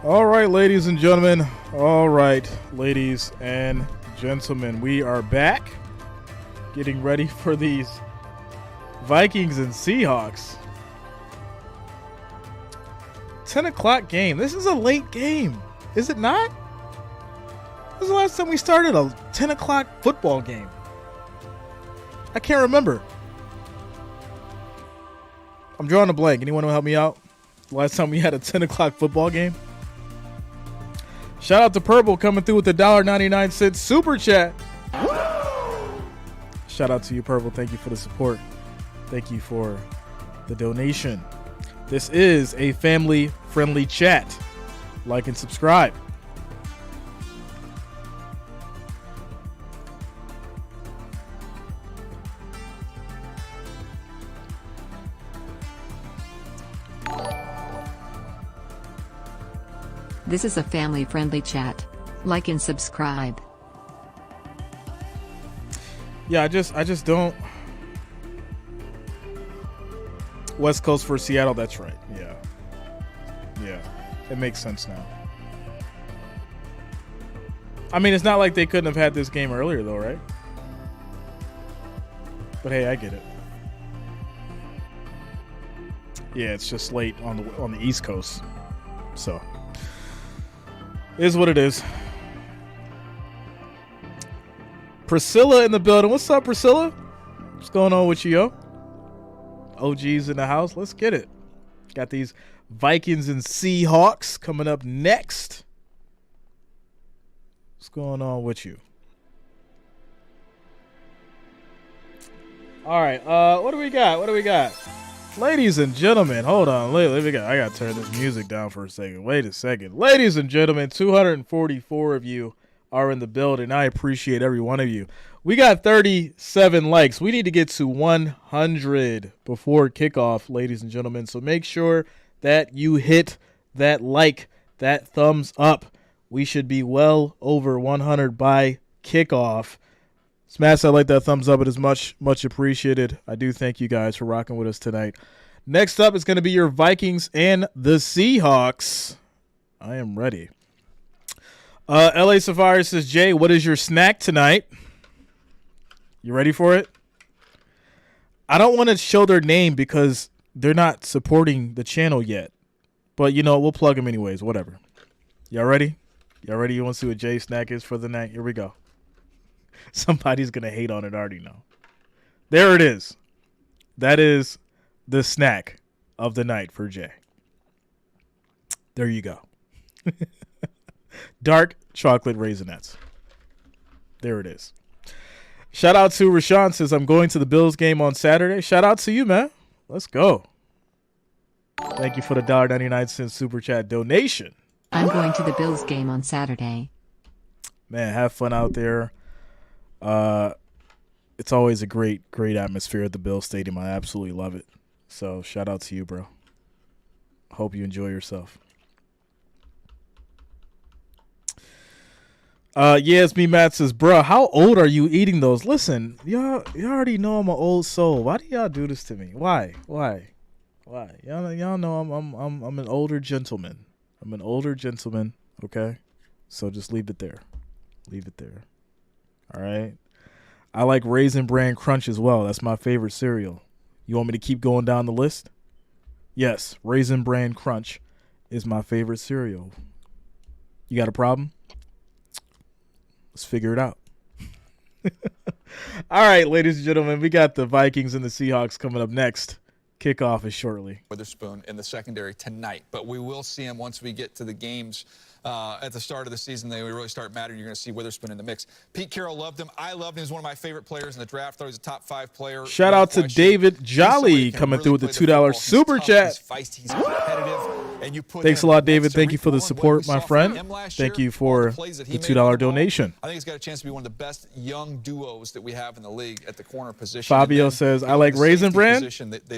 All right, ladies and gentlemen. All right, ladies and gentlemen. We are back getting ready for these Vikings and Seahawks. 10 o'clock game. This is a late game. Is it not? When was the last time we started a 10 o'clock football game? I can't remember. I'm drawing a blank. Anyone want to help me out? The last time we had a 10 o'clock football game? Shout out to Purple coming through with the $1.99 super chat. Shout out to you, Purple. Thank you for the support. Thank you for the donation. This is a family-friendly chat. Like and subscribe. This is a family-friendly chat. Like and subscribe. Yeah, I just don't. West Coast for Seattle, that's right. Yeah. It makes sense now. I mean, it's not like they couldn't have had this game earlier though, right? But hey, I get it. Yeah, it's just late on the East Coast. So, it is what it is. Priscilla in the building. What's up, Priscilla? What's going on with you, yo? OG's in the house. Let's get it. Got these Vikings and Seahawks coming up next. What's going on with you? All right. What do we got? Ladies and gentlemen, hold on. I got to turn this music down for a second. Wait a second. Ladies and gentlemen, 244 of you are in the building. I appreciate every one of you. We got 37 likes. We need to get to 100 before kickoff, ladies and gentlemen. So make sure that you hit that like, that thumbs up. We should be well over 100 by kickoff. Smash that like, that thumbs up. It is much, much appreciated. I do thank you guys for rocking with us tonight. Next up is going to be your Vikings and the Seahawks. I am ready. LA Safari says, Jay, what is your snack tonight? You ready for it? I don't want to show their name because they're not supporting the channel yet. But, we'll plug them anyways. Whatever. Y'all ready? You want to see what Jay's snack is for the night? Here we go. Somebody's going to hate on it, I already know. There it is. That is the snack of the night for Jay. There you go. Dark chocolate raisinets. There it is. Shout out to Rashawn says, I'm going to the Bills game on Saturday. Shout out to you, man. Let's go. Thank you for the $1.99 super chat donation. I'm going to the Bills game on Saturday. Man, have fun out there. It's always a great atmosphere at the Bills Stadium. I absolutely love it. So shout out to you, bro. Hope you enjoy yourself. Yeah, it's me. Matt says, bro, how old are you eating those? Listen, y'all already know I'm an old soul. Why do y'all do this to me? Why? Y'all know I'm an older gentleman. I'm an older gentleman. Okay, so just leave it there. All right. I like Raisin Bran Crunch as well. That's my favorite cereal. You want me to keep going down the list? Yes, Raisin Bran Crunch is my favorite cereal. You got a problem? Let's figure it out. All right, ladies and gentlemen, we got the Vikings and the Seahawks coming up next. Kickoff is shortly. Witherspoon in the secondary tonight, but we will see him once we get to the games at the start of the season. They really start mattering. You're going to see Witherspoon in the mix. Pete Carroll loved him. I loved him. He was one of my favorite players in the draft. I thought he was a top 5 player. Shout out to David Jolly coming through with the $2 super chat. He's competitive. And you put Thanks a lot, David. Thank you for the support, my friend. Thank you for the $2 donation. I think he's got a chance to be one of the best young duos that we have in the league at the corner position. Fabio says, I like Raisin Bran.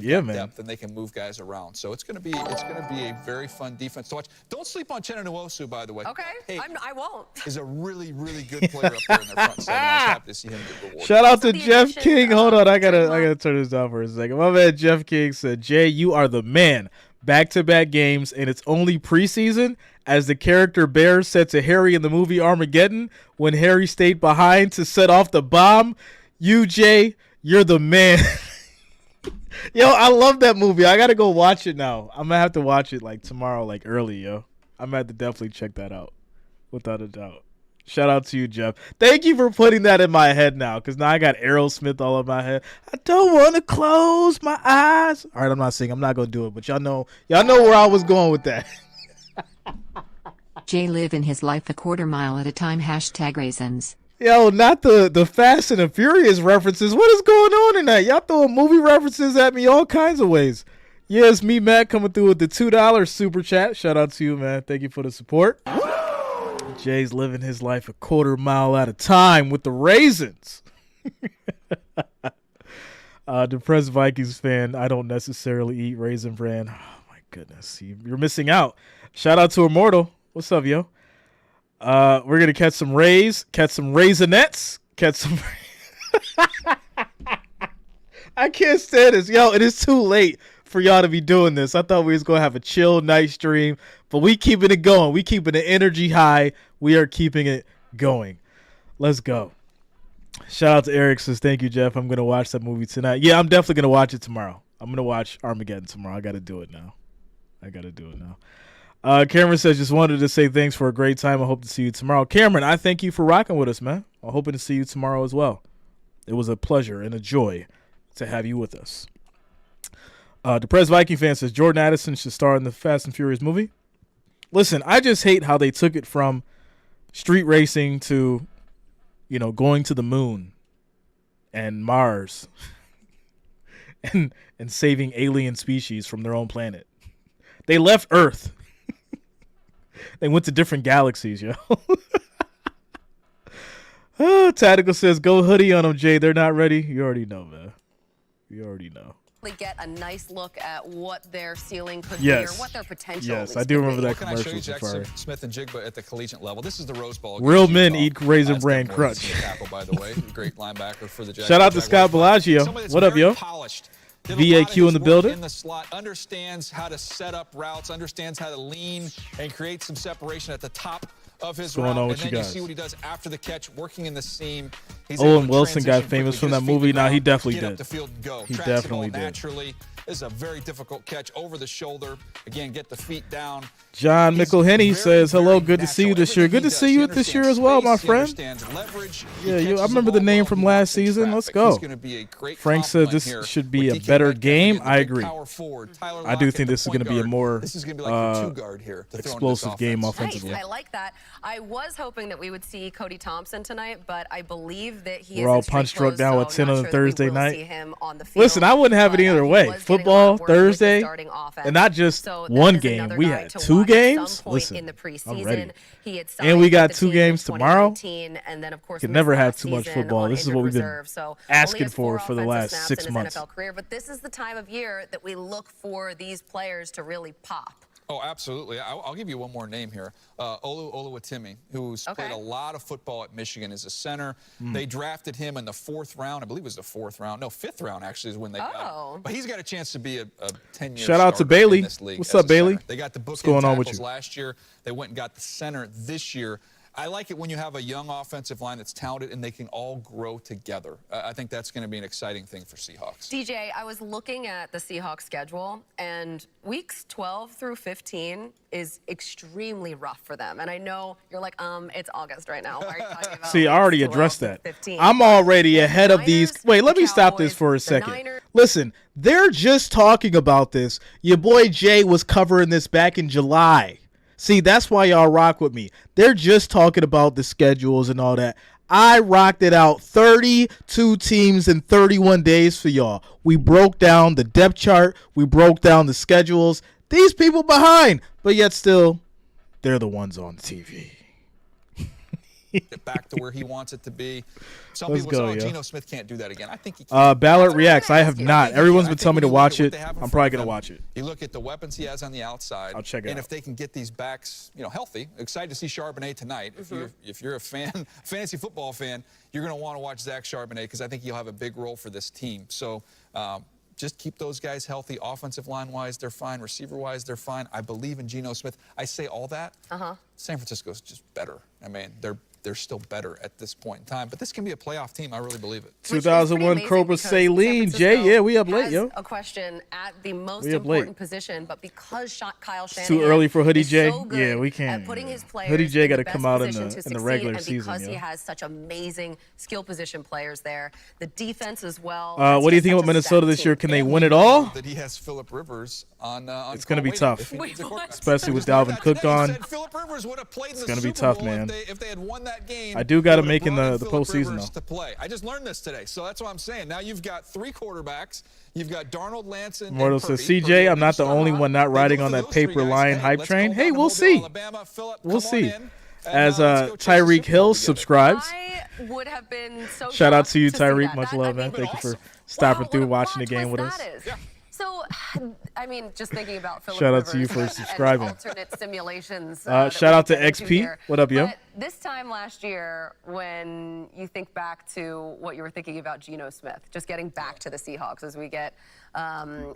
Yeah, man. Depth and they can move guys around. So it's going to be a very fun defense to watch. Don't sleep on Chenna Nwosu, by the way. Okay, hey, I won't. Is a really, really good player up there in their front seven. I was happy to see him get rewarded. Shout out to Jeff King. Hold on, I gotta turn this down for a second. My man Jeff King said, Jay, you are the man. back-to-back games, and it's only preseason, as the character Bear said to Harry in the movie Armageddon when Harry stayed behind to set off the bomb. You, Jay, you're the man. Yo, I love that movie. I got to go watch it now. I'm going to have to watch it like tomorrow, like early, yo. I'm going to have to definitely check that out, without a doubt. Shout out to you, Jeff. Thank you for putting that in my head now, because now I got Aerosmith all in my head. I don't want to close my eyes. All right, I'm not singing. I'm not going to do it, but y'all know where I was going with that. Jay living his life a quarter mile at a time. #raisins. Yo, not the Fast and the Furious references. What is going on in that? Y'all throwing movie references at me all kinds of ways. Yeah, it's me, Matt, coming through with the $2 super chat. Shout out to you, man. Thank you for the support. Jay's living his life a quarter mile at a time with the raisins. Depressed Vikings fan, I don't necessarily eat Raisin Bran. Oh, my goodness. You're missing out. Shout out to Immortal. What's up, yo? We're going to catch some Raisinets. Catch some. I can't stand this. Yo, it is too late for y'all to be doing this. I thought we was going to have a chill night stream, but we keeping it going. We keeping the energy high. We are keeping it going. Let's go. Shout out to Eric. Says, thank you, Jeff. I'm going to watch that movie tonight. Yeah, I'm definitely going to watch it tomorrow. I'm going to watch Armageddon tomorrow. I got to do it now. Cameron says, just wanted to say thanks for a great time. I hope to see you tomorrow. Cameron, I thank you for rocking with us, man. I'm hoping to see you tomorrow as well. It was a pleasure and a joy to have you with us. Depressed Viking fan says, Jordan Addison should star in the Fast and Furious movie. Listen, I just hate how they took it from street racing to, going to the moon and Mars and saving alien species from their own planet. They left Earth. They went to different galaxies, yo. Tactical says, go hoodie on them, Jay. They're not ready. You already know, man. You already know. Get a nice look at what their ceiling could be or what their potential Yes, I do remember that What can I show commercial. you, Jackson Smith and Jigba at the collegiate level? This is the Rose Bowl. Real men eat Raisin Bran Crunch. Tackle, by the way. Great linebacker for the Jaguars. Shout out to Scott Bellagio. What up, yo? Polished. VAQ in the building. In the slot, understands how to set up routes, understands how to lean and create some separation at the top of his route. on with and then you you guys? see what he does after the catch, working in the seam. He's Owen able to Wilson got transition famous quickly, from that just feet movie. to Nah, he ground, definitely get did. Up the field, go. He Tracks it all definitely did. naturally. This is a very difficult catch over the shoulder. Again, get the feet down. John McElhenney says, hello, good to see you this year. Good to see you this year as well, my friend. Yeah, I remember the name from last season. Let's go. Frank says this should be a better game. I agree. I do think this is going to be a more explosive game offensively. Nice. I like that. I was hoping that we would see Cody Thompson tonight, but I believe that he We're all is punch drunk now at 10 on the Thursday night. Listen, I wouldn't have it either way. Football Thursday, and not just one game. We had two games. Listen, I'm ready. And we got two games tomorrow. And then, of course, Could never have too much football. This is what we've been asking for the last 6 months. Career, but this is the time of year that we look for these players to really pop. Oh, absolutely. I'll give you one more name here. Oluwatimi, who's played a lot of football at Michigan as a center. They drafted him in the 4th round. I believe it was the 4th round. No, 5th round, actually, is when they got him. But he's got a chance to be a 10-year Shout out to Bailey. What's up, Bailey? They got the book What's going on with you? last year. They went and got the center this year. I like it when you have a young offensive line that's talented and they can all grow together. I think that's going to be an exciting thing for Seahawks. DJ, I was looking at the Seahawks schedule, and weeks 12 through 15 is extremely rough for them. And I know you're like, it's August right now. Why are you talking about See, I already addressed 12 that. to 15? I'm already ahead of these. Niners, Wait, let the me stop this Cowboys, for a the second. Niners. Listen, they're just talking about this. Your boy Jay was covering this back in July. See, that's why y'all rock with me. They're just talking about the schedules and all that. I rocked it out 32 teams in 31 days for y'all. We broke down the depth chart. We broke down the schedules. These people behind, but yet still, they're the ones on TV. Get back to where he wants it to be. Some Let's people go, say, yo. Geno Smith can't do that again. I think he can. Ballard reacts. I have not. Everyone's been telling me to watch it. I'm probably going to watch it. You look at the weapons he has on the outside. I'll check it and out. if they can get these backs, healthy. Excited to see Charbonnet tonight. If you're a fan, fantasy football fan, you're going to want to watch Zach Charbonnet because I think he'll have a big role for this team. So just keep those guys healthy. Offensive line-wise, they're fine. Receiver-wise, they're fine. I believe in Geno Smith. I say all that. San Francisco's just better. I mean, they're still better at this point in time. But this can be a playoff team. I really believe it. 2001 Cobra Saline. Jay, yeah, we up late, yo. A question at the most important position, but because Kyle Shanahan too early for Hoodie is J. so good Yeah, we can't. at putting his players Hoodie J got to in the come best out in position to the regular succeed, season. and because he Yo. has such amazing skill position players there, the defense as well. What do you think about Minnesota this year? Can they win it all? That he has Phillip Rivers on it's going to be tough, Wait, especially with Dalvin Cook gone. It's going to be tough, man. If they had won that game, I do got to make in the postseason, though. To play. I just learned this today, so that's what I'm saying. Now you've got 3 quarterbacks. You've got Darnold, Lance, and Mortal says, CJ, I'm not the only one not riding on that paper lion hype train. Hey, we'll see. We'll see. As Tyreek Hill subscribes. I would have been so Shout out to you, see Tyreek. that. Much That- love, I man. mean, Thank you for stopping through, watching the game with us. So, I mean, just thinking about Phillip Shout out Rivers to you for and subscribing. alternate simulations. Shout out to XP. What up, yo? But this time last year, when you think back to what you were thinking about Geno Smith, just getting back to the Seahawks as we get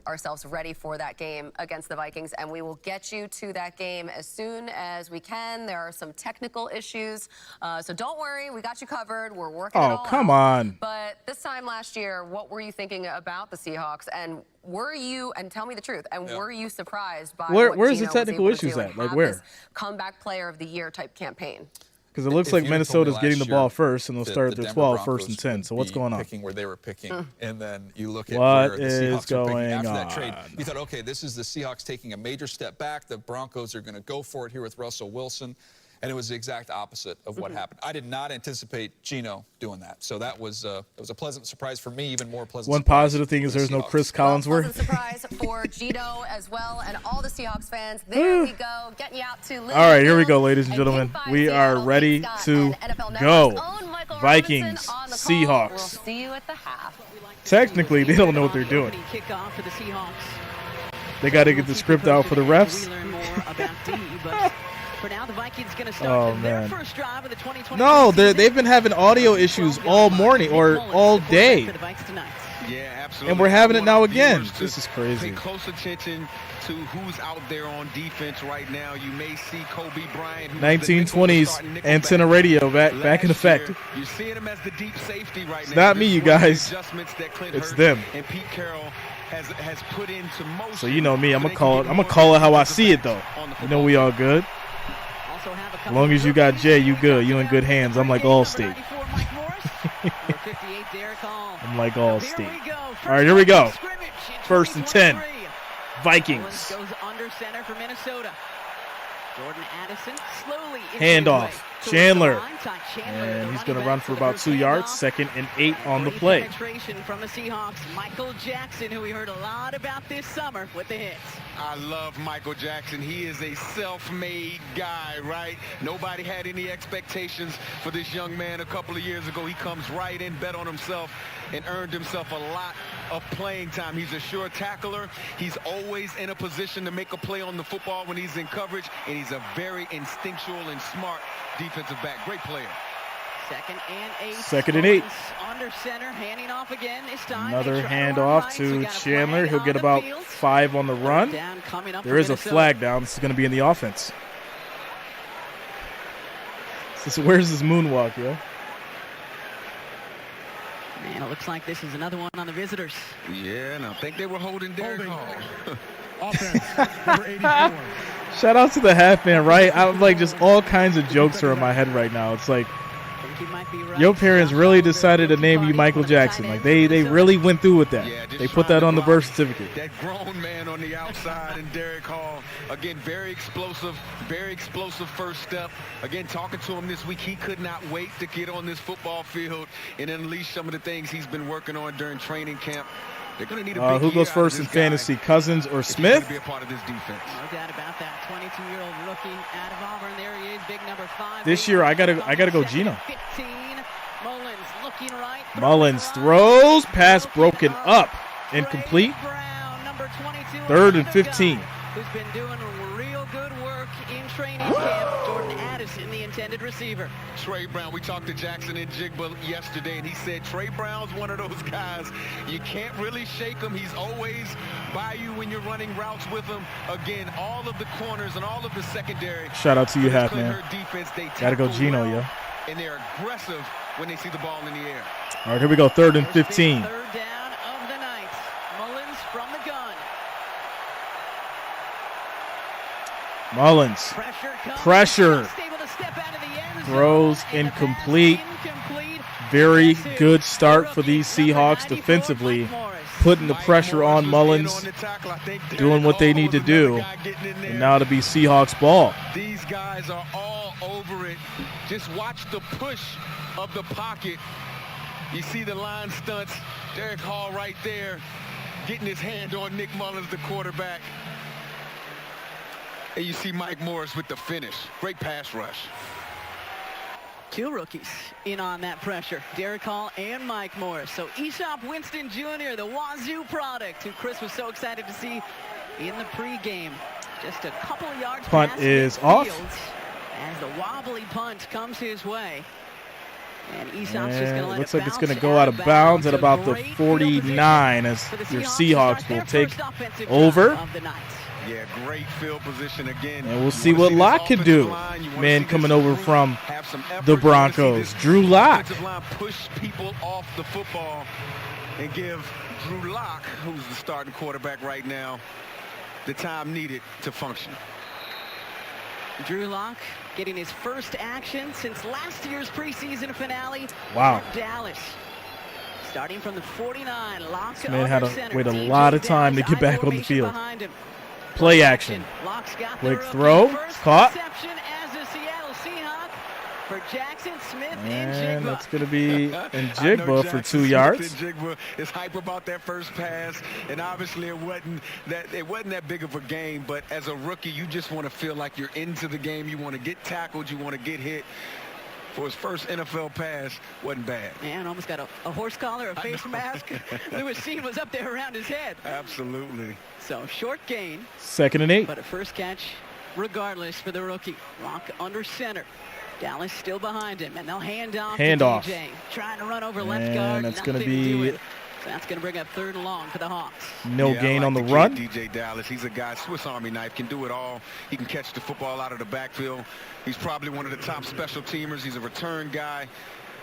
ourselves ready for that game against the Vikings, and we will get you to that game as soon as we can. There are some technical issues, so don't worry, we got you covered. We're working it all come out. on. But this time last year, what were you thinking about the Seahawks, and were you, and tell me the truth, and were you surprised by where's the Geno technical was able issues to do at? and Like, have where? this comeback player of the year type campaign? Because it looks like Minnesota's getting the ball first, and they'll start at their 12, first and 10. So what's going on? Picking where they were picking, and then you look at What where the is Seahawks are picking going after that trade. on? You thought, okay, this is the Seahawks taking a major step back. The Broncos are going to go for it here with Russell Wilson. And it was the exact opposite of what happened. I did not anticipate Geno doing that. So that was it was a pleasant surprise for me, even more pleasant One surprise positive thing is for the there's no Seahawks. Chris Well, Collinsworth. pleasant surprise for Geno as well, and all the Seahawks fans. There we go, getting you out to All right, here we go, ladies and gentlemen. We are ready to go. Vikings, Seahawks. We'll see you at the half. Technically, they don't know what they're doing. Kickoff for the Seahawks. They got to get the script out for the refs. We learn more about D, but for now, the Vikings going to start their man. first drive of the 2020 No, season. they've been having audio issues all morning or all day. For the Vikes tonight. Yeah, absolutely. And we're having it now again. Viewers to This is crazy. Pay close attention to who's out there on defense right now. You may see Kobe Bryant, who's 1920s antenna radio back in effect. You're seeing him as the deep safety right It's now. not me, you guys. Adjustments that Clint It's Hurst them. And Pete Carroll has put into motion. So you know me, I'm gonna call it how I see it though. You know we all good. Also have a As couple long as you of got Jay, you good. You in good hands. I'm like Allstate. Number 94, Mike Morris. Number 58, Derek Hall. I'm like Here Allstate. we go. All right, here we go. Scrimmage in First and 10. 2023. Vikings. Goes under center for Minnesota. Jordan Addison slowly Handoff. Chandler. And And he's going to run for about 2 yards. 2nd and 8 on the play. Penetration from the Seahawks. Michael Jackson, who we heard a lot about this summer with the hits. I love Michael Jackson. He is a self-made guy, right? Nobody had any expectations for this young man a couple of years ago. He comes right in, bet on himself, and earned himself a lot of playing time. He's a sure tackler. He's always in a position to make a play on the football when he's in coverage, and he's a very instinctual and smart defensive back. Great player. 2nd and 8. 2nd and 8. Under center, handing off again this time. Another They try handoff run right, so to we got a Chandler. flag He'll on get the about field. 5 on the run. Down coming up There for is a Minnesota. flag down. This is going to be in the offense. So where's this moonwalk, yo? Man, it looks like this is another one on the visitors. Yeah, and I think they were holding Derek Hall. Offense, number 84. Shout out to the half man, right? I'm like just all kinds of jokes are in my head right now. It's like I think he might be right. your parents really decided to name you Michael Jackson. Like they really went through with that. Yeah, just They put trying that to on the block birth certificate. That grown man on the outside and Derek Hall. Again, very explosive first step. Again, talking to him this week, he could not wait to get on this football field and unleash some of the things he's been working on during training camp. They're going to need a big Who year goes out of first in this guy fantasy, Cousins or if he's Smith? gonna be a part of this defense. No doubt about that. 22-year-old rookie out of Auburn. There he is, big number 5. This year, I gotta go Geno. 15. Mullins looking right. Mullins throws, pass broken up, incomplete. Brown, number 22. 3rd and 15. who's been doing real good work in training camp. Jordan Addison, the intended receiver. Trey Brown, we talked to Jackson and Jigba yesterday, and he said Trey Brown's one of those guys. You can't really shake him. He's always by you when you're running routes with him. Again, all of the corners and all of the secondary. Shout out to you, Half Man. Defense, they Gotta go Geno, well, yo. And they're aggressive when they see the ball in the air. All right, here we go. 3rd and 15. Third down of the night. Mullins from the gun. Mullins. Pressure. Throws incomplete. Very good start for these Seahawks defensively. Putting the pressure on Mullins. Doing what they need to do. And now to be Seahawks ball. These guys are all over it. Just watch the push of the pocket. You see the line stunts. Derek Hall right there getting his hand on Nick Mullins, the quarterback. And you see Mike Morris with the finish. Great pass rush. Two rookies in on that pressure, Derek Hall and Mike Morris. So Aesop Winston Jr., the Wazoo product, who Chris was so excited to see in the pregame. Just a couple of yards punt past is midfield off. as the wobbly punt comes his way. And Aesop's just going to let looks it like it's going to bounce go out of bounds at about the 49 as your Seahawks will take over. Yeah, great field position again. And we'll see what Locke can do. Man coming over from the Broncos, Drew Lock. Push people off the football and give Drew Lock, who's the starting quarterback right now, the time needed to function. Drew Lock getting his first action since last year's preseason finale. Wow. Dallas. Starting from the 49, Lock this man had to wait a lot of time to get back on the field. Play action. Quick throw. Caught. As a Seattle Seahawk for Jackson Smith and that's going to be in Jigba for 2 yards. Jigba is hype about that first pass, and obviously it wasn't that big of a game, but as a rookie, you just want to feel like you're into the game. You want to get tackled. You want to get hit. For his first NFL pass, wasn't bad. Man, almost got a horse collar, a face mask. The machine was up there around his head. Absolutely. So short gain. 2nd and 8. But a first catch regardless for the rookie. Lock under center. Dallas still behind him, and they'll hand off to DJ. Trying to run over left guard. And that's going to be... So that's going to bring up 3rd and long for the Hawks. No gain on the run. DJ Dallas, he's a guy, Swiss Army knife, can do it all. He can catch the football out of the backfield. He's probably one of the top special teamers. He's a return guy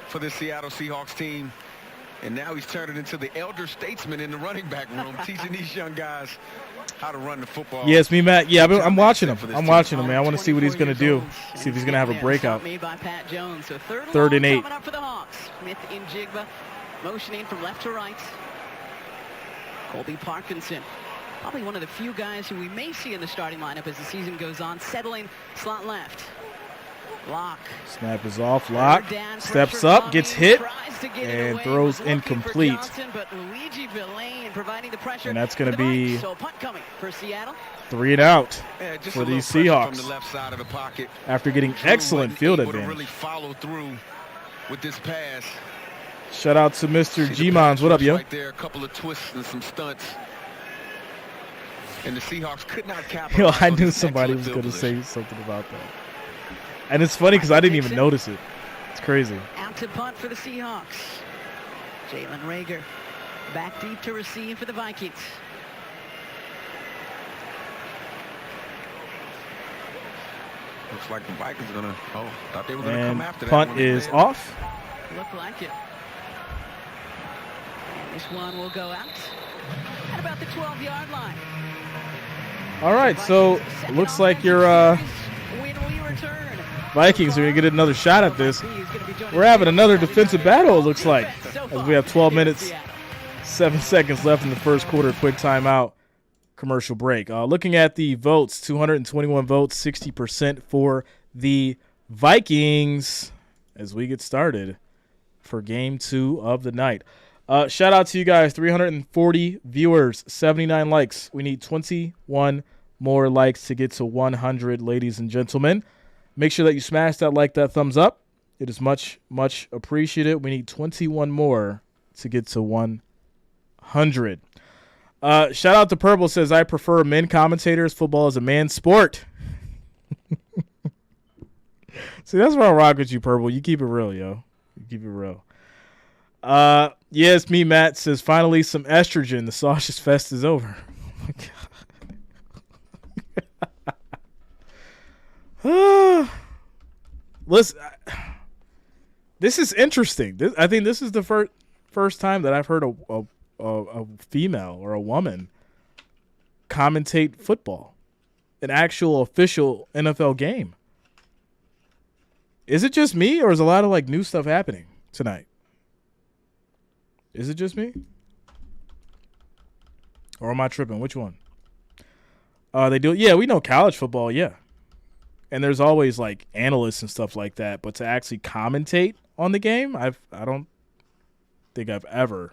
for the Seattle Seahawks team. And now he's turning into the elder statesman in the running back room, teaching these young guys how to run the football. Yes, me, Matt. Yeah, I'm watching him. I'm watching him, man. I want to see what he's going to do. See if he's going to have a breakout. Made by Pat Jones. So 3rd and 8. Coming up for the Hawks. Smith in Jigba. Motioning from left to right. Colby Parkinson, probably one of the few guys who we may see in the starting lineup as the season goes on, settling slot left. Lock. Snap is off. Lock steps up, gets hit, and throws incomplete. Johnson, but Luigi Villain providing the pressure. And that's going to be so punt coming for Seattle. 3 and out for these Seahawks. From the left side of the pocket. After getting excellent field advantage. To really follow through with this pass. Shout out to Mr. G-Mons. What up, yo? Right there, a couple of twists and some stunts. And the Seahawks could not capitalize. Yo, I knew somebody was going to say something about that. And it's funny because I didn't even notice it. It's crazy. Out to punt for the Seahawks. Jalen Reagor back deep to receive for the Vikings. Looks like the Vikings are going to, thought they were going to come after that. Punt is off. Look like it. And this one will go out at about the 12-yard line. All right, so it looks like your Vikings are going to get another shot at this. We're having another defensive battle, it looks like, as we have 12 minutes, 7 seconds left in the first quarter. Quick timeout, commercial break. Looking at the votes, 221 votes, 60% for the Vikings as we get started for game 2 of the night. Shout out to you guys, 340 viewers, 79 likes. We need 21 more likes to get to 100, ladies and gentlemen. Make sure that you smash that like, that thumbs up. It is much, much appreciated. We need 21 more to get to 100. Shout out to Purple says, I prefer men commentators. Football is a man's sport. See, that's why I rock with you, Purple. You keep it real, yo. You keep it real. Yes, me, Matt says, finally some estrogen. The sausage fest is over. Oh, my God. Listen, this is interesting. I think this is the first time that I've heard a female or a woman commentate football, an actual official NFL game. Is it just me, or is a lot of like new stuff happening tonight? Is it just me? Or am I tripping? Which one? They do. Yeah, we know college football. Yeah. And there's always like analysts and stuff like that. But to actually commentate on the game, I don't think I've ever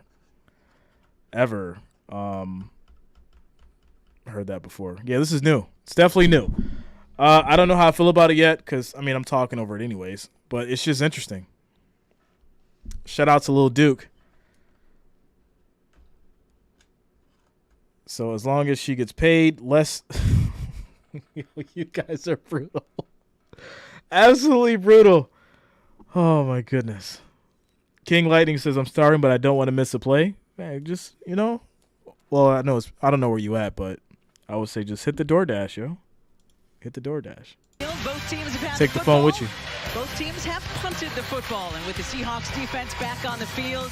heard that before. Yeah, this is new. It's definitely new. I don't know how I feel about it yet because, I mean, I'm talking over it anyways. But it's just interesting. Shout out to Lil Duke. So as long as she gets paid less, you guys are brutal. Absolutely brutal. Oh, my goodness. King Lightning says, I'm starting, but I don't want to miss a play. Man, just, well, I don't know where you at, but I would say just hit the DoorDash, yo. Hit the DoorDash. Both teams have had Take the phone with you. Both teams have punted the football, and with the Seahawks defense back on the field,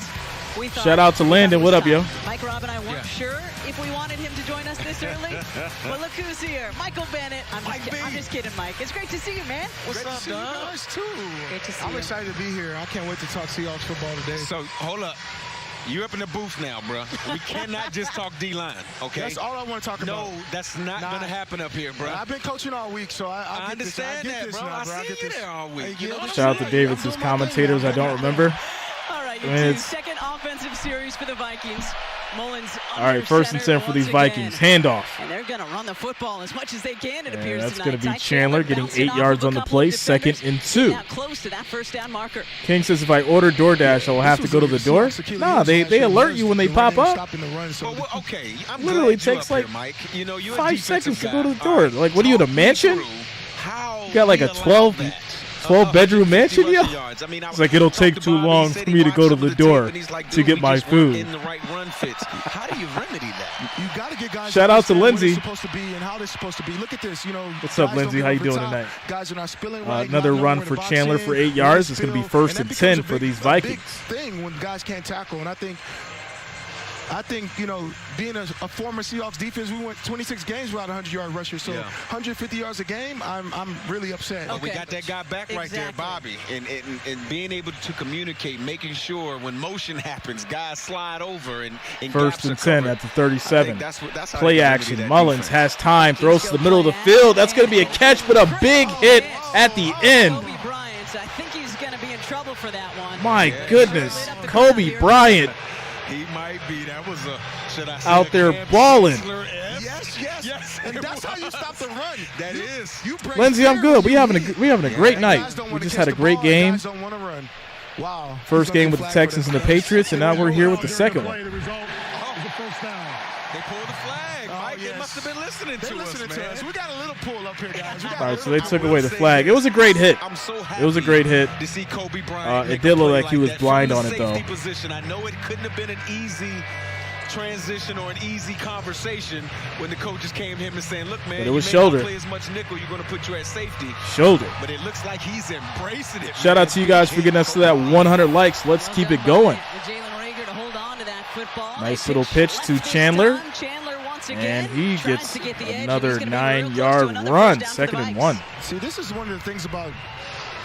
we thought. Shout out to Landon. What up, yo? Mike Robb and I weren't sure if we wanted him to join us this early, but look who's here. Michael Bennett. I'm just kidding, Mike. It's great to see you, man. What's up, Doug? Great to see you guys, too. Great to see I'm you. excited to be here. I can't wait to talk Seahawks football today. So, hold up. You're up in the booth now, bro. We cannot just talk D-line, okay? That's all I want to talk about. No, that's not going to happen up here, bro. I've been coaching all week, so I understand that, bro. I see you there all week. Shout out to David, says commentators I don't remember. All right, your second offensive series for the Vikings. Mullins. All right, first and 10 for these Vikings. Handoff. And they're going to run the football as much as they can, it appears that's tonight. going to be Chandler getting 8 yards on the play, 2nd and 2. Close to that first down marker. King says, if I order DoorDash, I will have to go to the door. Nah, they alert you when they pop up. Okay, I'm literally takes like 5 seconds to go to the door. Like, what are you, in a mansion? You got like a 12-bedroom mansion, yo? It's like, it'll take too long for me to go to the door to get my food. How do you remedy that? You got to get guys. Shout out to Lindsay. Supposed to be and how they're supposed to be. Look at this, What's up, Lindsay? How you doing tonight? Guys are not spilling right. Another run for Chandler for 8 yards. It's going to be 1st and 10 for these Vikings. Thing when guys can't tackle, and I think being a former Seahawks defense, we went 26 games without 100-yard rushers. So 150 yards a game, I'm really upset. Well, we got that guy back right there, Bobby, and being able to communicate, making sure when motion happens, guys slide over and 1st and 10 at the 37. That's Play action. Mullins has time, throws to the middle of the field. That's going to be a catch, but a big hit at the end. Kobe Bryant, I think he's going to be in trouble for that one. My goodness, Kobe Bryant. He might be. That was should I say, out there balling. Yes. And that's how you stop the run. That is. Lindsay, I'm good. We having a great night. We just had a great game. Wow. First game with the Texans and the Patriots, and now we're here with the second one. The result is the first down. They pulled the flag, Mike. Yes. They must have been listening to us. We got a little pull up here, guys. All right, so they took away the flag. It was a great hit. It was a great hit. To see Kobe Bryant it did look like he was blind on it, though. Position. I know it couldn't have been an easy transition or an easy conversation when the coaches came to him and saying, look, man, but it was you may shoulder. not play as much nickel, you're going to put you at safety. Shoulder. But it looks like he's embracing it. Shout out to you guys for getting us to that 100 likes. Let's keep it going. Nice little pitch to Chandler. And he gets another 9-yard run, 2nd and 1. See, this is one of the things about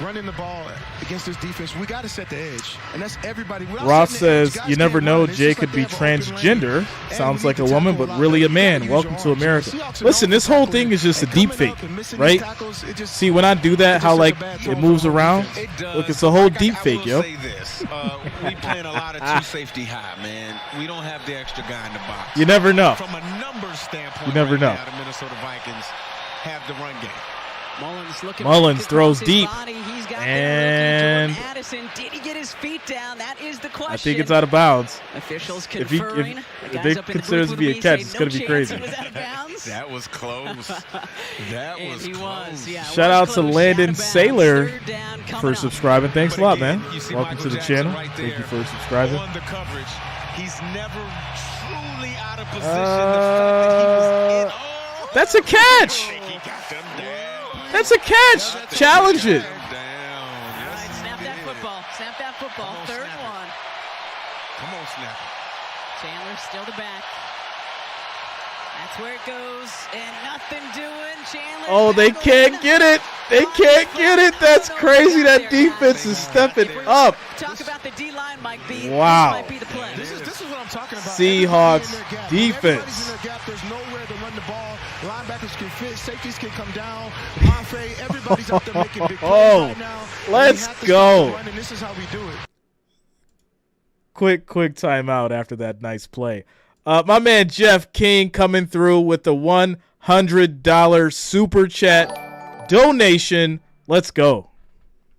running the ball against this defense. We got to set the edge, and that's everybody. Ross says, you never know, Jay could be transgender. Sounds like a woman, but really a man. Welcome to America. Listen, this whole thing is just a deep fake, right? See, when I do that, how, like, it moves around? Look, it's a whole deep fake, yo. We playing a lot of two safety high, man. We don't have the extra guy in the box. You never know. From a numbers standpoint, you never know. The Minnesota Vikings have the run game. Mullins throws deep. And did he get his feet down? That is the question. I think it's out of bounds. Officials If conferring. they consider this to be a catch, it's going to be crazy. That was close. That was close. Yeah, Shout out to Landon Saylor for up. subscribing. Thanks a lot, man. Welcome Michael to the Jackson channel. right Thank you there for subscribing. on the coverage. He's never truly out of position. The fact that he was in, That's a catch. he got them down. That's a catch. Challenge it. All right, snap that football. Snap that football. Come on, Third snap it. one. Come on, snap. Chandler still to back. That's where it goes, and nothing doing. Chandler. Oh, they can't get it. They can't get it. That's crazy. That defense is stepping up. Talk about the D-line, Mike B. Wow. This might be the play. This is what I'm talking about. Seahawks Everybody's defense. in their gap. There's nowhere to run the ball. Linebackers can fit. Safeties can come down. Mafe, everybody's out there making big plays right now. Let's We have to go. stop the run, and this is how we do it. Quick timeout after that nice play. My man Jeff King coming through with the $100 super chat donation. Let's go.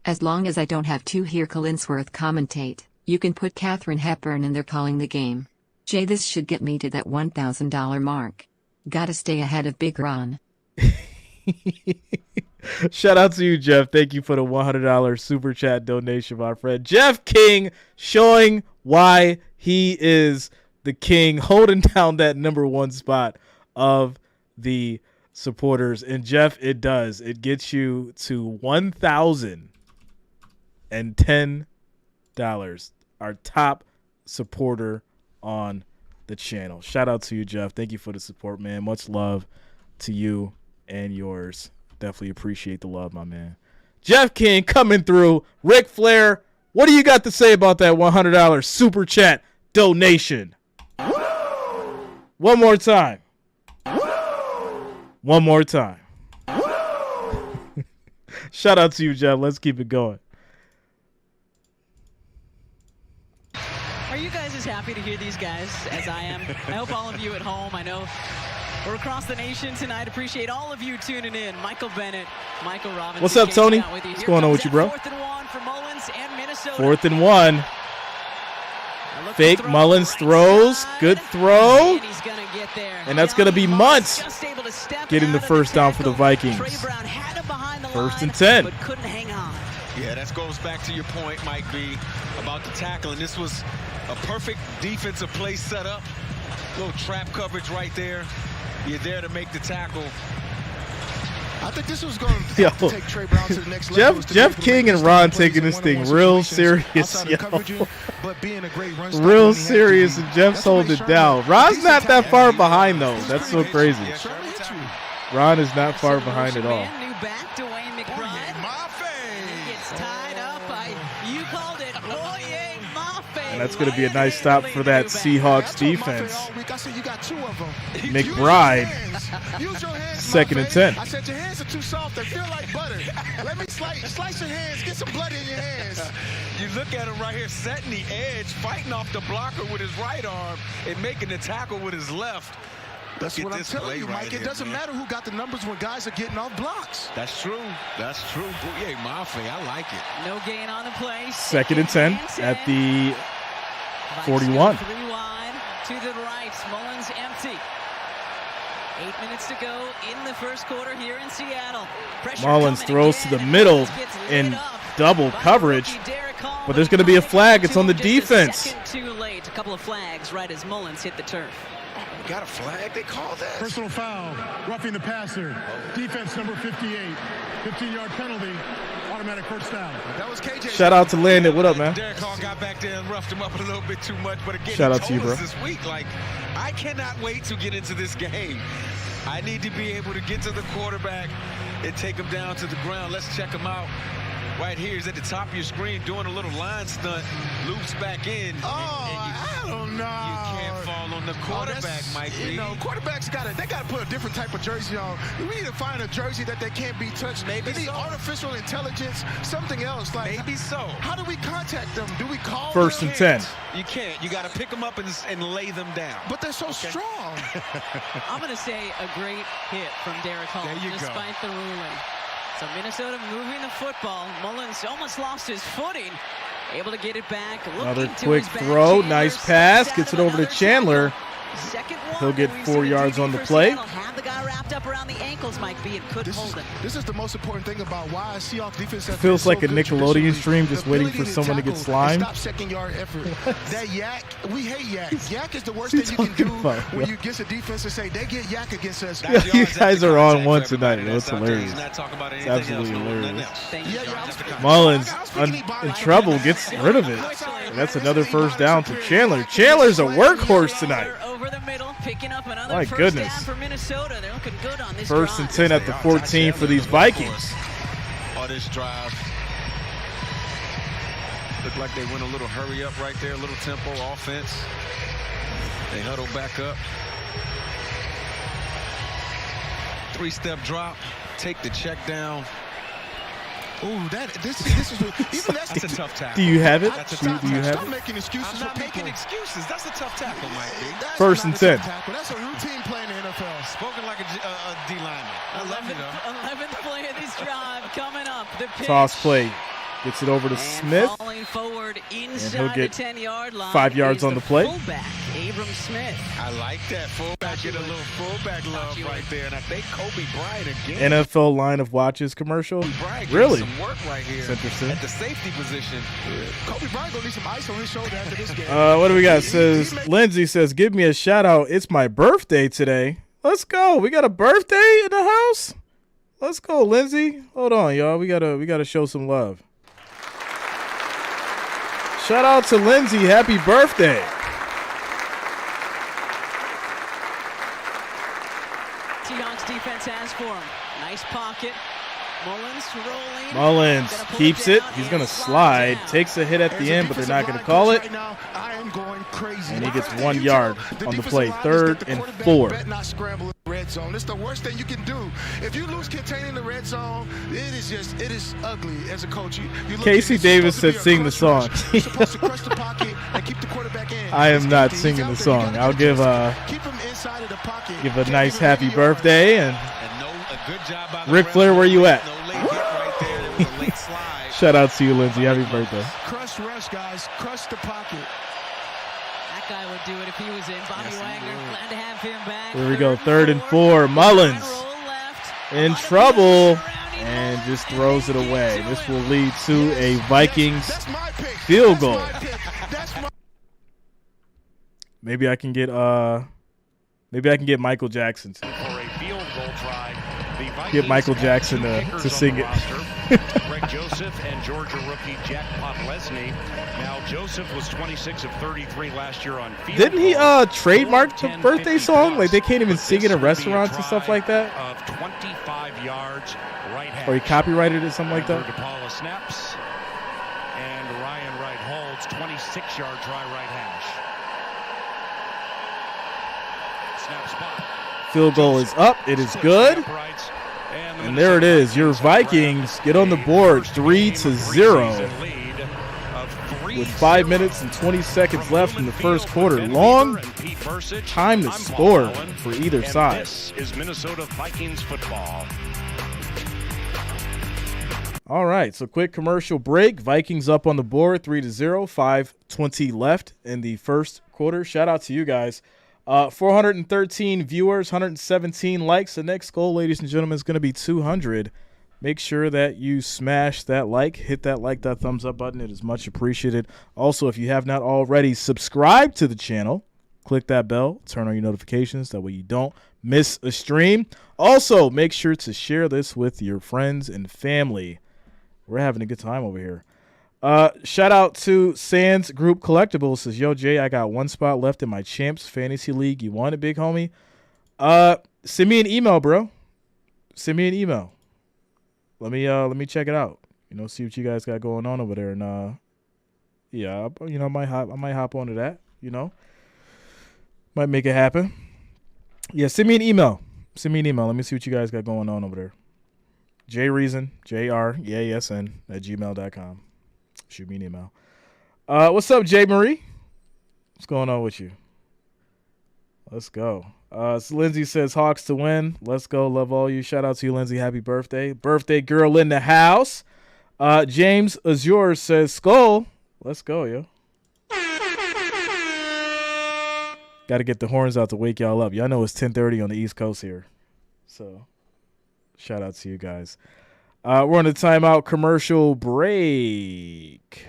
As long as I don't have to hear Collinsworth commentate, you can put Katharine Hepburn in there calling the game. Jay, this should get me to that $1,000 mark. Gotta stay ahead of Big Ron. Shout out to you, Jeff. Thank you for the $100 super chat donation, my friend. Jeff King showing why he is the king, holding down that #1 spot of the supporters. And Jeff, it does. It gets you to $1,010, our top supporter on the channel. Shout out to you, Jeff. Thank you for the support, man. Much love to you and yours. Definitely appreciate the love, my man. Jeff King coming through. Ric Flair, what do you got to say about that $100 super chat donation? One more time. One more time. Shout out to you, Jeff. Let's keep it going. Are you guys as happy to hear these guys as I am? I hope all of you at home. I know we're across the nation tonight. Appreciate all of you tuning in. Michael Bennett, Michael Robinson. What's up, Tony? What's going on with you, bro? 4th and 1 for Mullins and Minnesota. 4th and 1. Fake Mullins throws. Good throw. And he's gonna get there. And that's going to be Muntz Just able to step getting the out of first down for the tackle. Vikings. Trey Brown had him behind the 1st line, and 10. but couldn't hang on. Yeah, that goes back to your point, Mike B, about the tackling. This was a perfect defensive play set up. Little trap coverage right there. You're there to make the tackle. I think this was going to take Trey Brown to the next level. Jeff King and Ron taking this thing real serious, yo. Real serious, and Jeff's holding it down. Ron's not that far behind, though. That's so crazy. Ron is not far behind at all. New back, Dwayne McBride. He gets tied up by, you called it, Oye Mafe. And that's going to be a nice stop for that Seahawks defense. I said you got 2 of them. McBride, Use your hands, 2nd and 10. I said your hands are too soft. They feel like butter. Let me slice your hands. Get some blood in your hands. You look at him right here, setting the edge, fighting off the blocker with his right arm and making the tackle with his left. That's what I'm telling you, Mike. It doesn't matter who got the numbers when guys are getting off blocks. That's true. That's true. Yeah, Mafe, I like it. No gain on the play. 2nd and 10 at the 41. 3 wide to the right. Mullins empty. 8 minutes to go in the first quarter here in Seattle. Pressure Mullins coming throws to again, the and middle Mullins gets lit in up double by coverage. rookie Derek Hall, But there's going to be a flag. It's on the just a defense. second too late. A couple of flags right as Mullins hit the turf. Got a flag? They called that? Personal foul, roughing the passer. Defense number 58. 15-yard penalty. Automatic first down. That was KJ. Shout out to Landon. What up, man? Derek Hall got back there and roughed him up a little bit too much. But again, Shout he out to you, told us bro. this week, like, I cannot wait to get into this game. I need to be able to get to the quarterback and take him down to the ground. Let's check him out. Right here, he's at the top of your screen doing a little line stunt, loops back in. I don't know. You can't fall on the quarterback, Mike Lee. You know, quarterbacks gotta put a different type of jersey on. We need to find a jersey that they can't be touched. Maybe they need so. artificial intelligence, something else. Like Maybe so. How do we contact them? Do we call 1st them? and 10. You can't. You got to pick them up and lay them down. But they're so strong. I'm going to say a great hit from Derek Hall, There you go. despite the ruling. So Minnesota moving the football. Mullins almost lost his footing. Able to get it back. Another quick throw. Nice pass. Gets it over to Chandler. He'll get 4 yards on the play. Have the guy wrapped up around the ankles, Mike B. It could hold him. This is the most important thing about why Seahawks defense has Feels been like so a good Nickelodeon traditionally. stream, just The waiting ability for to someone to get tackle slimed. and stop second-yard effort. That yak, we hate yak. Yak is the worst thing you can do when you get a defense and say, they get yak against us. You guys are on one tonight. That's hilarious. It's absolutely hilarious. Mullins in trouble, gets rid of it. And that's another first down to Chandler. Chandler's a workhorse tonight. Over the middle, picking up another My first goodness. down for Minnesota. They're looking good on this First and drive. 10 at the 14 for these Vikings. On this drive. Looked like they went a little hurry up right there, a little tempo offense. They huddle back up. 3-step drop, take the check down. Ooh, this is even That's a tough tackle. Do you have it? That's a Do tough you have Stop it? making excuses I'm for not people. making excuses. That's a tough tackle, Mike B. That's First not and a tough 10. tackle. That's a routine play in the NFL. Spoken like a D lineman. I love it, though. 11th play of this drive coming up. The pitch. Toss play. Gets it over to And Smith. falling forward inside he'll get the 10-yard line 5 yards is on the play. Fullback, Abram Smith. I like that. Fullback get a little fullback love right there. And I think Kobe Bryant again. NFL line of watches commercial. Bryant Really? some work right here. That's interesting. At the safety position. Kobe Bryant gonna need some ice on his shoulder after this game. What do we got? Lindsay says, give me a shout out. It's my birthday today. Let's go. We got a birthday in the house. Let's go, Lindsay. Hold on, y'all. We gotta show some love. Shout out to Lindsay. Happy birthday. Seahawks defense has for him. Nice pocket. Mullins rolling. Mullins Gonna pull keeps it. down He's and going to slide slide. down. Takes a hit at As the a end, but they're defensive not going to line call coach it. right now, I am going crazy. And he gets First 1 thing you yard tell on the defensive play. line is Third that the and quarterback 4. better not scramble in the red zone. It's the worst thing you can do. If you lose containing the red zone, it is ugly as a coach. You look Casey at it, Davis it's supposed to be said a sing the crush song. rush. You're supposed to crush the pocket and keep the quarterback in. I am It's not He's singing out the there. You song. gotta I'll get give keep him inside of the pocket. give a Take nice him happy 80 yards. birthday. And A good job by the Ric ref. Flair, where you at? No late hit right there. There was a late slide. shout out to you, Lindsay. Happy birthday. Crush rush, guys. Crush the pocket. That guy would do it if he was in. Bobby Wagner, glad to have him back. Here we go. Third and 4. Mullins in trouble and just throws it away. This will lead to a Vikings That's my pick. field That's goal. my pick. That's my Maybe I can get Michael Jackson to For a field goal try, the Vikings get Michael have Jackson two to kickers sing on the it. roster, Greg Joseph and Georgia rookie Jack Podlesny. Now Joseph was 26 of 33 last year on field Didn't he goals. trademark the 10, birthday 50 song? Like they can't even plus. sing it in This would be a restaurants and stuff like drive that? Of 25 yards right hash. Or he copyrighted it, something like that? DePaula snaps, and Ryan Wright holds 26-yard try right hash. Snap spot. Field goal is up. It is good. And there it is. Your Vikings get on the board 3-0 with 5 minutes and 20 seconds left in the first quarter. Long time to score for either side. This is Minnesota Vikings football. All right, so quick commercial break. Vikings up on the board 3-0, 5:20 left in the first quarter. Shout out to you guys. 413 viewers, 117 likes. The next goal, ladies and gentlemen, is going to be 200. Make sure that you smash that like, hit that like, that thumbs up button. It is much appreciated. Also, if you have not already, subscribe to the channel. Click that bell, turn on your notifications. That way you don't miss a stream. Also, make sure to share this with your friends and family. We're having a good time over here. Shout out to Sands Group Collectibles. Says, yo, Jay, I got one spot left in my Champs Fantasy League. You want it, big homie? Send me an email, bro. Send me an email. Let me check it out. See what you guys got going on over there. And yeah, I might hop onto that. Might make it happen. Yeah, send me an email. Let me see what you guys got going on over there. Jreasn, JREASN @gmail.com. Shoot me an email. What's up, Jay Marie? What's going on with you? Let's go. So Lindsay says Hawks to win. Let's go. Love all you. Shout out to you, Lindsay. Happy birthday. Birthday girl in the house. James Azure says Skull. Let's go, yo. Got to get the horns out to wake y'all up. Y'all know it's 10:30 on the East Coast here. So shout out to you guys. We're on a timeout commercial break.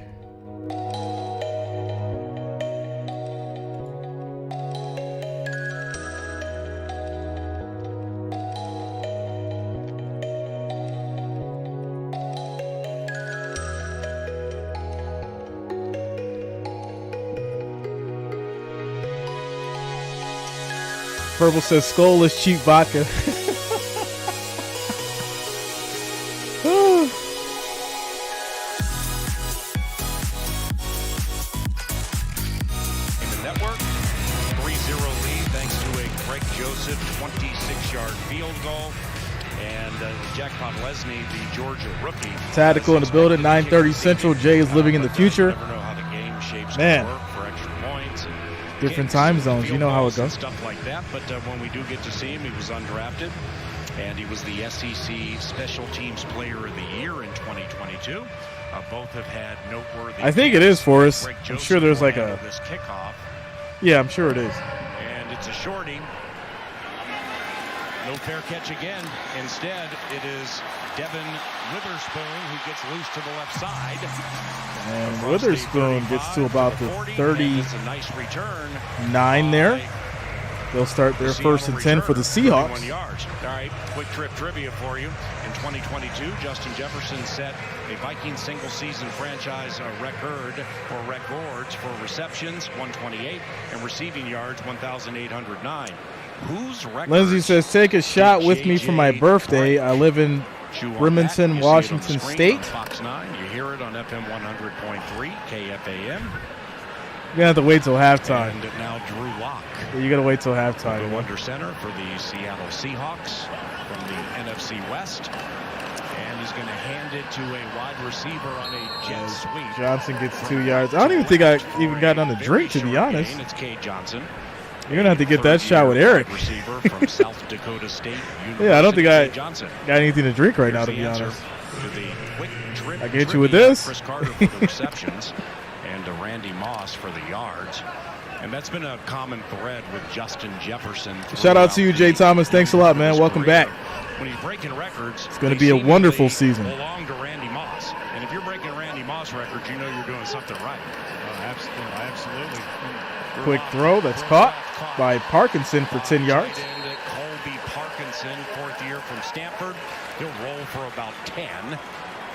Purple says Skull is cheap vodka. Network, 3-0 lead thanks to a Greg Joseph 26-yard field goal. And Jack Podlesny, the Georgia rookie. Tactical in the building, 9:30 Central. Jay is living in the future. Never know how the game shapes Man. work for extra points. And Different time zones. You know how it goes. Stuff like that. But when we do get to see him, he was undrafted. And he was the SEC Special Teams Player of the Year in 2022. Both have had noteworthy. I think it is for us. Greg I'm Joseph sure there's like went a. out of this kickoff. Yeah, I'm sure it is. And it's a shorty. No fair catch again. Instead, it is Devin Witherspoon who gets loose to the left side. And Across Witherspoon the gets to about the 40, 39 and it's a nice return there. They'll start their Seattle 1st and 10 for the return, 31 Seahawks. yards. All right, quick trip trivia for you. In 2022, Justin Jefferson set a Vikings single-season franchise record or records for receptions, 128, and receiving yards, 1,809. Whose record? Lindsay says, take a shot with me for my birthday. I live in Bremerton, Washington State. Fox 9. You hear it on FM 100.3, KFAM. You're going to have to wait till halftime. And now Drew Lock. You got to wait till halftime. Under center for the Seattle Seahawks from the NFC West. And he's going to hand it to a wide receiver on a jet sweep. Johnson gets 2 yards. I don't even think I even got on the drink, to be honest. It's Cade Johnson. You're going to have to get that shot with Eric. Receiver from South Dakota State University. Yeah, I don't think I Johnson. got anything to drink right now, to be honest. I get you with this. Chris Carter for the receptions and Randy Moss for the yards. And that's been a common thread with Justin Jefferson. Shout out to you, Jay Thomas. Thanks a lot, man. Welcome back. When he's breaking records, it's going to be a wonderful season. Belong to Randy Moss. And if you're breaking Randy Moss records, you know you're doing something right. Absolutely. Quick throw that's caught by Parkinson for 10 yards. Colby Parkinson, 4th year from Stanford. He'll roll for about 10.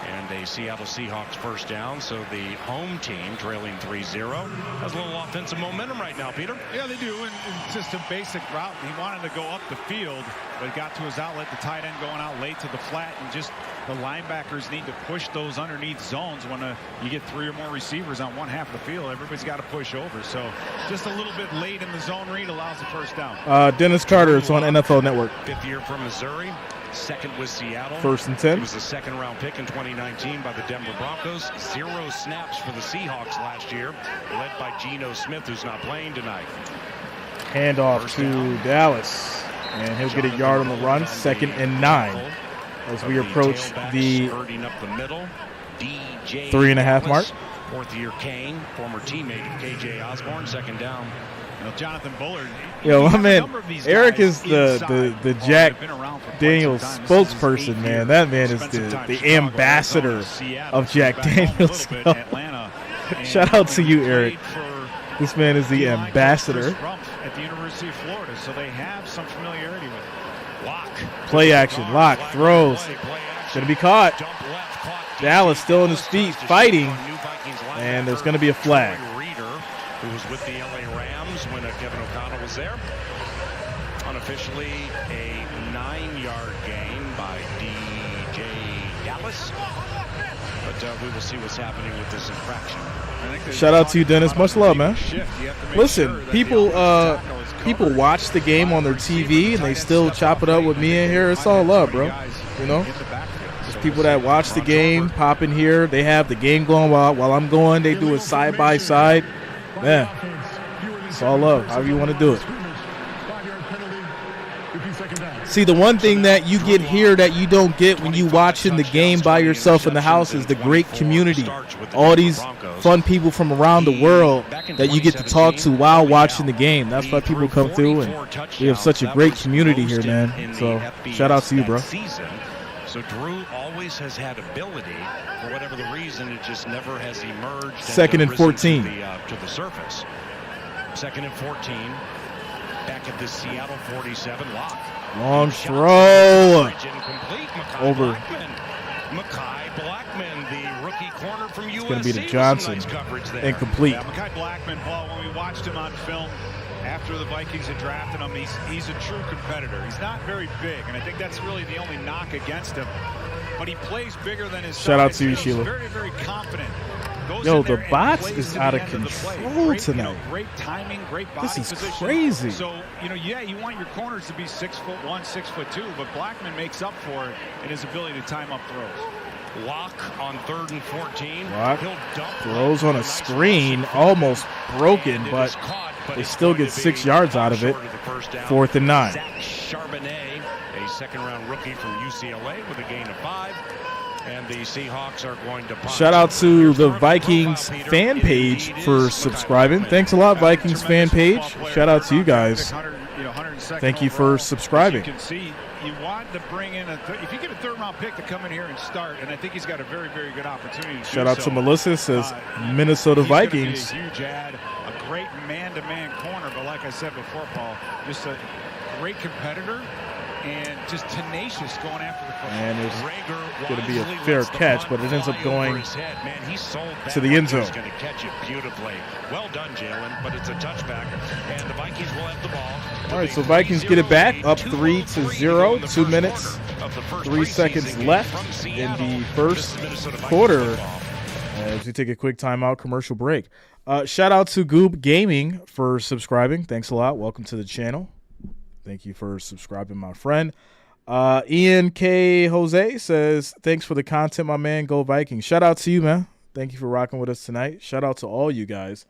And a Seattle Seahawks first down. So the home team trailing 3-0 has a little offensive momentum right now, Peter. Yeah, they do. And it's just a basic route. He wanted to go up the field, but got to his outlet, the tight end going out late to the flat. And just the linebackers need to push those underneath zones when you get 3 or more receivers on one half of the field. Everybody's got to push over. So just a little bit late in the zone read allows the first down. Dennis Carter, it's on NFL Network. 5th year from Missouri. 2nd with Seattle. 1st and 10. He was a 2nd-round pick in 2019 by the Denver Broncos. 0 snaps for the Seahawks last year, led by Geno Smith, who's not playing tonight. Handoff to Dallas, and he'll get a yard on the run. 2nd and 9 as we approach the 3.5 mark. 4th-year Kane, former teammate of K.J. Osborne, 2nd down. Jonathan Bullard. Yo, my man, Eric is the Jack Daniels spokesperson, man. That man is the ambassador of Jack Daniels. Shout out to you, Eric. This man is the ambassador. At the University of Florida, so they have some familiarity with it. Lock. Play action. Lock throws. Going to be caught. Dallas still on his feet, fighting, and there's going to be a flag. Who was with the LA Rams when Kevin O'Connell was there. Unofficially, a 9-yard gain by DJ Dallas. But we will see what's happening with this infraction. Shout out to you, Dennis. Much love, man. Listen, people watch the game on their TV, and they still chop it up with me in here. It's all love, bro. You know? There's people that watch the game, pop in here. They have the game going while I'm going. They do it side by side. Man, it's all love. However you want to do it. See, the one thing that you get here that you don't get when you watching the game by yourself in the house is the great community. All these fun people from around the world that you get to talk to while watching the game. That's why people come through, and we have such a great community here, man. So shout out to you, bro. So Drew always has had ability. For whatever the reason, it just never has emerged. Second and 14. To the surface. Second and 14. Back at the Seattle 47 lock. Long throw. Over. Mekhi Blackman, the rookie corner from USC. It's going to be to Johnson. Incomplete. Yeah, Mekhi Blackman, Paul, when we watched him on film after the Vikings had drafted him, he's a true competitor. He's not very big, and I think that's really the only knock against him. But he plays bigger than his size. Shout out to you, Sheila. Very, very confident. Yo, the box is out of control tonight. Great timing, great body This is position. crazy. So, yeah, you want your corners to be 6'1", 6'2", but Blackman makes up for it in his ability to time up throws. Lock on 3rd and 14. Lock throws on a screen, almost broken, but they still get 6 yards out of it. 4th and 9. Zach Charbonnet, a second-round rookie from UCLA with a gain of 5. And the Seahawks are going to shout out to the Vikings fan page for subscribing. Thanks a lot, Vikings fan page. Shout out to you guys. Thank you for subscribing. You can see you want to bring in if you get a 3rd-round pick to come in here and start, and I think he's got a very, very good opportunity. Shout out to Melissa, says Minnesota Vikings. Be a huge add, a great man-to-man corner, but like I said before, Paul, just a great competitor. And just tenacious going after the football. And it's going to be a fair catch, but it ends up going to the end zone. He's going to catch it beautifully. Well done, Jalen, but it's a touchback, and the Vikings will have the ball. All right, so Vikings get it back, up 3-0, 2 minutes, 3 seconds left in the first quarter. As we take a quick timeout, commercial break. Shout out to Goob Gaming for subscribing. Thanks a lot. Welcome to the channel. Thank you for subscribing, my friend. Ian K. Jose says, thanks for the content, my man. Go Vikings. Shout out to you, man. Thank you for rocking with us tonight. Shout out to all you guys.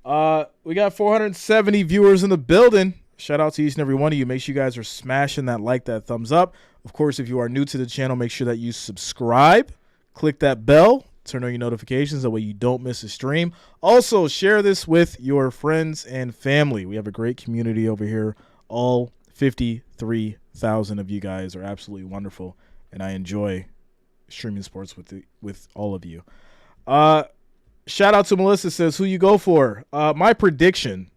We got 470 viewers in the building. Shout out to each and every one of you. Make sure you guys are smashing that like, that thumbs up. Of course, if you are new to the channel, make sure that you subscribe. Click that bell. Turn on your notifications. That way you don't miss a stream. Also, share this with your friends and family. We have a great community over here. All 53,000 of you guys are absolutely wonderful, and I enjoy streaming sports with all of you. Shout out to Melissa, says, who you go for? My prediction,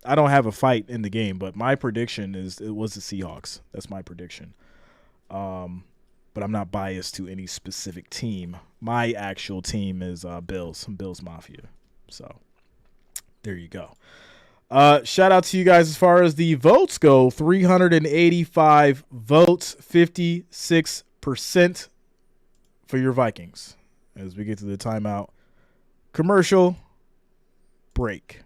I don't have a fight in the game, but my prediction is it was the Seahawks. That's my prediction. But I'm not biased to any specific team. My actual team is Bills Mafia. So there you go. Shout out to you guys as far as the votes go. 385 votes, 56% for your Vikings. As we get to the timeout, commercial break.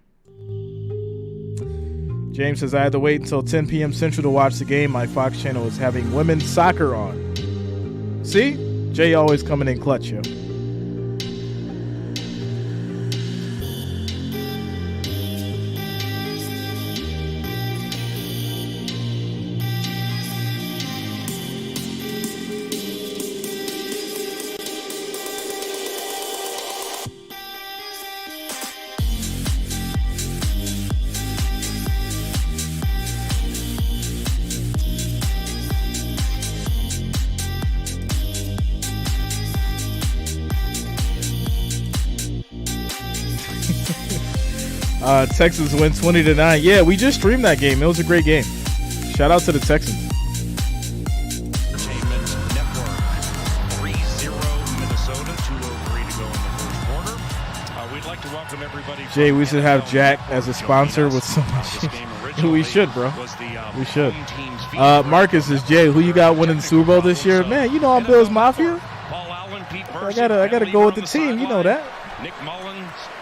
James says, I had to wait until 10 p.m. Central to watch the game. My Fox channel is having women's soccer on. See? Jay always coming in clutch, yo. Texans win 20-9. Yeah, we just streamed that game. It was a great game. Shout out to the Texans. Entertainment Network. 3-0 Minnesota. 2:03 to go in the first quarter. We'd like to welcome everybody. Jay, we should have Jack as a sponsor with so much. We should, bro. We should. Marcus is Jay. Who you got winning the Super Bowl this year? Man, you know I'm Bills Mafia. I gotta go with the team. You know that.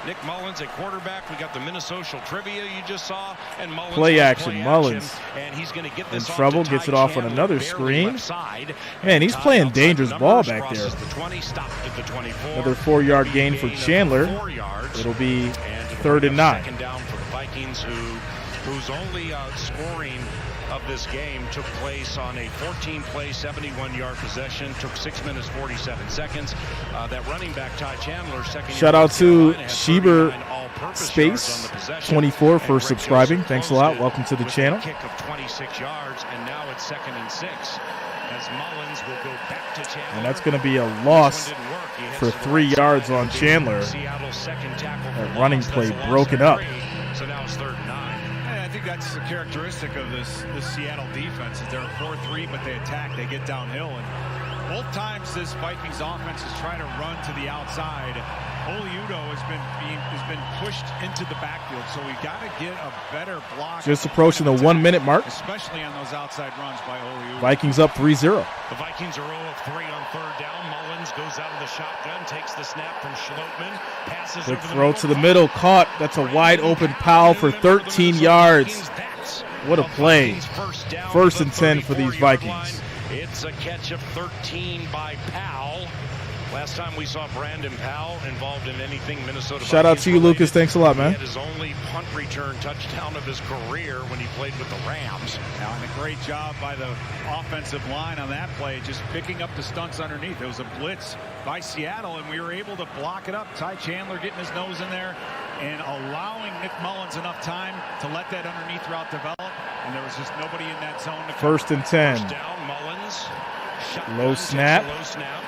Nick Mullins at quarterback. We got the Minnesota trivia you just saw, and Mullins play action. Mullins and he's going to get this in trouble. Gets it off on another screen. Man, he's playing dangerous ball back there. Another 4-yard gain for Chandler. It'll be 3rd and 9. Second down for the Vikings, who's only scoring of this game took place on a 14-play, 71-yard possession. Took 6 minutes, 47 seconds. That running back, Ty Chandler, second. Shout out to Sheber Space 24 for subscribing. Thanks a lot. Welcome to the channel. Kick of 26 yards, and now it's 2nd and 6. As Mullins will go back to Chandler. And that's going to be a loss for 3 yards on Chandler. That running play broken up. So now it's 3rd and 9. I think that's the characteristic of this Seattle defense. Is they're a 4-3, but they attack, they get downhill, and both times this Vikings offense is trying to run to the outside. Oliudo has been pushed into the backfield, so we got to get a better block. Just approaching the 1 minute mark. Especially on those outside runs by Oliudo. Vikings up 3-0. The Vikings are 0 of 3 on 3rd down. Mullins goes out of the shotgun, takes the snap from Schlottman, passes Quick over throw the to the middle, caught. That's a wide open Powell for 13 yards. What a play. 1st and 10 for these Vikings. It's a catch of 13 by Powell. Last time we saw Brandon Powell involved in anything Minnesota. Shout out to you, Lucas. Thanks a lot, man. He had his only punt return touchdown of his career when he played with the Rams. Now, and a great job by the offensive line on that play, just picking up the stunts underneath. It was a blitz by Seattle, and we were able to block it up. Ty Chandler getting his nose in there and allowing Nick Mullins enough time to let that underneath route develop. And there was just nobody in that zone to cover. 1st and 10. First down, Mullins. Low snap. Low snap.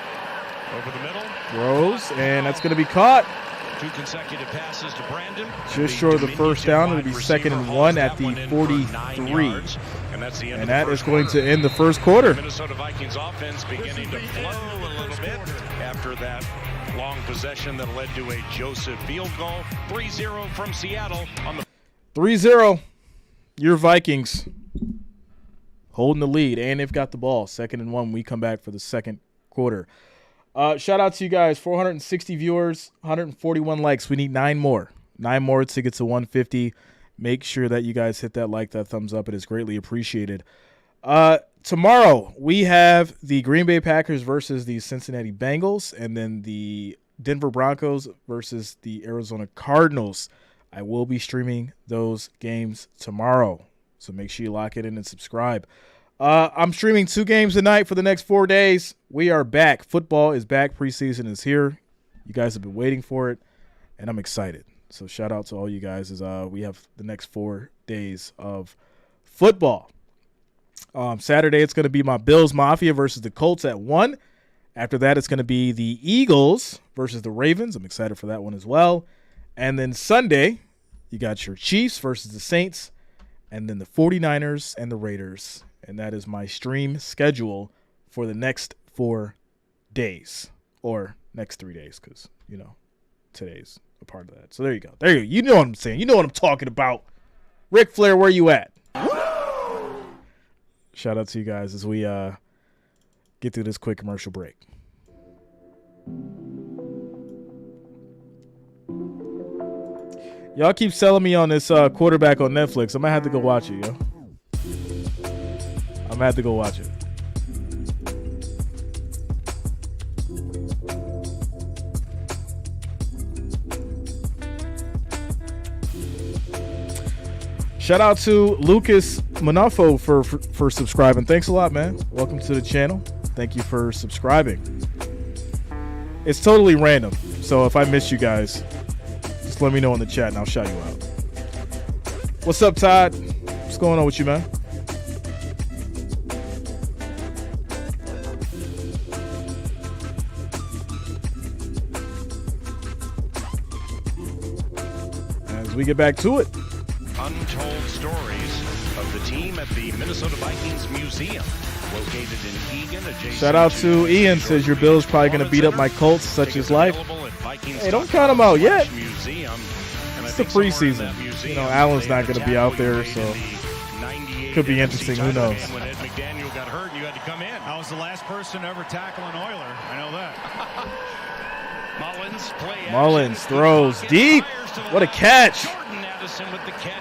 Over the middle. Throws, and that's going to be caught. 2 consecutive passes to Brandon. Just short of the first down. It'll be 2nd and 1 at the 43. And that is going to end the first quarter. Minnesota Vikings offense beginning to flow a little bit after that long possession that led to a Joseph field goal. 3-0 from Seattle on the 3-0. Your Vikings holding the lead, and they've got the ball. 2nd and 1. We come back for the second quarter. Shout out to you guys. 460 viewers, 141 likes. We need 9 more. 9 more to get to 150. Make sure that you guys hit that like, that thumbs up. It is greatly appreciated. Tomorrow, we have the Green Bay Packers versus the Cincinnati Bengals, and then the Denver Broncos versus the Arizona Cardinals. I will be streaming those games tomorrow, so make sure you lock it in and subscribe. I'm streaming 2 games a night for the next 4 days. We are back. Football is back. Preseason is here. You guys have been waiting for it, and I'm excited. So shout out to all you guys as we have the next 4 days of football. Saturday, it's going to be my Bills Mafia versus the Colts at 1. After that, it's going to be the Eagles versus the Ravens. I'm excited for that one as well. And then Sunday, you got your Chiefs versus the Saints, and then the 49ers and the Raiders. And that is my stream schedule for the next 4 days, or next 3 days, because, you know, today's a part of that. So there you go. There you go. You know what I'm saying. You know what I'm talking about. Ric Flair, where you at? Shout out to you guys as we get through this quick commercial break. Y'all keep selling me on this quarterback on Netflix. I might have to go watch it, yo. I'm going to have to go watch it. Shout out to Lucas Manafo for subscribing. Thanks a lot, man. Welcome to the channel. Thank you for subscribing. It's totally random, so if I miss you guys, just let me know in the chat and I'll shout you out. What's up, Todd? What's going on with you, man? We get back to it. Untold stories of the team at the Minnesota Vikings Museum, located in Eagan. Shout out to Ian, says your Bills probably going to beat up my Colts, such is life. Hey, don't count them out yet. It's the preseason. You know, Allen's not going to be out there, so could be interesting. Who knows? When Ed McDaniel got hurt, you had to come in. I was the last person to ever tackle an Oiler. I know that. Mullins throws deep. What a catch.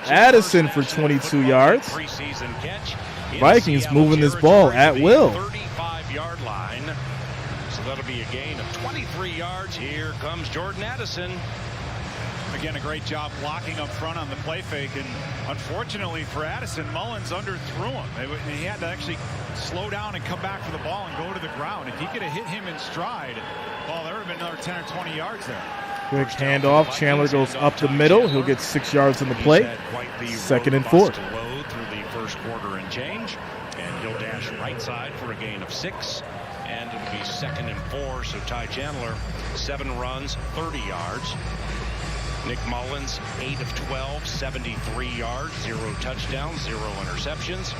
Addison for 22 yards. Vikings moving this ball at will. 35-yard line. So that'll be a gain of 23 yards. Here comes Jordan Addison. again, a great job blocking up front on the play fake. And unfortunately for Addison, Mullins underthrew him. He had to actually slow down and come back for the ball and go to the ground. If he could have hit him in stride, well, there would have been another 10 or 20 yards there. Quick handoff. Chandler goes up the middle. He'll get 6 yards in the play. 2nd and 4. Through the first quarter and change. And he'll dash right side for a gain of 6. And it'll be 2nd and 4. So Ty Chandler, 7 runs, 30 yards. Nick Mullins, 8 of 12, 73 yards, 0 touchdowns, 0 interceptions.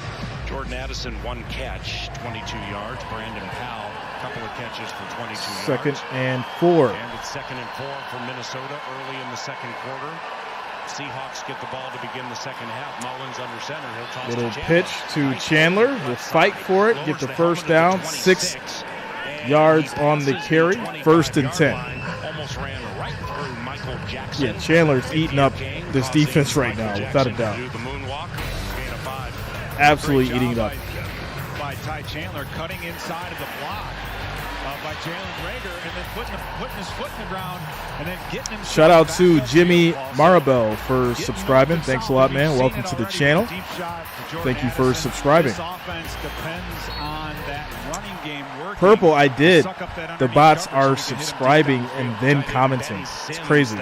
Jordan Addison, 1 catch, 22 yards. Brandon Powell, a couple of catches for 22 yards. 2nd and 4. And it's 2nd and 4 for Minnesota early in the second quarter. Seahawks get the ball to begin the second half. Mullins under center. He'll toss Little to pitch to Chandler. He'll fight for it. Get the first down. 6 yards on the carry. 1st and 10. Almost ran right through Michael Jackson. Yeah, Chandler's eating up this defense right now, without a doubt. Absolutely eating it up. By Ty Chandler, cutting inside of the block by Jalen Reagor, and then putting his foot in the ground, and then getting him. Shout out to Jimmy Maribel for subscribing. Thanks a lot, man. Welcome to the channel. Thank you for subscribing. Purple, I did. The bots are subscribing and then commenting. It's crazy.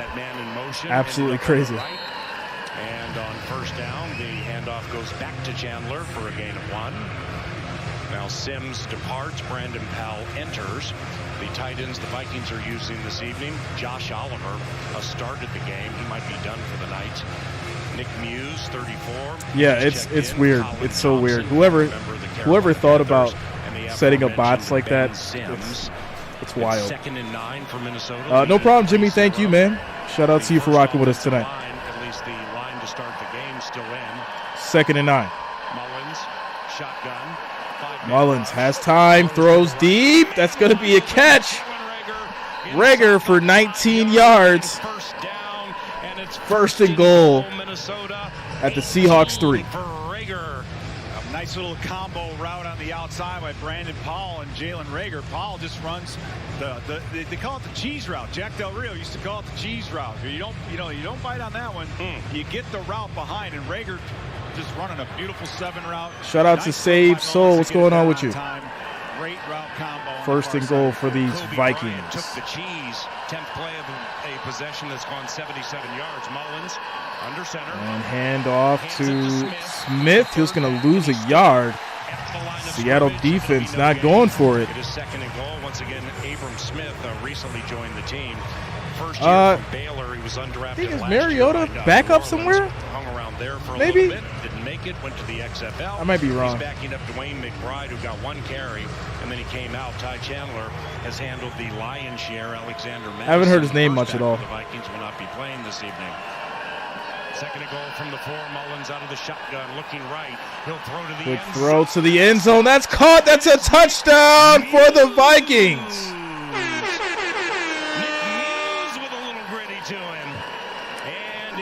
Absolutely crazy. And on first down, the handoff goes back to Chandler for a gain of 1. Now Sims departs. Brandon Powell enters. The tight ends the Vikings are using this evening. Josh Oliver started the game. He might be done for the night. Nick Muse, 34. Yeah, it's weird. It's so weird. Whoever thought about setting up bots like that, it's wild. 2nd and 9 for Minnesota. No problem, Jimmy. Thank you, man. Shout out to you for rocking with us tonight. At least the line to start the game still in. 2nd and 9. Mullins, shotgun. Mullins has time, throws deep. That's going to be a catch. Reagor for 19 yards. 1st and goal at the Seahawks 3. A nice little combo route on the outside by Brandon Powell and Jalen Reagor. Powell just runs they call it the cheese route. Jack Del Rio used to call it the cheese route. You don't bite on that one. You get the route behind, and Reagor just running a beautiful 7 route. Shout out to Save Soul. What's going on with you? Great route combo. 1st and goal for these Vikings. Took the cheese. 10th play of a possession that's gone 77 yards. Mullins under center. And hand off to Smith. He was going to lose a yard. Seattle defense not going for it. It is 2nd and goal. Once again, Abram Smith recently joined the team. First year from Baylor. He was undrafted. I think is Mariota back up somewhere? Hung around there for a maybe little bit. Didn't make it. Went to the XFL. I might be wrong. He's backing up Dwayne McBride, who got 1 carry, and then he came out. Ty Chandler has handled the lion's share. Alexander Madison, I haven't heard his name much at all. The Vikings will not be playing this evening. 2nd and goal from the 4. Mullins out of the shotgun, looking right. He'll throw to the Quick end throw to the end zone. That's caught. That's a touchdown for the Vikings.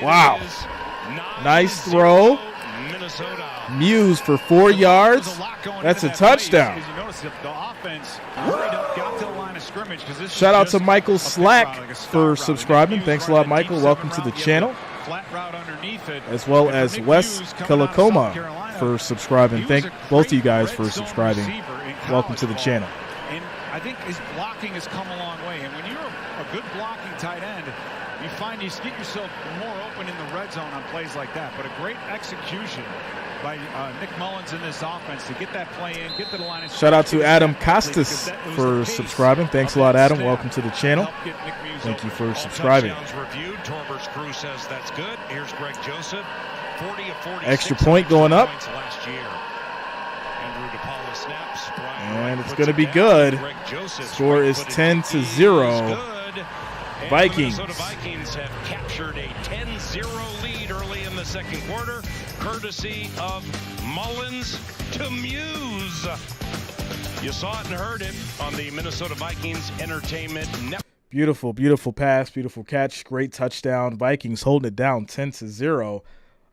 Wow. Nice throw. Muse for 4 yards. That's a touchdown. Shout out to Michael Slack for subscribing. Thanks a lot, Michael. Welcome to the channel. As well as Wes Kalakoma for subscribing. Thank both of you guys for subscribing. Welcome to the channel. And I think his blocking has come a long way. And when you're a good blocking tight end, you find you get yourself more open in the red zone on plays like that. But a great execution by Nick Mullins in this offense to get that play in, get to the line. Shout out to Adam Costas for subscribing. Thanks a lot, Adam. Welcome to the channel. Thank you for subscribing. Torbert's crew says that's good. Here's Greg Joseph. 40 of 46 extra point going up. Last year. Andrew DePaula snaps. And it's going to be good. Score is 10-0. Vikings. The Vikings have captured a 10-0 lead early in the second quarter, courtesy of Mullins to Muse. You saw it and heard it on the Minnesota Vikings Entertainment Network. Beautiful, beautiful pass, beautiful catch, great touchdown. Vikings holding it down 10-0.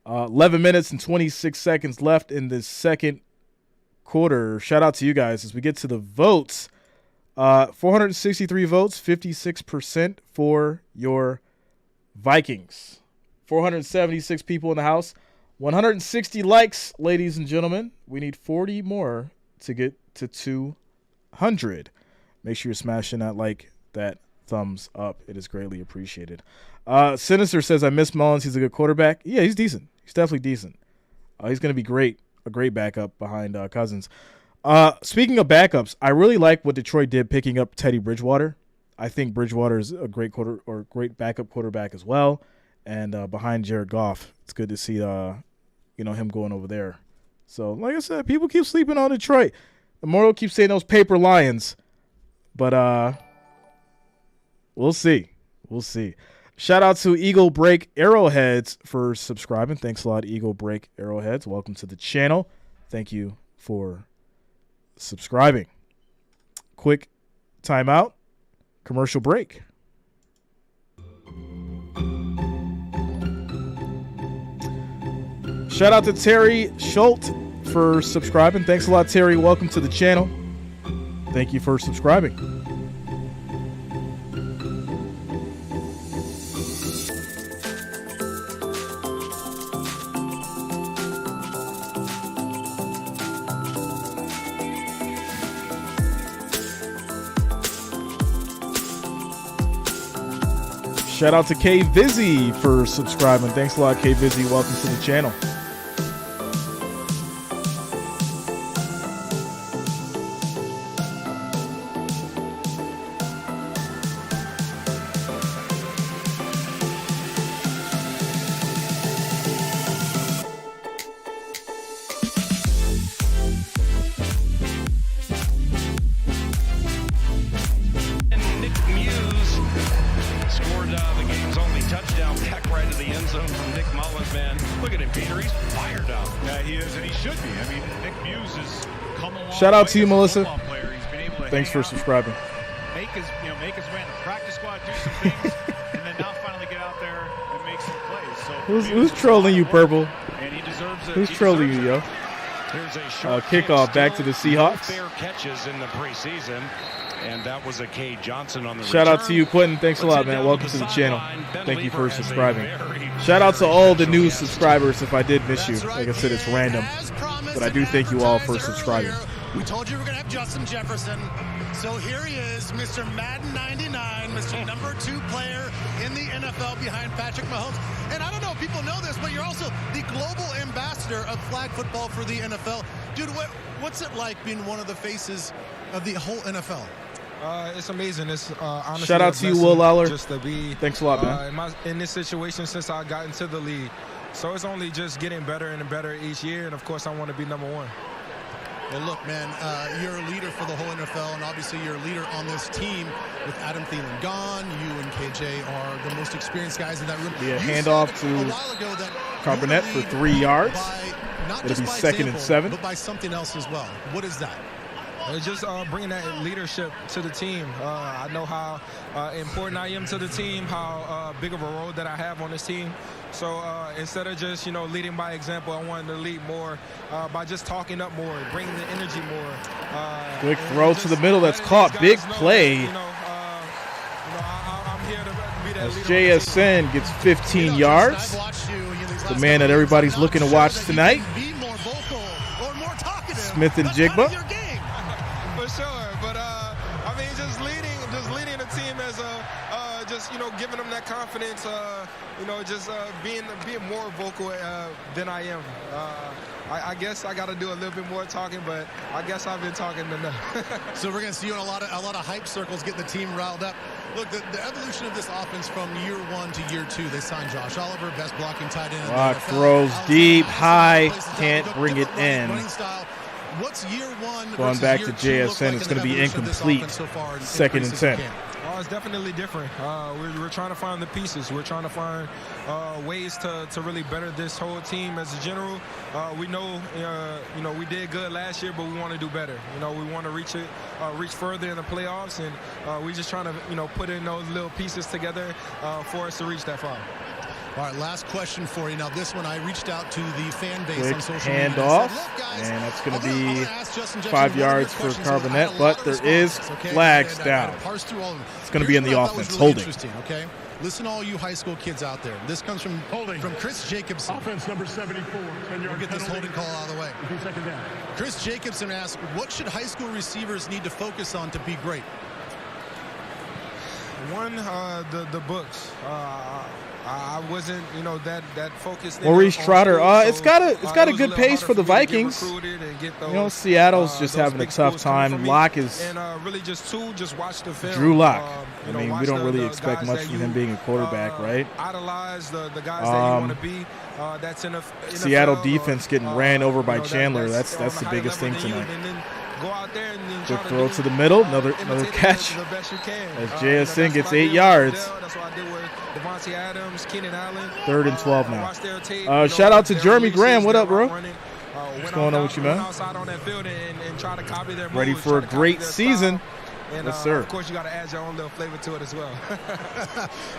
11 minutes and 26 seconds left in the second quarter. Shout out to you guys as we get to the votes. 463 votes, 56% for your Vikings. 476 people in the house. 160 likes, ladies and gentlemen. We need 40 more to get to 200. Make sure you're smashing that thumbs up. It is greatly appreciated. Sinister says, I miss Mullins. He's a good quarterback. Yeah, he's decent. He's definitely decent. He's going to be great. A great backup behind Cousins. Speaking of backups, I really like what Detroit did picking up Teddy Bridgewater. I think Bridgewater is a great great backup quarterback as well. And behind Jared Goff, it's good to see him going over there. So, like I said, people keep sleeping on Detroit. Immortal keeps saying those paper lions. But we'll see. We'll see. Shout out to Eagle Break Arrowheads for subscribing. Thanks a lot, Eagle Break Arrowheads. Welcome to the channel. Thank you for subscribing. Quick timeout. Commercial break. Shout out to Terry Schultz for subscribing. Thanks a lot, Terry. Welcome to the channel. Thank you for subscribing. Shout out to K Vizzy for subscribing. Thanks a lot, K Vizzy. Welcome to the channel. Shout out to you, Melissa. Thanks for subscribing. Make his way in the practice squad, do some things, and then now finally get out there and make some plays. So who's trolling you, Purple? And he deserves it. Who's trolling you, yo? Kickoff back to the Seahawks. Fair catches in the preseason, and that was a K Johnson on the Shout out to you, Quentin. Thanks a lot, man. Welcome to the channel. Thank you for subscribing. Shout out to all the new subscribers. If I did miss you, like I said, it's random, but I do thank you all for subscribing. We told you we were going to have Justin Jefferson. So here he is, Mr. Madden 99, Mr. number 2 player in the NFL behind Patrick Mahomes. And I don't know if people know this, but you're also the global ambassador of flag football for the NFL. Dude, what's it like being one of the faces of the whole NFL? It's amazing. It's honestly shout out to you, Will Lawler. Just to be, thanks a lot, man. In this situation since I got into the league. So it's only just getting better and better each year. And, of course, I want to be number 1. Well, look, man, you're a leader for the whole NFL, and obviously you're a leader on this team with Adam Thielen gone. You and KJ are the most experienced guys in that room. Yeah, handoff to Carbonet for 3 yards. It'll be 2nd and 7. But by something else as well. What is that? It's just bringing that leadership to the team. I know how important I am to the team, how big of a role that I have on this team. So instead of just, leading by example, I wanted to lead more by just talking up more, bringing the energy more. Quick throw to the middle. That's caught. Big play. I'm here to be that as leader. Jreasn gets 15 yards. The man that everybody's looking to watch tonight. Smith and Jigba. For sure, but just leading the team as giving them that confidence, being more vocal than I am. I guess I got to do a little bit more talking, but I guess I've been talking enough. So we're going to see you in a lot of hype circles, getting the team riled up. Look, the evolution of this offense from year 1 to year 2, they signed Josh Oliver, best blocking tight end. Rock throws deep, high, can't bring it in. What's year 1? Going back to Jreasn, it's going to be incomplete. So 2nd and 10. It's definitely different. We're trying to find the pieces. We're trying to find ways to really better this whole team as a general. We know, we did good last year, but we want to do better. We want to reach further in the playoffs, and we're just trying to, put in those little pieces together for us to reach that far. All right, last question for you. Now, this one, I reached out to the fan base quick on social hand media. Off, and that's going to be 5 yards for Carbonet, but there is flags down. It's going to be in the offense, really holding. Interesting, okay? Listen to all you high school kids out there. This comes from Chris Jacobson. Offense number 74. We'll get this holding call out of the way. Second down. Chris Jacobson asks, what should high school receivers need to focus on to be great? One, the books. I wasn't, that focused. Maurice Trotter. It's got a good pace for the Vikings. Seattle's just having a tough time. Locke is really just watch the film. Drew Lock. I mean, we don't really expect much from him being a quarterback, right? Idolize the guys that you want to be. That's in a Seattle defense getting ran over by Chandler. That's the biggest thing tonight. Go out there and good throw to the middle, another catch. As Jreasn gets 8 yards. That's what I did with Devontae Adams, Keenan Allen. 3rd and 12 now. Shout out to Jeremy Graham. What up, bro? What's going on with you, man? Ready for a great season. And, yes, sir. Of course, you got to add your own little flavor to it as well.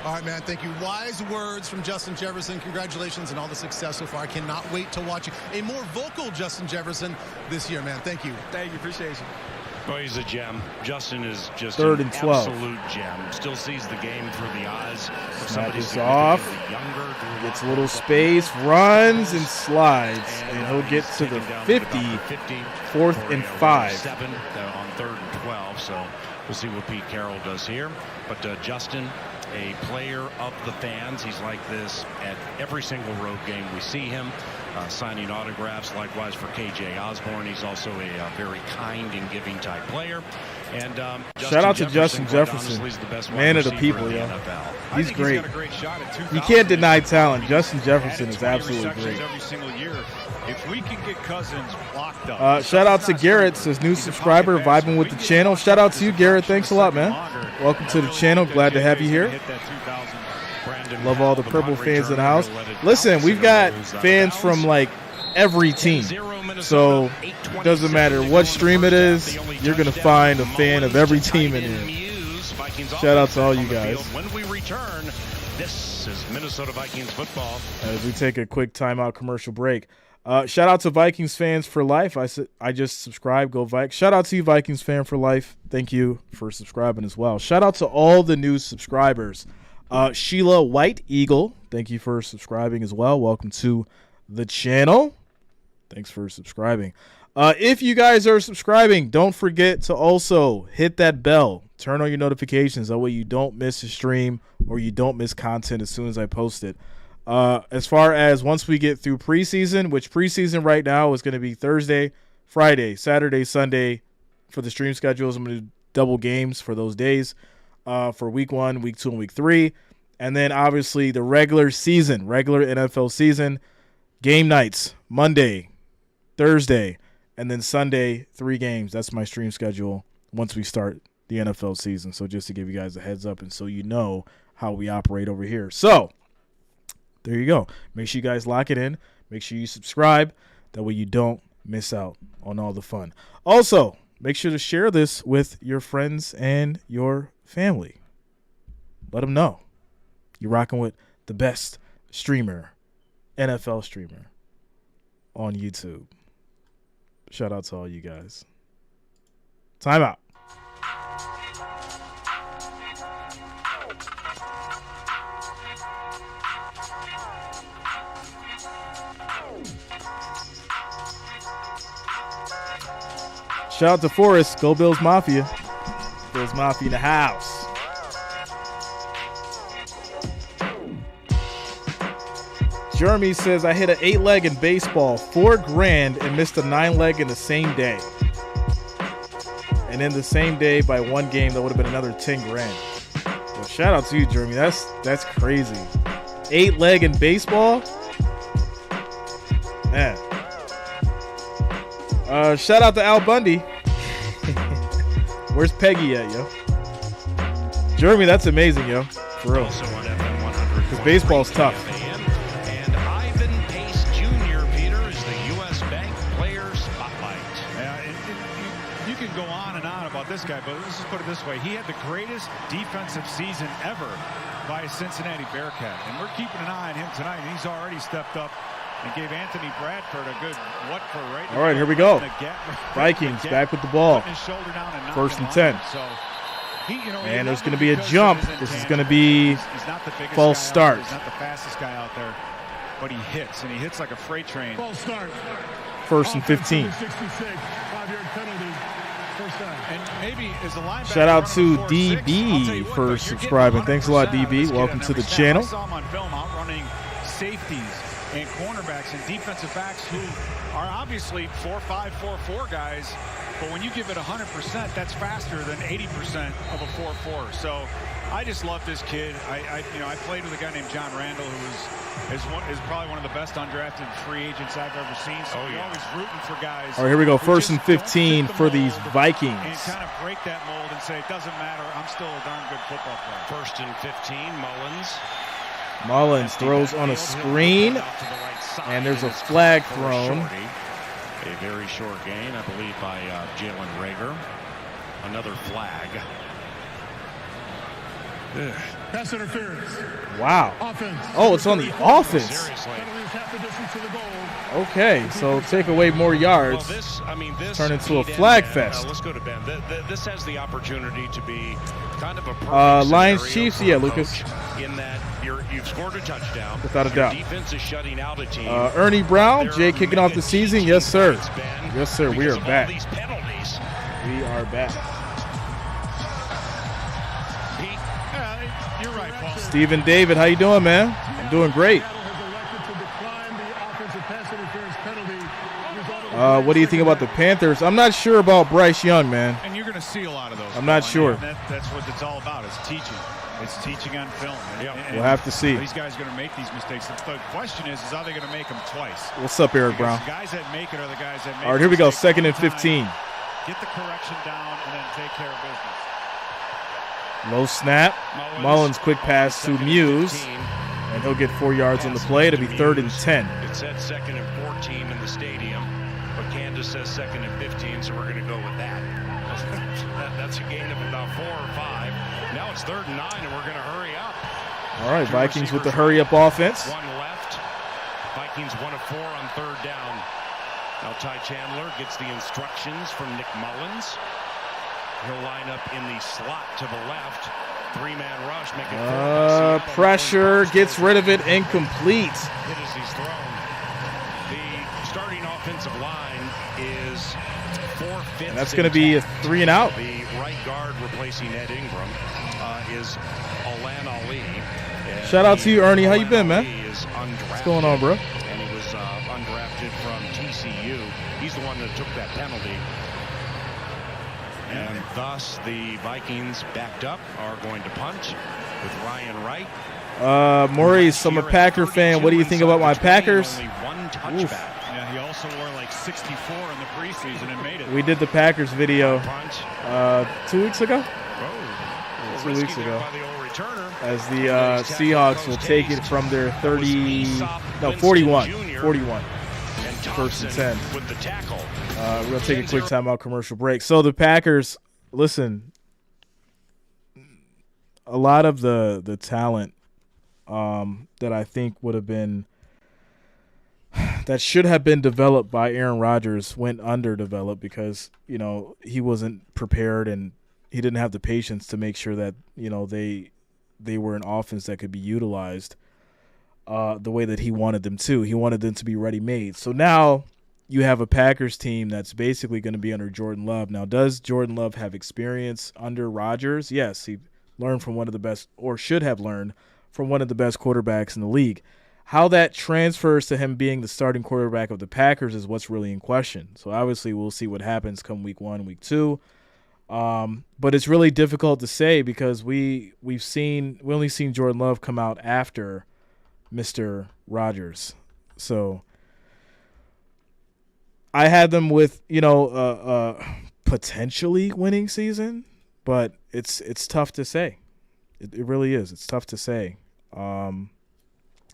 All right, man. Thank you. Wise words from Justin Jefferson. Congratulations on all the success so far. I cannot wait to watch you. A more vocal Justin Jefferson this year, man. Thank you. Thank you. Appreciate you. Well, he's a gem. Justin is just 3rd an and 12. absolute gem. Still sees the game through the eyes of somebody Snap is off. Younger. Gets a little space, runs and slides, and he'll get to the 50. 4th and 5. 7 on 3rd and 12. So we'll see what Pete Carroll does here. But Justin, a player of the fans. He's like this at every single road game we see him. Signing autographs, likewise for KJ Osborne. He's also a very kind and giving type player. And shout out to Justin Jefferson, man of the people, yo. He's great. You can't deny talent. Justin Jefferson is absolutely great. Every single year. If we can get Cousins blocked up. Shout out to Garrett, says new subscriber, vibing with the channel. Shout out to you, Garrett. Thanks a lot, man. Welcome to the channel. Glad to have you here. Love all the Purple fans in the house. Listen, we've got fans from like every team. So it doesn't matter what stream it is, you're going to find a fan of every team in here. Shout out to all you guys. When we return, this is Minnesota Vikings football. As we take a quick timeout commercial break. Shout out to Vikings fans for life. I just subscribed. Go Vikes. Shout out to you, Vikings fan for life. Thank you for subscribing as well. Shout out to all the new subscribers. Sheila White Eagle, thank you for subscribing as well. Welcome to the channel. Thanks for subscribing. If you guys are subscribing, don't forget to also hit that bell. Turn on your notifications. That way you don't miss a stream or you don't miss content as soon as I post it. As far as once we get through preseason, which preseason right now is going to be Thursday, Friday, Saturday, Sunday for the stream schedules. I'm going to do double games for those days. For week 1, week 2, and week 3. And then obviously the regular NFL season, game nights, Monday, Thursday, and then Sunday, 3 games. That's my stream schedule once we start the NFL season. So just to give you guys a heads up and so you know how we operate over here. So there you go. Make sure you guys lock it in. Make sure you subscribe. That way you don't miss out on all the fun. Also, make sure to share this with your friends and your family. Let them know you're rocking with the best streamer, NFL streamer on YouTube. Shout out to all you guys. Time out. Shout out to Forrest. Go Bills Mafia. Bills Mafia in the house. Jeremy says, I hit an 8-leg in baseball, $4,000, and missed a 9-leg in the same day. And in the same day, by 1 game, that would have been another $10,000. Well, shout out to you, Jeremy. That's crazy. 8-leg in baseball? Man. Shout out to Al Bundy. Where's Peggy at, yo? Jeremy, that's amazing, yo. For real. Because baseball's tough. And Ivan Pace Jr., Peter, is the U.S. Bank Player Spotlight. You can go on and on about this guy, but let's just put it this way. He had the greatest defensive season ever by a Cincinnati Bearcat. And we're keeping an eye on him tonight, and he's already stepped up and gave Anthony Bradford a good what for right. All right, here we go. Vikings back with the ball. 1st and 10. So And there's going to be a jump. This is going to be false start. He's not the fastest guy out there, but he hits, and he hits like a freight train. False start. 1st and 15. 66, 5-yard penalty. First down. And maybe as a linebacker, Shout out to running 4-6, DB for subscribing. Thanks a lot, DB. Welcome to the channel. I saw him on film outrunning safeties and cornerbacks and defensive backs who are obviously 4.5, 4.4 guys, but when you give it 100%, that's faster than 80% of a 4.4. So I just love this kid. I played with a guy named John Randall, who is probably one of the best undrafted free agents I've ever seen. So you're always rooting for guys. All right, here we go. 1st and 15 for these Vikings. And kind of break that mold and say, it doesn't matter, I'm still a darn good football player. 1st and 15, Mullins. Mullins throws on a screen, and there's a flag thrown. A very short gain, I believe, by Jalen Reagor. Another flag. Pass interference. Wow. Offense. Oh, it's on the offense. Penalty is half the distance to the goal. Okay, so take away more yards. This turn into a flag fest. Let's go to Ben. This has the opportunity to be kind of a perfect Lions scenario Chiefs, for yeah, a Lucas. coach in that you've scored a touchdown. Without a doubt. Your defense is shutting out a team. Ernie Brown, Jay kicking off the season. Yes, sir. Yes, sir. We are back. These penalties. We are back. You're right, Paul. Stephen David, how you doing, man? I'm doing great. What do you think about the Panthers? I'm not sure about Bryce Young, man. And you're going to see a lot of those. I'm not sure. That's what it's all about. It's teaching. It's teaching on film. And we'll have to see. These guys are going to make these mistakes. The question is are they going to make them twice? What's up, Eric Brown? The guys that make it are the guys that make it. All right, here we go. 2nd and 15. Get the correction down and then take care of business. Low snap. Mullins quick pass to Muse. And he'll get 4 yards on the play. It'll be 3rd and 10. It said 2nd and 14 in the stadium, but Candace says 2nd and 15, so we're going to go with that. That's a gain of about 4 or 5. Now it's 3rd and 9, and we're going to hurry up. All right, Vikings with the hurry-up offense. 1 left. Vikings 1 of 4 on 3rd down. Now Ty Chandler gets the instructions from Nick Mullins. He'll line up in the slot to the left. 3-man rush. Make it pressure. Gets rid of it. Incomplete. Hit as he's thrown. The starting offensive line is 4/5. And that's going to be a 3 and out. The right guard replacing Ed Ingram is Alan Ali. Shout out to you, Ernie. How you been, man? What's going on, bro? And he was undrafted from TCU. He's the one that took that penalty. And thus the Vikings backed up are going to punt with Ryan Wright. Maurice, I'm a Packer fan. What do you think about my Packers? Only 1 touchback. Yeah, he also wore like 64 in the preseason and made it. We did the Packers video 2 weeks ago. 2 weeks Risky there ago. by the old returner. As the Seahawks will take it from their 41. 1st and 10. With the tackle. We're going to take a quick timeout commercial break. So the Packers, listen, a lot of the talent that I think would have been that should have been developed by Aaron Rodgers went underdeveloped because, he wasn't prepared and he didn't have the patience to make sure that, they were an offense that could be utilized the way that he wanted them to. He wanted them to be ready-made. So now you have a Packers team that's basically going to be under Jordan Love. Now, does Jordan Love have experience under Rodgers? Yes, he learned from one of the best, or should have learned from one of the best quarterbacks in the league. How that transfers to him being the starting quarterback of the Packers is what's really in question. So obviously we'll see what happens come week 1, week 2. But it's really difficult to say because we only seen Jordan Love come out after Mr. Rodgers. So I had them with, potentially winning season, but it's tough to say. It really is. It's tough to say.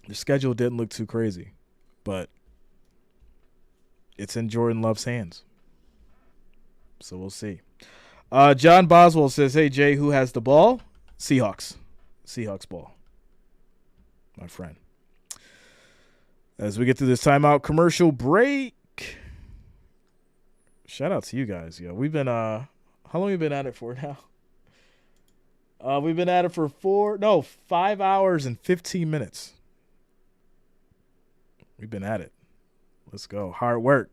The schedule didn't look too crazy, but it's in Jordan Love's hands. So we'll see. John Boswell says, hey, Jay, who has the ball? Seahawks. Seahawks ball. My friend. As we get to this timeout commercial break. Shout out to you guys. Yo, we've been how long have we been at it for now? We've been at it for 5 hours and 15 minutes. We've been at it. Let's go. Hard work.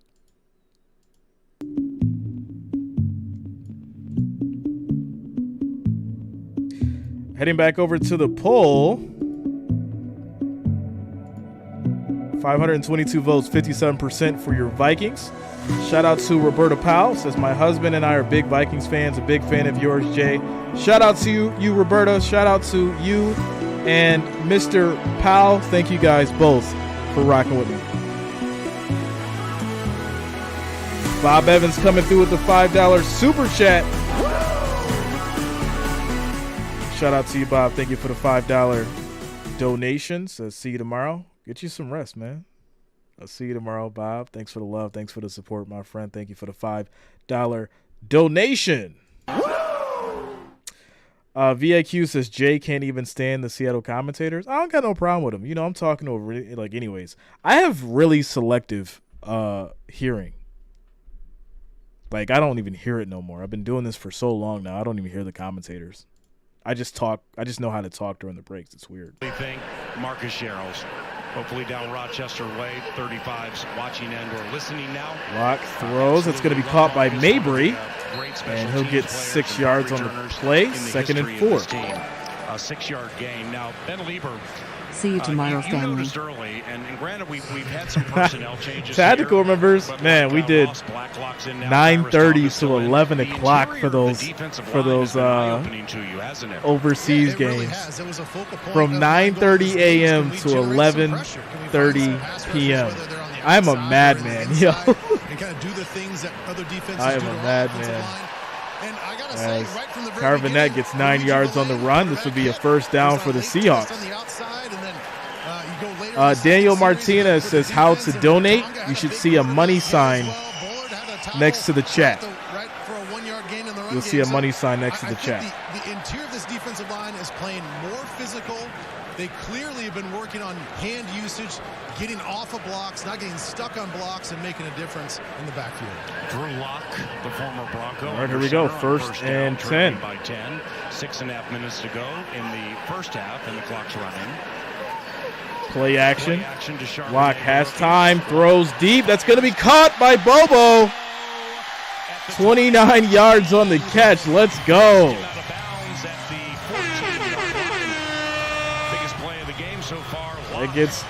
Heading back over to the poll. 522 votes, 57% for your Vikings. Shout out to Roberta Powell. Says, my husband and I are big Vikings fans. A big fan of yours, Jay. Shout out to you, Roberta. Shout out to you and Mr. Powell. Thank you guys both for rocking with me. Bob Evans coming through with the $5 super chat. Shout out to you, Bob. Thank you for the $5 donation. Says, see you tomorrow. Get you some rest, man. I'll see you tomorrow, Bob. Thanks for the love. Thanks for the support, my friend. Thank you for the $5 donation. VAQ says, Jay can't even stand the Seattle commentators. I don't got no problem with them. You know, I'm talking over, like, anyways. I have really selective hearing. Like, I don't even hear it no more. I've been doing this for so long now. I don't even hear the commentators. I just talk. I just know how to talk during the breaks. It's weird. I think Marcus Sherrills, hopefully down Rochester way, 35s watching and or listening now. Locke throws. It's going to be caught by Mabry, and he'll get 6 yards on the play. 2nd and 4. A 6-yard gain. Now, Ben Lieber. See you tomorrow, you family. Noticed early, and granted, we've had some personnel changes. Tactical members, man, we did 9:30 to 11 o'clock for those overseas games. From 9:30 a.m. to 11:30 p.m. I'm a madman, yo. I am a madman. As Carbonet gets 9 yards on the run, this would be a first down for the Seahawks. Daniel Martinez says, how to donate. You should see a money sign next to the chat. You'll see a money sign next to the chat. The interior of this defensive line is playing more physical. They clearly have been working on hand usage, getting off of blocks, not getting stuck on blocks, and making a difference in the backfield. Drew Locke, the former Bronco. All right, here we go. First and 10. By 10. 6.5 minutes to go in the first half, and the clock's running. Play action. Locke has time, throws deep. That's going to be caught by Bobo. 29 yards on the catch. Let's go. It gets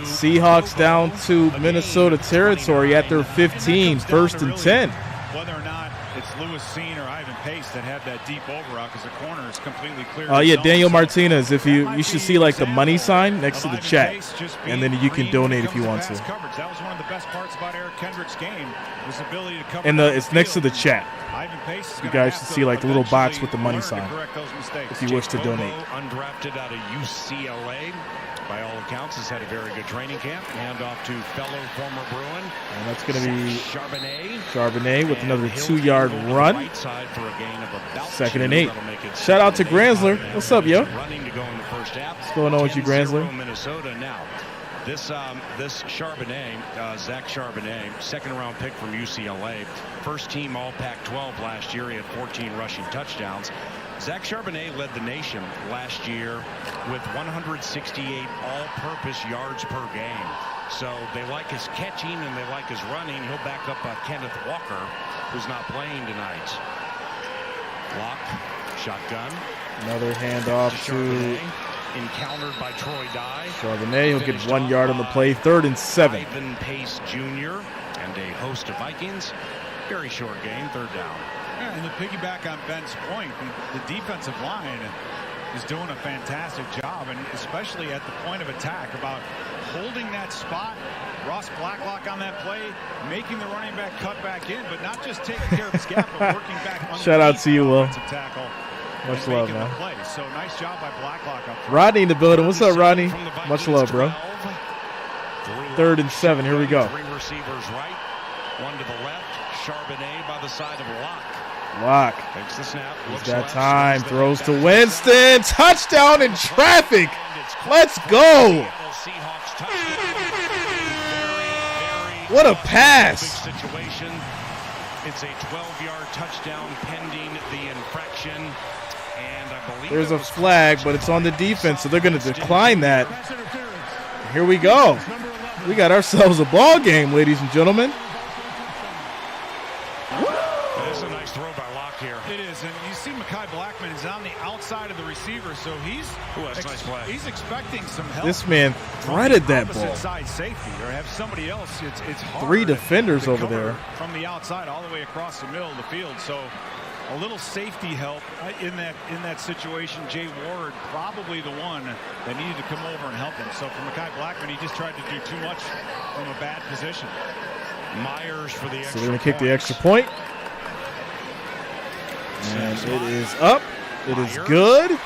Seahawks down to Minnesota territory at their 15, 1st and 10. Whether or not it's Lewis Seen or Ivan Pace that had that deep overroute because the corner is completely clear. Yeah, Daniel Martinez. If you should see like the money sign next to the chat, and then you can donate if you want to. That was one of the best parts about Eric Kendrick's game, his ability to cover. And it's next to the chat. You guys should see like the little box with the money sign if you wish to donate. Undrafted out of UCLA. By all accounts, has had a very good training camp. Hand off to fellow former Bruin. And that's going to be Charbonnet with another 2-yard run. Right side for a gain of about 2nd and 8. Shout out to Granzler. What's up, yo? Running to go in the first half. What's going on with you, Granzler? Minnesota now. This Charbonnet, Zach Charbonnet, 2nd-round pick from UCLA, first team All Pac-12 last year. He had 14 rushing touchdowns. Zach Charbonnet led the nation last year with 168 all-purpose yards per game. So they like his catching and they like his running. He'll back up Kenneth Walker, who's not playing tonight. Locke, shotgun. Another handoff to encountered by Troy Dye. Charbonnet, he'll get 1 yard on the play. 3rd and 7. Ivan Pace Jr. and a host of Vikings. Very short game, 3rd down. Yeah, and to piggyback on Ben's point, the defensive line is doing a fantastic job, and especially at the point of attack, about holding that spot. Ross Blacklock on that play, making the running back cut back in, but not just taking care of his gap, but working back underneath. Shout out to you, Will. Tackle. Much love, man. Play. So nice job by Blacklock up front. Rodney in the building. What's up, Rodney? Much love, bro. 3rd and 7. Here we go. 3 receivers right, 1 to the left. Charbonnet by the side of Locke. Locke. Takes the snap. He's got time. Throws to Winston. Touchdown in traffic. Let's go. What a pass. Situation. It's a 12-yard touchdown pending the infraction. There's a flag, but it's on the defense, so they're going to decline that. Here we go. We got ourselves a ball game, ladies and gentlemen. That's a nice throw by Locke here. It is, and you see Mekhi Blackman is on the outside of the receiver, so he's expecting some help. This man threaded that ball. Side safety, or have somebody else. It's hard. 3 defenders over there from the outside all the way across the middle of the field. So a little safety help in that situation. Jay Ward probably the one that needed to come over and help him. So for Mekhi Blackman, he just tried to do too much from a bad position. Myers for the extra So they're going to kick the extra point. And it is up. It is good.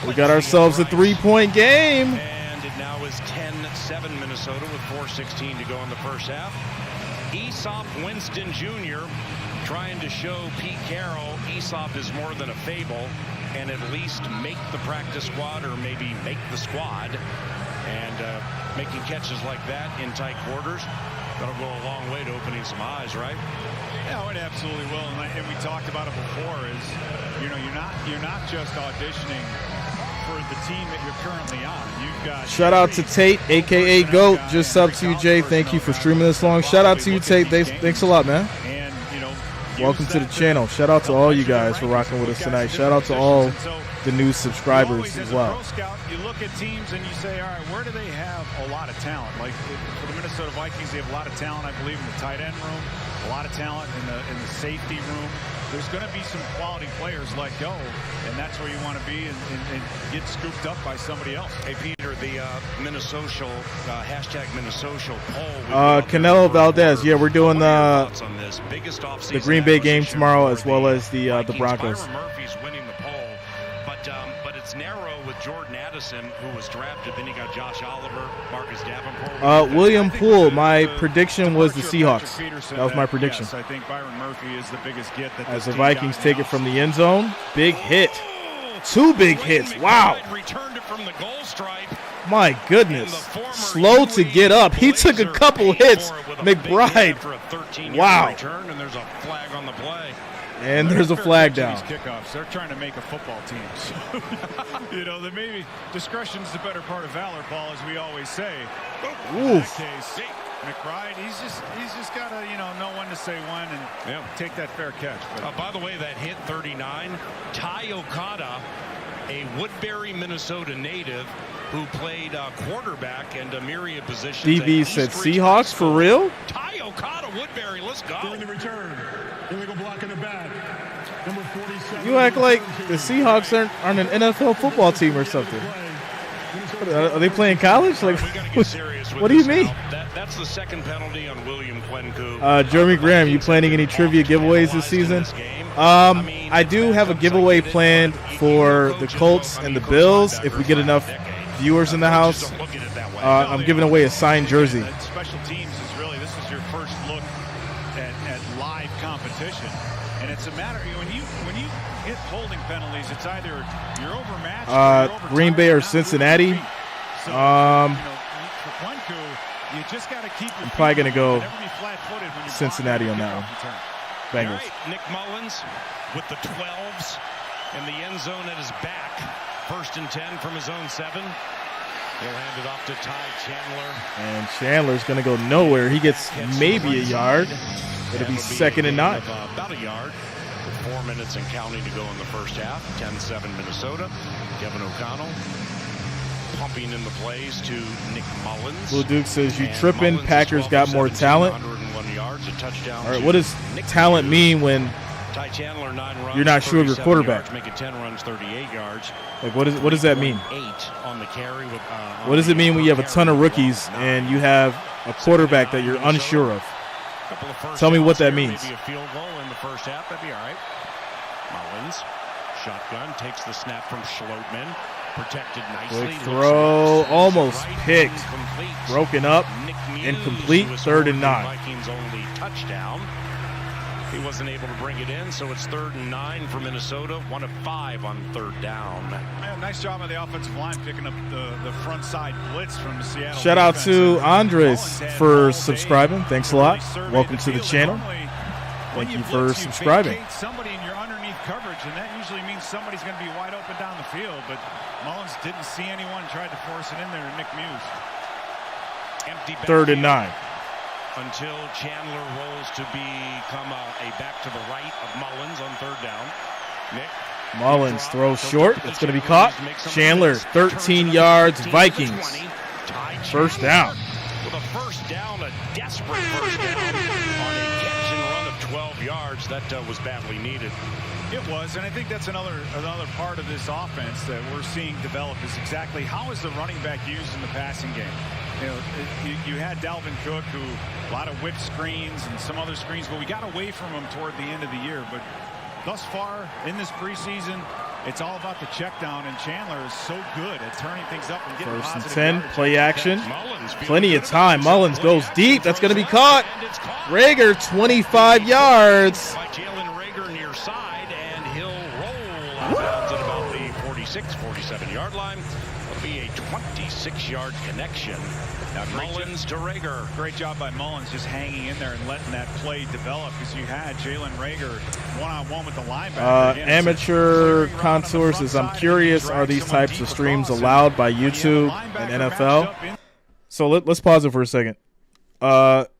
We got ourselves a 3-point game. And it now is 10-7 Minnesota with 4:16 to go in the first half. Aesop Winston Jr. trying to show Pete Carroll Aesop is more than a fable and at least make the practice squad or maybe make the squad. And making catches like that in tight quarters, that'll go a long way to opening some eyes, right? Yeah, it absolutely will. And we talked about it before. Is you're not just auditioning for the team that you're currently on. You've got shout out to Tate, aka Goat. Just sub to you, Jay. Thank you for streaming this long. Shout out to you, Tate. Thanks a lot, man. And welcome to the channel. Shout out to all you guys for rocking with us tonight. Shout out to all the new subscribers as well. Pro Scout, you look at teams and you say, all right, where do they have a lot of talent? Like for the Minnesota Vikings, they have a lot of talent, I believe, in the tight end room, a lot of talent in the safety room. There's going to be some quality players let go, and that's where you want to be and get scooped up by somebody else. Hey, Peter, the Minnesota hashtag Minnesota poll. Canelo Valdez. Yeah, we're doing the Green Bay game tomorrow as well as the Broncos. Byron Murphy's winning the poll, but it's narrow with Jordan Addison, who was drafted. Then you got Josh Oliver, Marcus Davenport. William Poole. My prediction was the Seahawks. That was my prediction. Yes, I think Byron Murphy is the biggest get that as the Vikings take it from the end zone. Big hit. 2 big hits. Wow. Returned it from the goal stripe. My goodness. Slow to get up. He took a couple hits. McBride. Wow. Return, and there's a flag on the play. And there's a flag down. These kickoffs, they're trying to make a football team. So, there maybe discretion's the better part of valor, Paul, as we always say. In that case, McBride, he's just got to know when to say when and take that fair catch. But, by the way, that hit 39, Ty Okada, a Woodbury, Minnesota native who played quarterback and a myriad positions. DB said Seahawks for real? Ty Okada, Woodbury, let's go. During the return, illegal block in the back. Number 47. You act like the Seahawks aren't an NFL football team or something. Are they playing college? Like, what do you mean? That's the second penalty on William Kwenku. Jeremy Graham, you planning any trivia giveaways this season? I do have a giveaway planned for the Colts and the Bills if we get enough viewers in the house. I'm giving away a signed jersey. Special teams is really, this is your first look at live competition, and it's a matter when you hit holding penalties, it's either you're overmatched or you're Green Bay or Cincinnati. So, for Kwenku, you just got to keep your I'm probably going to go when Cincinnati on that one. Bengals. Right, Nick Mullins with the 12s in the end zone at his back. 1st and 10 from his own 7. He'll hand it off to Ty Chandler. And Chandler's going to go nowhere. He gets maybe a yard. It'll be 2nd and 9. About a yard with 4 minutes and counting to go in the first half. 10-7 Minnesota. Kevin O'Connell pumping in the plays to Nick Mullins. Blue Duke says, you tripping. Packers got more talent. 101 yards, a touchdown. All right, what does talent mean when Ty Chandler, 9 runs, you're not sure of your quarterback? Yards, making 10 runs, 38 yards. Like, what does that mean? 8 on the carry. With, what does it mean when you have a ton of rookies and you have a quarterback that you're unsure of? Tell me what that means. Maybe a field goal in the first half. That'd be all right. Mullins, shotgun, takes the snap from Schlotman. Protected nicely. Quick throw, almost picked. Broken up, incomplete, 3rd and 9. Vikings only touchdown. He wasn't able to bring it in, so it's 3rd and 9 for Minnesota. 1 of 5 on 3rd down. Man, nice job on the offensive line picking up the front side blitz from the Seattle. Shout out to Andres for subscribing. Thanks a lot. Welcome to the channel. Thank you for subscribing. Somebody in your underneath coverage, and that usually means somebody's going to be wide open down the field, but Mullins didn't see anyone, tried to force it in there to Nick Muse. Empty 3rd and 9. Until Chandler rolls to become a back to the right of Mullins on 3rd down. Nick. Mullins throws short. It's going to be caught. Chandler, 13 yards. Vikings. First down. With a first down, a desperate first down on a catch and run of 12 yards. That was badly needed. It was, and I think that's another part of this offense that we're seeing develop is exactly how is the running back used in the passing game. You know, you had Dalvin Cook, who a lot of whip screens and some other screens, but we got away from him toward the end of the year. But thus far in this preseason, it's all about the check down, and Chandler is so good at turning things up and getting 1st positive and 10, yards. play action. Plenty of time. Mullins goes deep. That's going to be caught. Rager, 25 yards. By Jalen Rager near side, and he'll roll out of bounds at about the 46, 47-yard line. It'll be a 26-yard connection. Now Mullins to Rager. Great job by Mullins just hanging in there and letting that play develop, because you had Jalen Rager one-on-one with the linebacker. Amateur contours says, I'm curious, are these types of streams allowed by YouTube and NFL? So let's pause it for a second.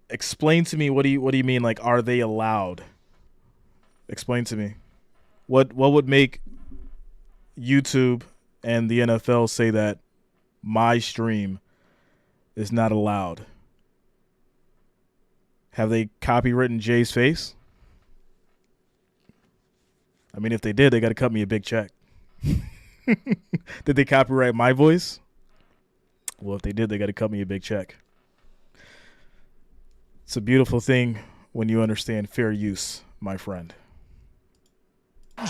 Explain to me, what do you mean, like, are they allowed? Explain to me. What would make YouTube and the NFL say that my stream is not allowed? Have they copywritten Jay's face? I mean, if they did, they got to cut me a big check. Did they copyright my voice? Well, if they did, they got to cut me a big check. It's a beautiful thing when you understand fair use, my friend.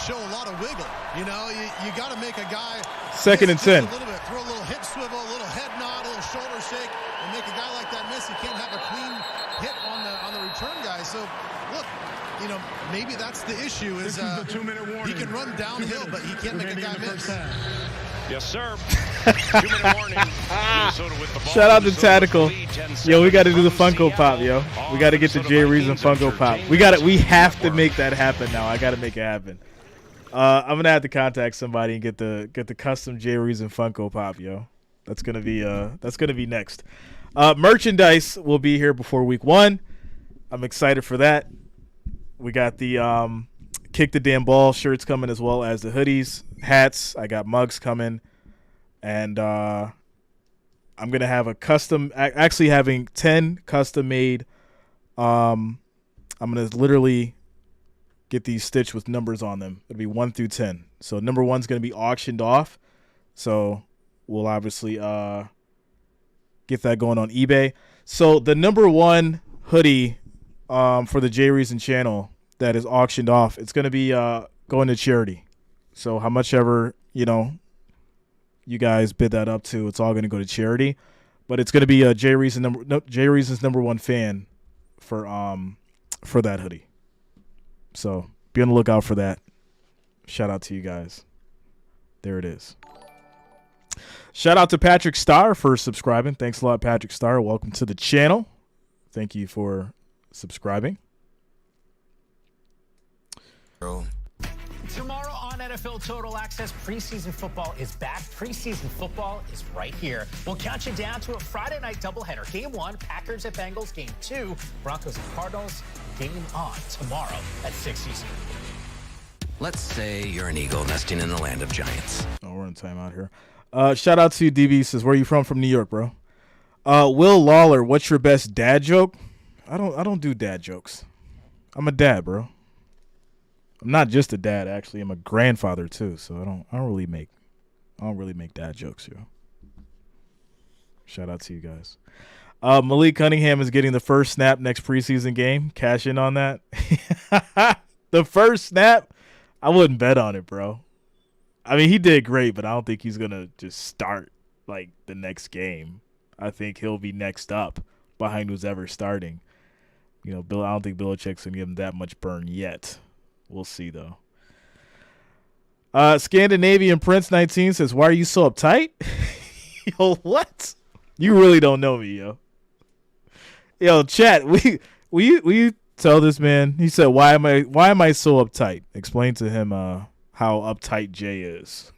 Show a lot of wiggle. You know, you got to make a guy 2nd and 10. A little bit, throw a little hip swivel, a little head nod, a little shoulder shake, and make a guy like that miss. You can't have a clean hit on the return guy. So, look, you know, maybe that's the issue is he can run downhill, but he can't make a guy miss. Yes, sir. 2-minute warning. Minnesota with the ball. Shout out to Tactical. Yo, we got to do the Funko Pop, yo. We got to get the Jreasn Funko Pop. We have to make that happen now. I got to make it happen. I'm gonna have to contact somebody and get the custom Jreasn Funko Pop, yo. That's gonna be next. Merchandise will be here before week 1. I'm excited for that. We got the Kick the Damn Ball shirts coming, as well as the hoodies, hats. I got mugs coming, and I'm gonna have actually having 10 custom made. I'm gonna literally get these stitched with numbers on them. It'll be 1 through 10. So number 1's going to be auctioned off. So we'll obviously get that going on eBay. So the number 1 hoodie for the Jreasn channel that is auctioned off, it's going to be going to charity. So how much ever, you guys bid that up to, it's all going to go to charity. But it's going to be Jreasn's number 1 fan for that hoodie. So be on the lookout for that. Shout out to you guys. There it is. Shout out to Patrick Starr for subscribing. Thanks a lot, Patrick Starr. Welcome to the channel. Thank you for subscribing. Tomorrow on NFL Total Access, preseason football is back. Preseason football is right here. We'll count you down to a Friday night doubleheader. Game 1, Packers at Bengals. Game 2, Broncos and Cardinals. Game on tomorrow at 6 Eastern. Let's say you're an eagle nesting in the land of giants. Oh, we're in timeout here. Shout out to DV. Says, where are you from? From New York, bro. Will Lawler, what's your best dad joke? I don't do dad jokes. I'm a dad, bro. I'm not just a dad, actually. I'm a grandfather too, so I don't really make dad jokes, yo. Shout out to you guys. Malik Cunningham is getting the first snap next preseason game. Cash in on that. The first snap, I wouldn't bet on it, bro. I mean, he did great, but I don't think he's gonna just start like the next game. I think he'll be next up behind who's ever starting. I don't think Belichick's gonna give him that much burn yet. We'll see, though. Scandinavian Prince 19 says, why are you so uptight? Yo, what? You really don't know me, yo. Yo, chat, will you Tell this man. He said, why am I so uptight? Explain to him how uptight Jay is.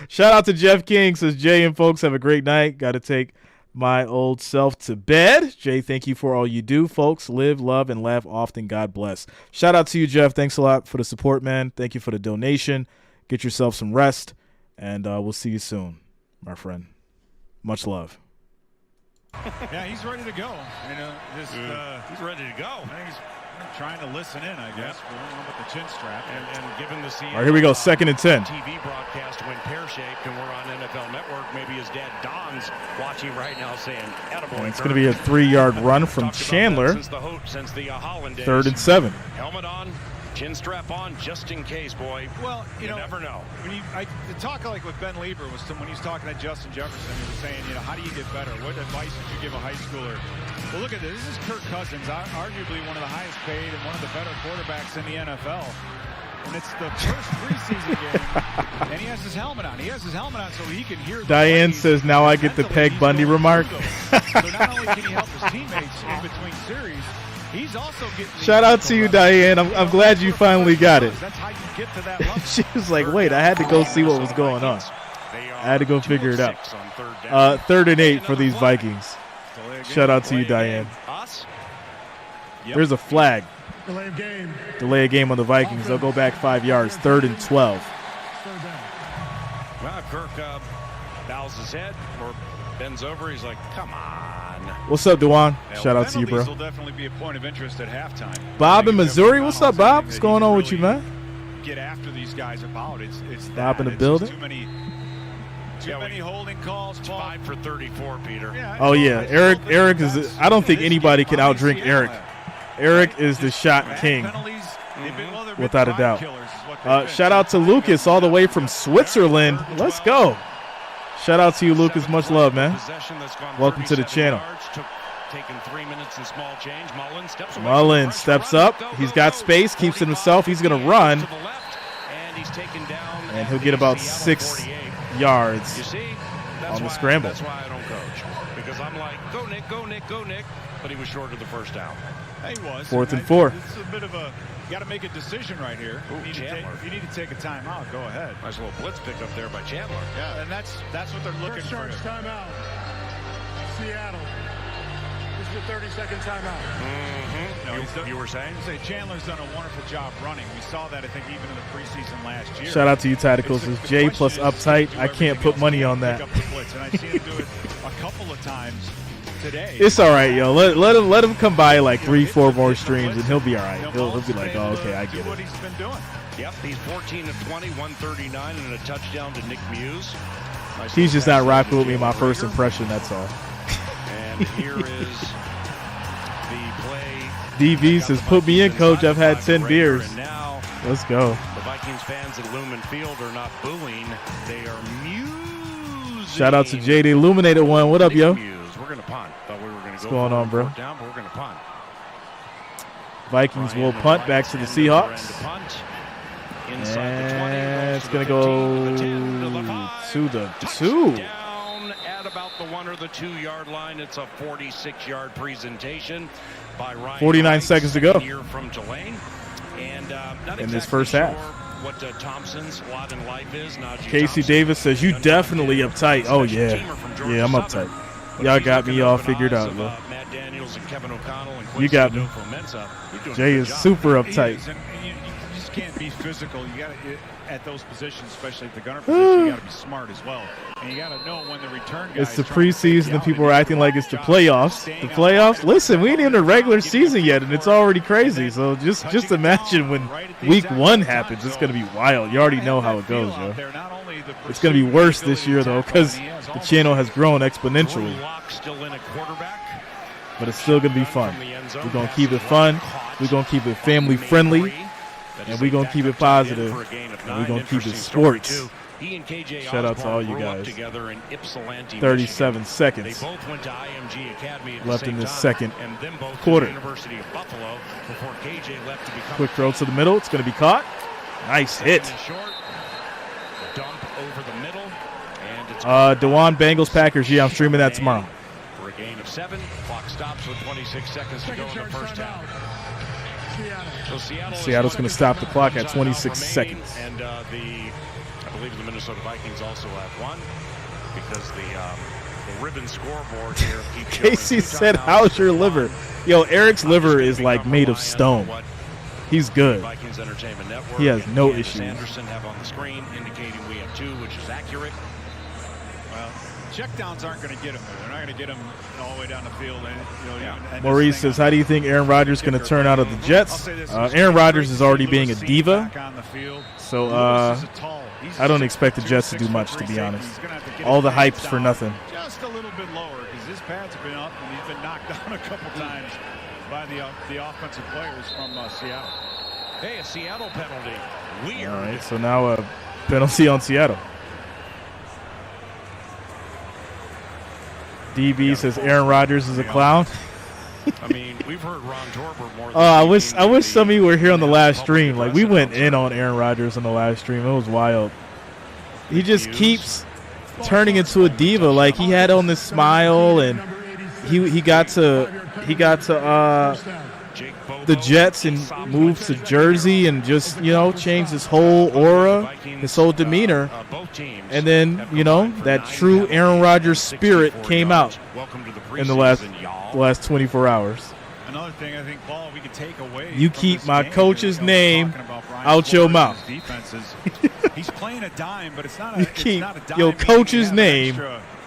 Shout out to Jeff King. Says, Jay and folks, have a great night. Got to take my old self to bed. Jay, thank you for all you do, folks. Live, love, and laugh often. God bless. Shout out to you, Jeff. Thanks a lot for the support, man. Thank you for the donation. Get yourself some rest, and we'll see you soon, my friend. Much love. Yeah, he's ready to go. He's ready to go. I think he's trying to listen in, I guess, for the one with the chin strap. And given the All right, here we go. 2nd and 10. TV broadcast went pear-shaped, and we're on NFL Network. Maybe his dad Don's watching right now, saying, "Attaboy." It's going to be a 3-yard run from Chandler. Since the Holland days. 3rd and 7. Helmet on, chin strap on, just in case, boy. Well, you never know. When the talk like with Ben Lieber was when he was talking to Justin Jefferson, he was saying, how do you get better? What advice would you give a high schooler? Well, look at this. This is Kirk Cousins, arguably one of the highest paid and one of the better quarterbacks in the NFL. And it's the first preseason game, and he has his helmet on. He has his helmet on so he can hear the Diane plays. says, now I get the Peg Bundy remark. So not only can he help his teammates in between series, he's also getting. Shout out to you, Diane. I'm glad you finally got it. That's how you get to that level. She was like, wait, I had to go see what was going on. I had to go figure it out. 3rd and 8 for these Vikings. Shout out to you, Diane. There's a flag. Delay a game on the Vikings. They'll go back 5 yards. 3rd and 12. Well, Kirk bows his head or bends over. He's like, come on. What's up, Dewan? Shout out to you, bro. Will definitely be a point of interest at halftime. Bob in Missouri. What's up, Bob? What's going on with you, man? Get after these guys about. It's Bob in the building. Too many holding calls. 5 for 34, Peter. Yeah, oh yeah, Eric is. I don't think anybody can outdrink Eric. Eric is the shot king, without a doubt. Shout out to Lucas all the way from Switzerland. Let's go. Shout out to you, Lucas. Much love, man. Welcome to the channel. Taking 3 minutes and small change. Mullen steps up. He's got space, keeps it himself. He's going to run, and he'll get about 6 yards on the scramble. That's why I don't coach, because I'm like, go Nick, go Nick, go Nick. But he was short of the first down. He was. 4th and 4. It's a bit of a, you got to make a decision right here. Ooh, if you need to take a timeout, go ahead. Nice little blitz pick up there by Chandler. Yeah, and that's what they're looking First for. charge timeout. Seattle. This is the 30-second timeout. No, you were saying? Chandler's done a wonderful job running. We saw that, I think, even in the preseason last year. Shout out to you, Tacticals. It's J plus uptight. I can't put money on that. And I've seen him do it a couple of times today. It's all right, yo. Let him come by like 3-4 more streams, and he'll be all right. He'll be like, oh, okay, I get what it. he's been doing. Yep, he's 14 of 20, 139, and a touchdown to Nick Muse. He's just not rocking with me. My first impression, that's all. And here is the play. DV says, put me in, coach. I've had 10 beers. Let's go. The Vikings fans at Lumen Field are not booing. They are musing. Shout out to Jay, the Illuminated one. What up, yo? We're going to punt. Thought we were going to What's go going on, bro? Down, but we're going to punt. Vikings will punt back to the Seahawks. And it's going to go to the 2. Down at about the 1 or the 2 yard line. It's a 46-yard presentation by Ryan 49 seconds to go from Tulane. And in this first half. What Thompson's lot in life is. Casey Davis says, you definitely uptight. Oh, yeah. Yeah, I'm uptight. Y'all got me all figured out, bro. You got me. Jay is super uptight. You just can't be physical. You got to, at those positions, especially at the gunner position, you got to be smart as well. And you got to know when the return guy It's the preseason, and people are acting like it's the playoffs. The playoffs? Listen, we ain't in the regular season yet, and it's already crazy. So just imagine when week 1 happens. It's going to be wild. You already know how it goes, yo. It's going to be worse this year, though, because the channel has grown exponentially. But it's still going to be fun. We're going to keep it fun. We're going to keep it family-friendly. And we're going to keep it positive. And we're going to keep it sports. Shout out to all you guys. 37 seconds left in this second quarter. Quick throw to the middle. It's going to be caught. Nice hit. Dump over the middle, and it's Dewan Bengals Packers. Yeah, I'm streaming that tomorrow. For a a gain of 7. Clock stops with 26 seconds to go in the first half. So Seattle's going to stop the clock at 26 seconds. And I believe the Minnesota Vikings also have one because the ribbon scoreboard here keeps Casey said, "How's your liver?" Yo, Eric's liver is like made of stone. He's good. Vikings Entertainment Network. He has no Candace issues. Anderson have on the screen indicating we have 2, which is accurate. Well, checkdowns aren't going to get him there. They're not going to get him all the way down the field. And Maurice says, "How do you think Aaron Rodgers is going to turn out of the Jets?" Aaron Rodgers is already being a diva, so I don't expect the Jets to do much, to be honest. All the hype's for nothing. Just a little bit lower because his pads have been up and he's been knocked down a couple times by the offensive players from Seattle. Hey, a Seattle penalty. Weird. All right, so now a penalty on Seattle. DB says Aaron Rodgers is a clown. I mean, we've heard Ron Torbert more than I wish some of you were here on the last stream. Like, we went in on Aaron Rodgers on the last stream. It was wild. He just keeps turning into a diva. Like, he had on this smile, and he got to the Jets and moved to Jersey and just, changed his whole aura, his whole demeanor. And then, that true Aaron Rodgers spirit came out in the last 24 hours. Another thing I think, Paul, we could take away. You keep my coach's name out your mouth. He's playing a dime, but it's not You keep your coach's name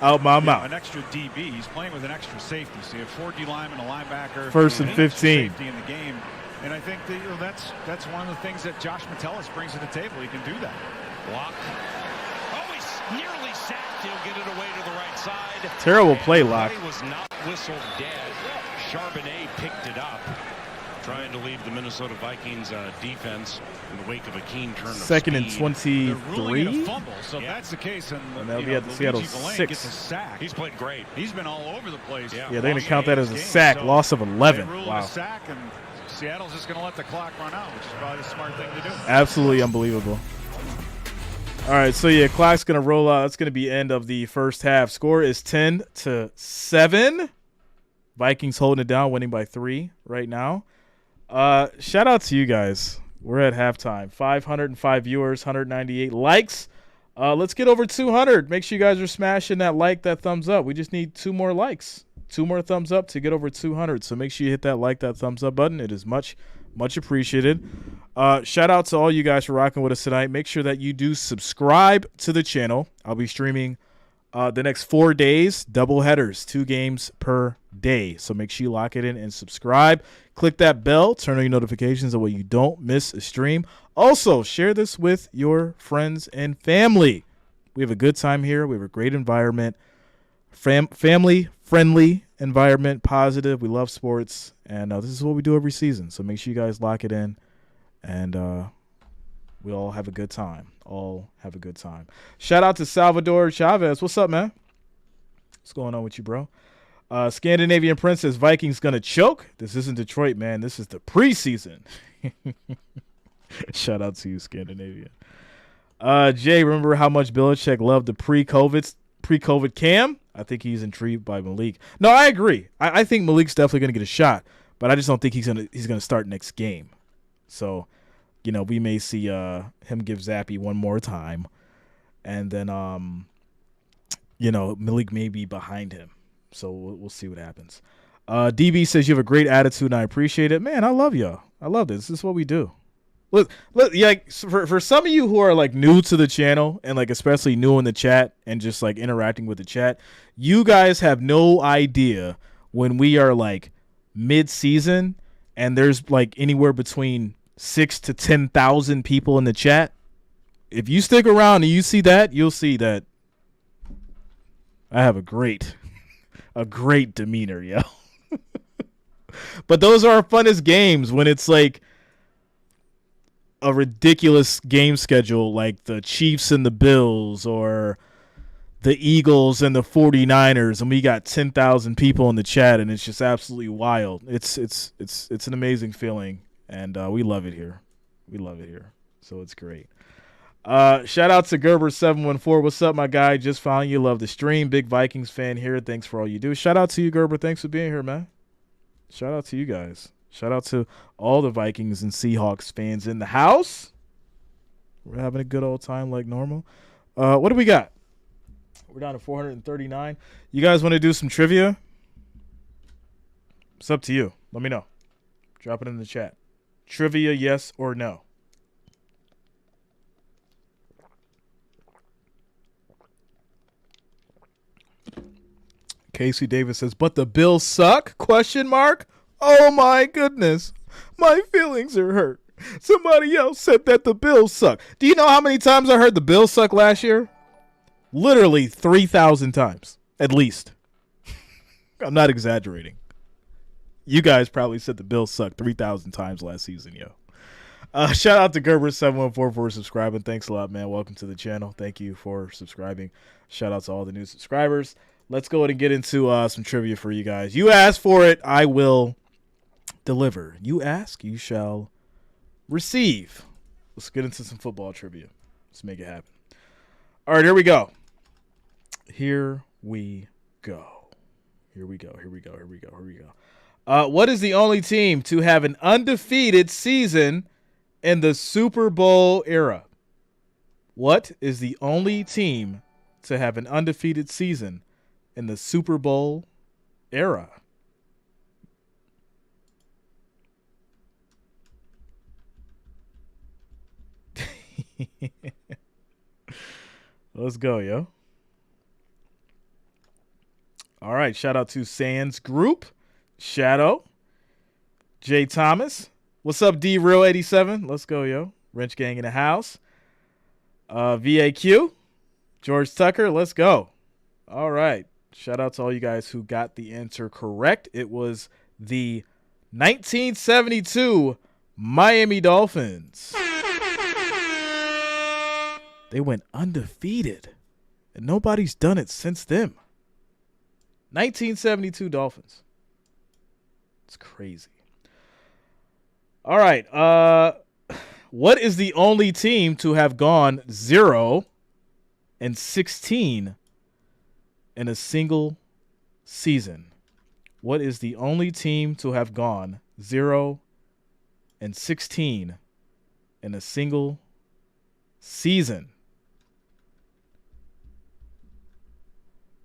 out my mouth. An extra DB. He's playing with an extra safety. So you have 4 D linemen, a linebacker, First and 15. Safety in the game. And I think that, that's one of the things that Josh Metellus brings to the table. He can do that. Block. Oh, he's nearly sacked. He'll get it away to the right side. Terrible play, Locke. The play was not whistled dead. Charbonnet picked it up, trying to leave the Minnesota Vikings defense in the wake of a keen turn of Second and speed. 23. So if that's the case, and that'll be at the Seattle 6. Gets a sack. He's played great. He's been all over the place. Yeah, they're going to count that as a sack. Loss of 11. Wow. A sack, and Seattle's just going to let the clock run out, which is probably the smart thing to do. Absolutely unbelievable. All right, so yeah, clock's going to roll out. That's going to be end of the first half. Score is 10-7. Vikings holding it down, winning by 3 right now. Shout out to you guys. We're at halftime. 505 viewers, 198 likes. Let's get over 200. Make sure you guys are smashing that thumbs up. We just need 2 more likes, 2 more thumbs up to get over 200. So make sure you hit that thumbs up button. It is much, much appreciated. Shout out to all you guys for rocking with us tonight. Make sure that you do subscribe to the channel. I'll be streaming the next 4 days, double headers, 2 games per day. So make sure you lock it in and subscribe. Click that bell, turn on your notifications so you don't miss a stream. Also, share this with your friends and family. We have a good time here. We have a great environment, family-friendly environment, positive. We love sports, and this is what we do every season. So make sure you guys lock it in, and we all have a good time. Shout out to Salvador Chavez. What's up, man? What's going on with you, bro? Scandinavian Princess, Vikings going to choke. This isn't Detroit, man. This is the preseason. Shout out to you, Scandinavian. Jay, remember how much Belichick loved the pre-COVID Cam? I think he's intrigued by Malik. No, I agree. I think Malik's definitely going to get a shot, but I just don't think he's gonna start next game. So, we may see him give Zappy one more time, and then Malik may be behind him. So we'll see what happens. DB says you have a great attitude, and I appreciate it. Man, I love y'all. I love this. This is what we do. Look, for some of you who are like new to the channel and like especially new in the chat and just like interacting with the chat, you guys have no idea when we are like mid-season and there's like anywhere between 6,000 to 10,000 people in the chat. If you stick around and you see that, you'll see that I have a great demeanor, yo. But those are our funnest games when it's like a ridiculous game schedule like the Chiefs and the Bills or the Eagles and the 49ers, and we got 10,000 people in the chat, and it's just absolutely wild. It's an amazing feeling, and we love it here. So it's great. Shout out to Gerber714. What's up, my guy? Just found you. Love the stream. Big Vikings fan here. Thanks for all you do. Shout out to you, Gerber. Thanks for being here, man. Shout out to you guys. Shout out to all the Vikings and Seahawks fans in the house. We're having a good old time like normal. What do we got? We're down to 439. You guys want to do some trivia? It's up to you. Let me know. Drop it in the chat. Trivia, yes or no? Casey Davis says, but the Bills suck? Question mark. Oh my goodness. My feelings are hurt. Somebody else said that the Bills suck. Do you know how many times I heard the Bills suck last year? Literally 3,000 times, at least. I'm not exaggerating. You guys probably said the Bills suck 3,000 times last season, yo. Shout out to Gerber714 for subscribing. Thanks a lot, man. Welcome to the channel. Thank you for subscribing. Shout out to all the new subscribers. Let's go ahead and get into some trivia for you guys. You asked for it, I will deliver. You ask, you shall receive. Let's get into some football trivia. Let's make it happen. All right, here we go. Here we go. Here we go. Here we go. Here we go. Here we go. What is the only team to have an undefeated season in the Super Bowl era? What is the only team to have an undefeated season in the Super Bowl era? Let's go, yo. All right, shout out to Sands Group, Shadow, Jay Thomas. What's up, D Real 87? Let's go, yo. Wrench Gang in the house. VAQ, George Tucker. Let's go. All right. Shout out to all you guys who got the answer correct. It was the 1972 Miami Dolphins. They went undefeated, and nobody's done it since then. 1972 Dolphins. It's crazy. All right. What is the only team to have gone 0-16 in a single season? What is the only team to have gone 0-16 in a single season?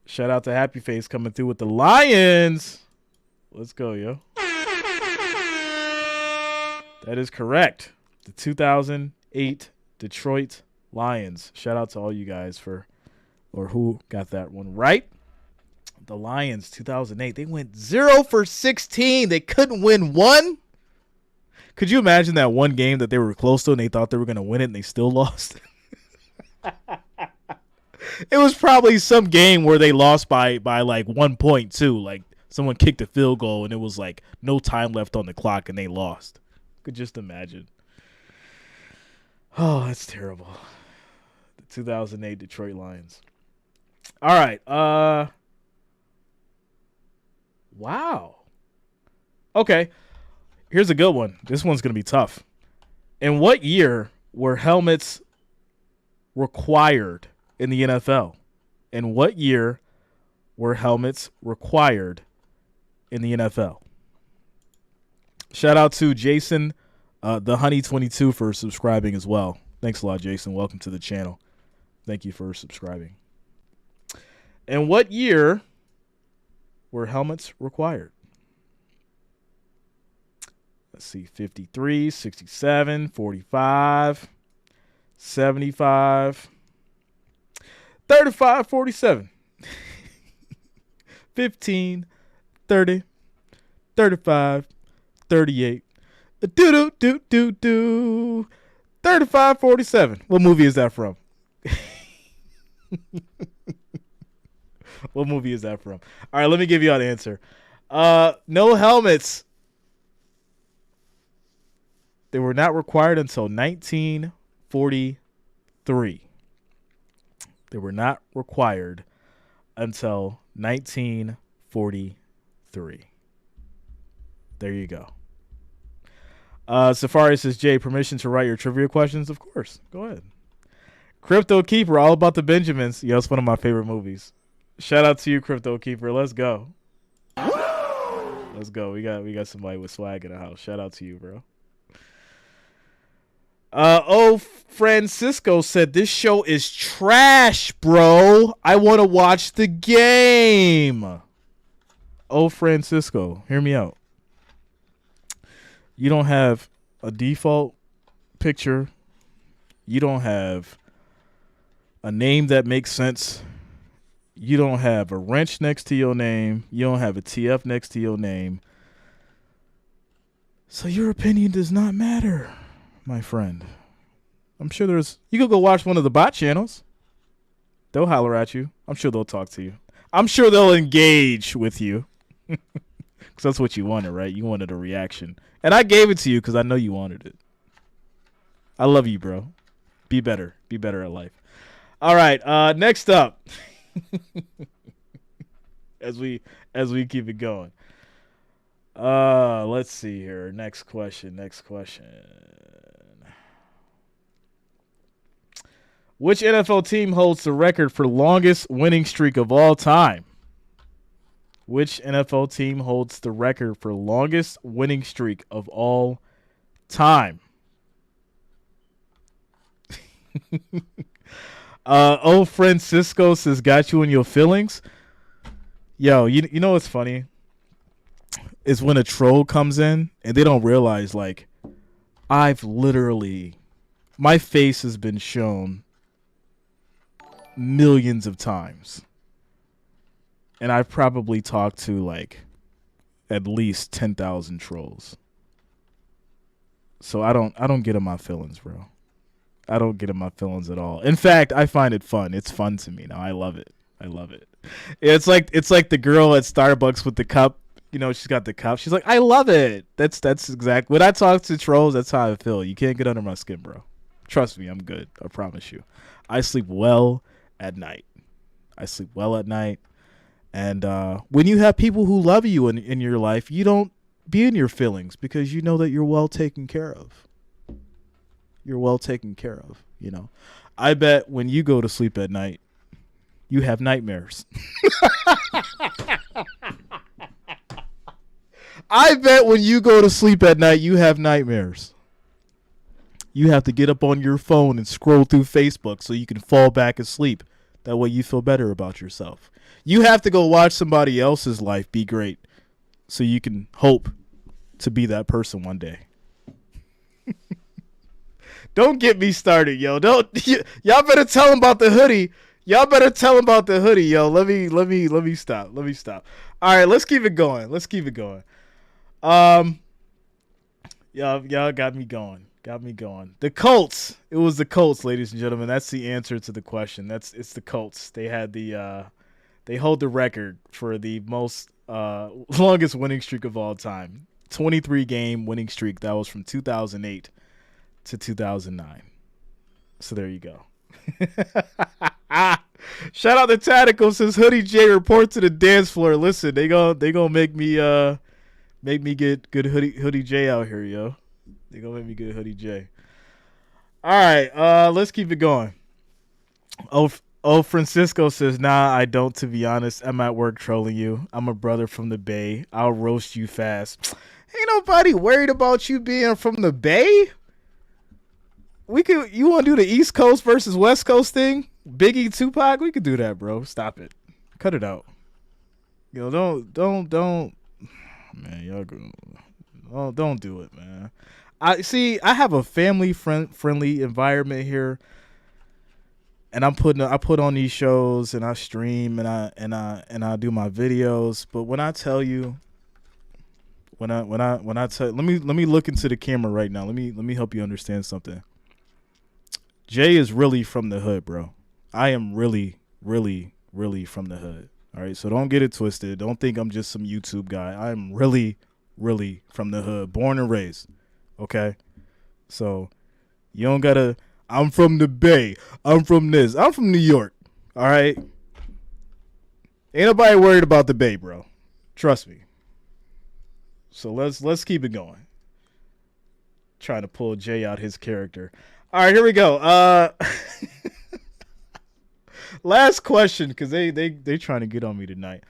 Shout out to Happy Face coming through with the Lions. Let's go, yo. That is correct. The 2008 Detroit Lions. Shout out to all you guys who got that one right. The Lions, 2008. They went 0-16. They couldn't win one. Could you imagine that one game that they were close to and they thought they were going to win it and they still lost? It was probably some game where they lost by like 1 point too. Like someone kicked a field goal and it was like no time left on the clock and they lost. Could just imagine. Oh, that's terrible. The 2008 Detroit Lions. All right. Wow. Okay. Here's a good one. This one's going to be tough. In what year were helmets required in the NFL? In what year were helmets required in the NFL? Shout out to Jason, the Honey22 for subscribing as well. Thanks a lot, Jason. Welcome to the channel. Thank you for subscribing. In what year were helmets required? Let's see, 53, 67, 45, 75, 35, 47, 15, 30, 35, 38, 35, 47. What movie is that from? What movie is that from? All right, let me give you an answer. No helmets. They were not required until 1943. They were not required until 1943. There you go. Safari says, Jay, permission to write your trivia questions? Of course. Go ahead. Crypto Keeper, all about the Benjamins. Yeah, it's one of my favorite movies. Shout out to you, Crypto Keeper. Let's go. Let's go. We got somebody with swag in the house. Shout out to you, bro. Francisco said this show is trash, bro. I want to watch the game. Francisco, hear me out. You don't have a default picture. You don't have a name that makes sense. You don't have a wrench next to your name. You don't have a TF next to your name. So your opinion does not matter, my friend. I'm sure you could go watch one of the bot channels. They'll holler at you. I'm sure they'll talk to you. I'm sure they'll engage with you. Because that's what you wanted, right? You wanted a reaction. And I gave it to you because I know you wanted it. I love you, bro. Be better. Be better at life. All right. Next up. as we keep it going. Let's see here. Next question. Which NFL team holds the record for longest winning streak of all time? Which NFL team holds the record for longest winning streak of all time? Francisco says, got you in your feelings. Yo, you know what's funny? Is when a troll comes in and they don't realize, like, my face has been shown millions of times. And I've probably talked to, like, at least 10,000 trolls. So I don't get in my feelings, bro. I don't get in my feelings at all. In fact, I find it fun. It's fun to me now. I love it. It's like the girl at Starbucks with the cup. You know, she's got the cup. She's like, I love it. That's exactly when I talk to trolls. That's how I feel. You can't get under my skin, bro. Trust me, I'm good. I promise you. I sleep well at night. And when you have people who love you in your life, you don't be in your feelings because you know that you're well taken care of. You're well taken care of, you know. I bet when you go to sleep at night, you have nightmares. I bet when you go to sleep at night, you have nightmares. You have to get up on your phone and scroll through Facebook so you can fall back asleep. That way you feel better about yourself. You have to go watch somebody else's life be great so you can hope to be that person one day. Don't get me started, yo. Y'all better tell him about the hoodie. Y'all better tell him about the hoodie, yo. Let me stop. All right, let's keep it going. Y'all got me going. The Colts. It was the Colts, ladies and gentlemen. That's the answer to the question. It's the Colts. They had they hold the record for the most longest winning streak of all time. 23 game winning streak. That was from 2008 to 2009. So there you go. Shout out to Tactical, says Hoodie J report to the dance floor. Listen, they gonna make me get good Hoodie J out here, yo. They gonna make me good Hoodie J. All right, let's keep it going. Francisco says, nah, I don't, to be honest. I'm at work trolling you. I'm a brother from the Bay. I'll roast you fast. Ain't nobody worried about you being from the Bay. You want to do the East Coast versus West Coast thing? Biggie, Tupac? We could do that, bro. Stop it. Cut it out. Yo, don't. Man, y'all go. Don't do it, man. I have a family friendly environment here, and I put on these shows and I stream and I do my videos. But when I tell you, let me look into the camera right now. Let me help you understand something. Jay is really from the hood, bro. I am really, really, really from the hood. All right, so don't get it twisted. Don't think I'm just some YouTube guy. I'm really, really from the hood, born and raised. Okay, so you don't gotta. I'm from the Bay. I'm from this. I'm from New York. All right. Ain't nobody worried about the Bay, bro. Trust me. So let's keep it going. Trying to pull Jay out his character. All right, here we go. Last question, because they trying to get on me tonight.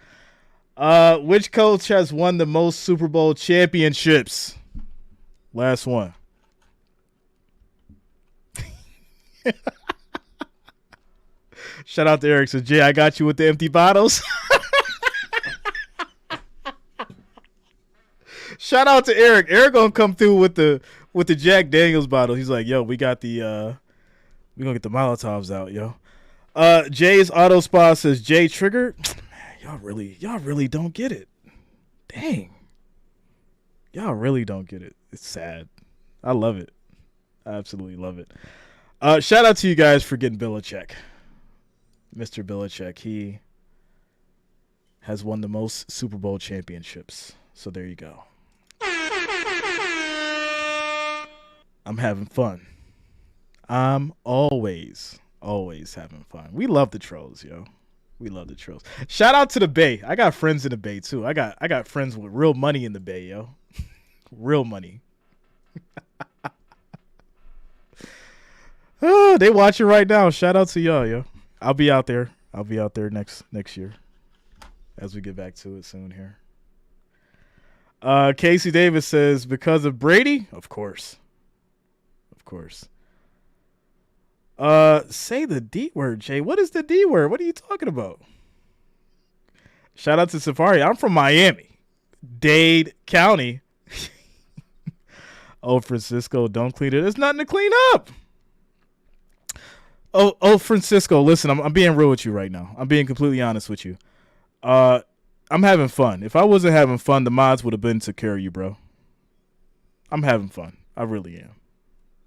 Which coach has won the most Super Bowl championships? Last one. Shout out to Eric. So Jay, I got you with the empty bottles. Shout out to Eric. Eric gonna come through with the Jack Daniels bottle. He's like, yo, we got the we gonna get the Molotovs out, yo. Jay's Auto Spa says Jay triggered. Man, y'all really don't get it. Dang. Y'all really don't get it. It's sad. I love it. I absolutely love it. Shout out to you guys for getting Belichick. Mr. Belichick. He has won the most Super Bowl championships. So there you go. I'm having fun. I'm always having fun. We love the trolls, yo. We love the trolls. Shout out to the Bay. I got friends in the Bay too. I got friends with real money in the Bay, yo. Real money. Oh, they watching right now. Shout out to y'all, yo. I'll be out there. I'll be out there next year as we get back to it soon here. Casey Davis says, because of Brady? Of course. Of course. Say the D word, Jay. What is the D word? What are you talking about? Shout out to Safari. I'm from Miami. Dade County. Oh, Francisco, don't clean it. There's nothing to clean up. Oh, Francisco, listen, I'm being real with you right now. I'm being completely honest with you. I'm having fun. If I wasn't having fun, the mods would have been took care of you, bro. I'm having fun. I really am.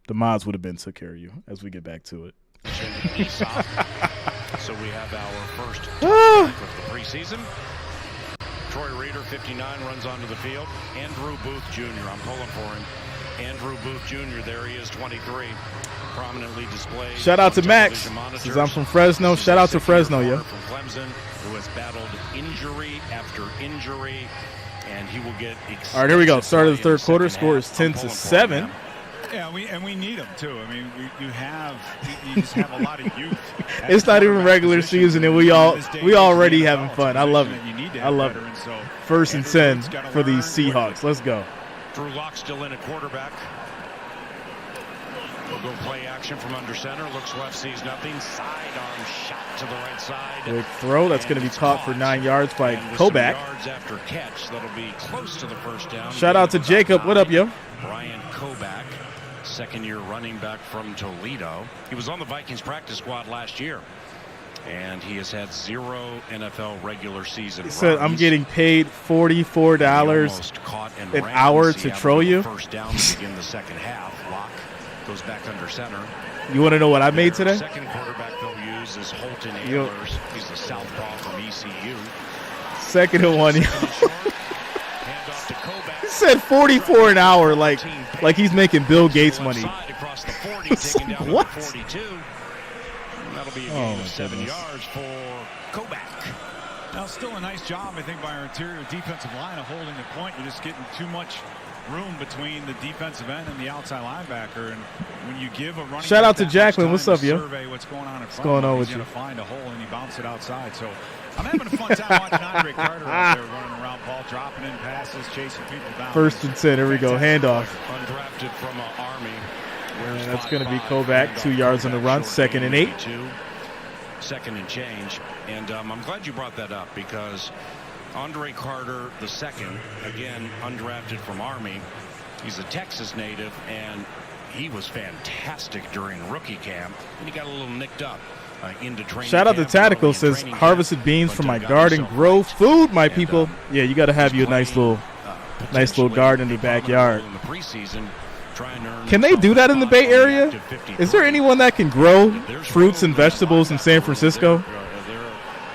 The mods would have been took care of you as we get back to it. So we have our first of the preseason. Troy Reader, 59, runs onto the field. Andrew Booth Jr., I'm pulling for him. Andrew Booth Jr., there he is, 23. Prominently displayed. Shout out to Max, since I'm from Fresno. Shout out to Fresno, yo. From Clemson, who has battled injury after injury, and he will get. All right, here we go. Start of the third quarter. Score is 10-7. Yeah, we need them too. I mean, you just have a lot of youth. It's not even regular season, and we already having fun. I love it. I love it. First and 10 for these Seahawks. Let's go. Drew Lock still in at quarterback. We'll go play action from under center. Looks left, sees nothing. Sidearm shot to the right side. Quick throw. That's going to be caught for 9 yards by Koback. Yards after catch. That'll be close to the first down. Shout out to Jacob. What up, yo? Brian Koback, second-year running back from Toledo. He was on the Vikings practice squad last year, and he has had 0 NFL regular season runs. He said, I'm getting paid $44 an hour to troll you. First down to begin the second half. Lock goes back under center. You want to know what I made today? Second quarterback they'll use is Holton Ahlers. He's the southpaw from ECU. Second and 1. He said 44 an hour, like he's making Bill Gates money. What? That'll be a gain of 7 yards for Koback. Now, still a nice job, I think, by our interior defensive line of holding the point. You're just getting too much room between the defensive end and the outside linebacker. And when you give a running shout out to Jacqueline. What's up, yo? Survey what's going on in front. What's going on with you? He's going to find a hole and he bounces it outside. So I'm having a fun time watching Andre Carter out there running around, ball dropping in passes, chasing people down. First and 10. Here we go. Handoff. Undrafted from Army. And that's going to be Koback. 2 yards on the run. Second and 8. Second and change. And I'm glad you brought that up because Andre Carter II, again, undrafted from Army. He's a Texas native, and he was fantastic during rookie camp. And he got a little nicked up into training. Shout out to Tactical. Says harvested beans from my garden. Grow food, my people. Yeah, you got to have you a nice little garden in the backyard. Can they do that in the Bay Area? Is there anyone that can grow fruits and vegetables in San Francisco? There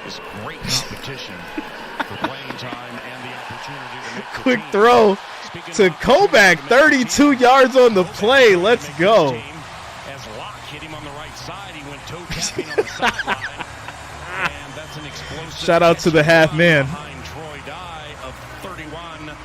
is great competition for playing time and the opportunity to make quick throw to Koback, 32 yards on the play. Let's go. As Locke hit him on the right side, he went toe tapping on the sideline. And that's an explosive. Shout out to the half man. Troy Dye of 31.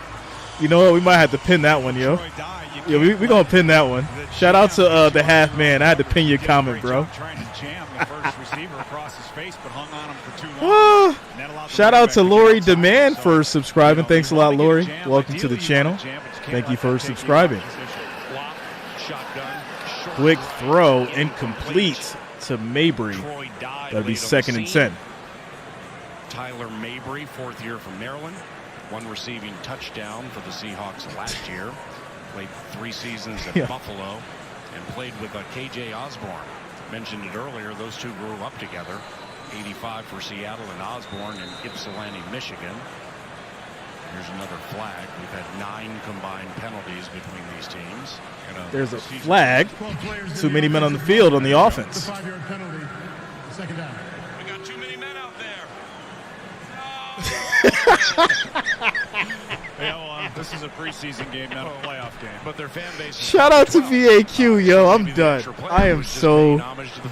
You know what? We might have to pin that one, yo. Troy Dye, you Yeah, we gonna pin that one. Shout out to the half man. I had to pin your comment, bro. Trying to jam the first receiver across his face, but hung on him for too long. Shout out to Lori Demand for subscribing. Thanks a lot, Lori. Welcome to the channel. Thank you for subscribing. Quick throw, incomplete to Mabry. That'll be 2nd and 10. Tyler Mabry, 4th year from Maryland. 1 receiving touchdown for the Seahawks last year. Played 3 seasons at Buffalo and played with KJ Osborne. Mentioned it earlier, those two grew up together. 85 for Seattle and Osborne in Ypsilanti, Michigan. Here's another flag. We've had 9 combined penalties between these teams. There's a flag. Too many men on the field on the offense. 5-yard penalty. 2nd down. We got too many men out there. This is a preseason game, not a playoff game. But their fan base. Shout out to VAQ, yo. I'm done. I am so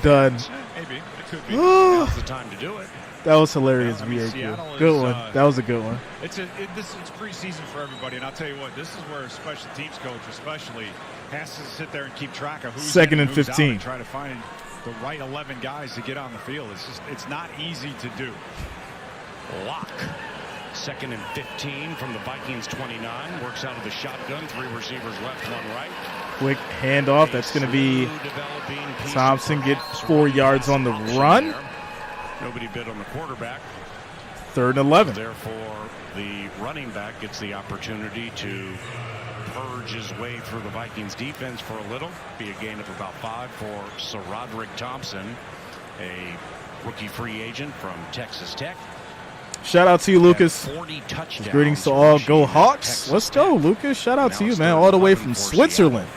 done. Maybe it could be. Now's the time to do it. That was hilarious, VAQ. Good one. That was a good one. It's preseason for everybody, and I'll tell you what, this is where a special teams coach especially has to sit there and keep track of who's 2nd in and who's 15. out and try to find the right 11 guys to get on the field. It's not easy to do. Lock. 2nd and 15 from the Vikings 29. Works out of the shotgun. 3 receivers left, 1 right. Quick handoff. That's going to be Thompson. Get 4 yards on the run. Nobody bid on the quarterback. 3rd and 11. Therefore, the running back gets the opportunity to purge his way through the Vikings defense for a little. Be a gain of about 5 for SaRodorick Thompson, a rookie free agent from Texas Tech. Shout out to you, Lucas. 40 touchdowns. Greetings to all. Go Hawks. Let's go, Lucas. Shout out to you, man. All the way from Switzerland.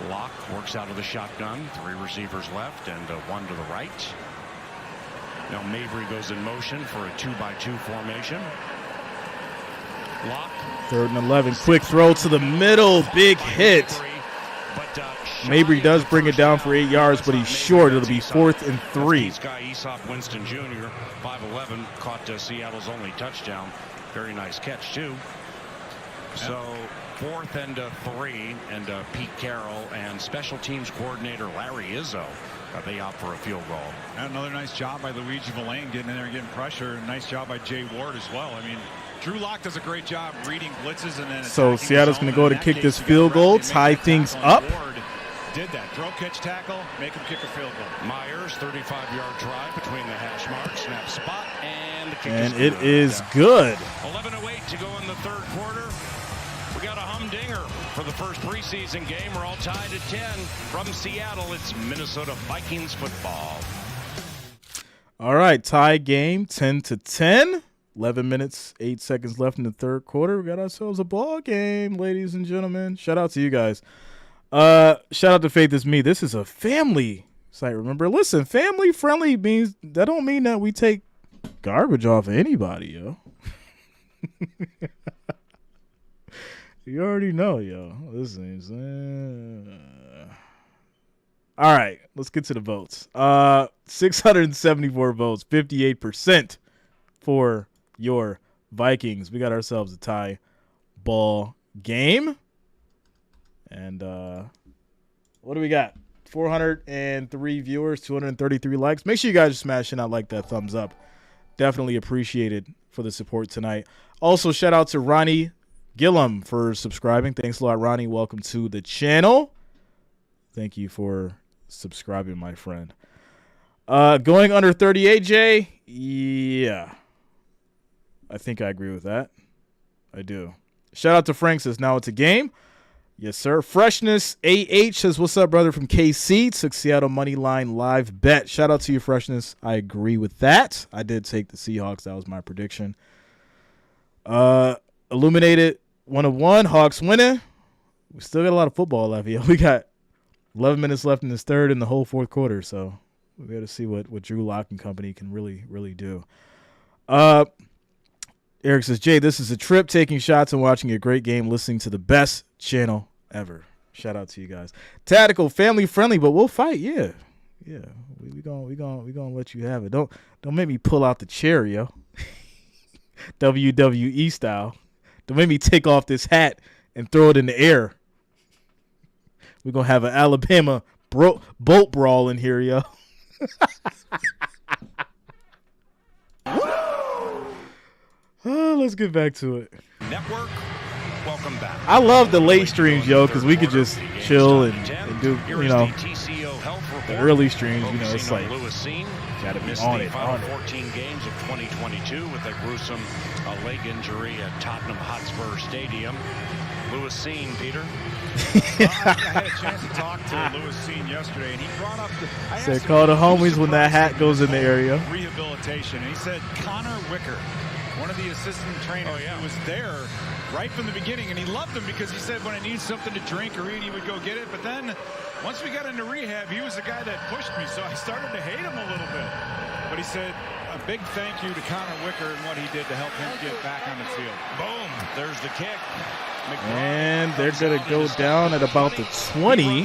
Lock works out of the shotgun. 3 receivers left and 1 to the right. Now Mabry goes in motion for a 2-by-2 formation. Lock. 3rd and 11. Quick throw to the middle. Big hit. Mabry does bring it down for 8 yards, but he's short. It'll be 4th and 3. This guy, Aesop Winston Jr., 5'11", caught Seattle's only touchdown. Very nice catch, too. So 4th and 3, and Pete Carroll and special teams coordinator Larry Izzo, they opt for a field goal. And another nice job by Luigi Villain getting in there and getting pressure. Nice job by Jay Ward as well. I mean, Drew Lock does a great job reading blitzes and then. So Seattle's going to go to kick this field goal, tie things up. Did that. Throw, catch, tackle, make him kick a field goal. Myers, 35-yard drive between the hash marks, snap spot, and the kick and is good. 11:08 to go in the 3rd quarter. We got a humdinger for the first preseason game. We're all tied at 10. From Seattle, it's Minnesota Vikings football. All right, tie game, 10-10. 11 minutes, 8 seconds left in the 3rd quarter. We got ourselves a ball game, ladies and gentlemen. Shout out to you guys. Shout out to Faith Is Me. This is a family site. Remember, listen, family friendly means that don't mean that we take garbage off of anybody, yo. You already know, yo. Listen. All right, let's get to the votes. 674 votes, 58% for your Vikings. We got ourselves a tie ball game. And what do we got? 403 viewers, 233 likes. Make sure you guys are smashing out like that thumbs up. Definitely appreciated for the support tonight. Also, shout out to Ronnie Gillum for subscribing. Thanks a lot, Ronnie. Welcome to the channel. Thank you for subscribing, my friend. Going under 38, Jay? Yeah. I think I agree with that. I do. Shout out to Frank says, now it's a game. Yes, sir. Freshness AH says, what's up, brother, from KC. Took Seattle money line live bet. Shout out to you, Freshness. I agree with that. I did take the Seahawks. That was my prediction. Illuminated 1-1. Hawks winning. We still got a lot of football left here. We got 11 minutes left in this 3rd and the whole 4th quarter. So we got to see what Drew Lock and company can really, really do. Eric says, Jay, this is a trip, taking shots and watching a great game, listening to the best channel ever. Shout out to you guys. Tactical, family friendly, but we'll fight. Yeah. We gonna let you have it. Don't make me pull out the chair, yo. WWE style. Don't make me take off this hat and throw it in the air. We're going to have an Alabama boat brawl in here, yo. Let's get back to it. Network, welcome back. I love the late streams, yo, because we could just chill and do, you know, the early streams, you know, it's like, got to be on it. 14 games of 2022 with a gruesome leg injury at Tottenham Hotspur Stadium. Louis Sean, Peter. I had a chance to talk to Louis Sean yesterday, and he brought up said, call the homies when that hat goes in the area. Rehabilitation. And he said Connor Wicker, one of the assistant trainers, who was there right from the beginning, and he loved him because he said when I need something to drink or eat, he would go get it. But then once we got into rehab, he was the guy that pushed me, so I started to hate him a little bit. But he said a big thank you to Connor Wicker and what he did to help him get back on the field. Boom, there's the kick. And they're going to go down at about the 20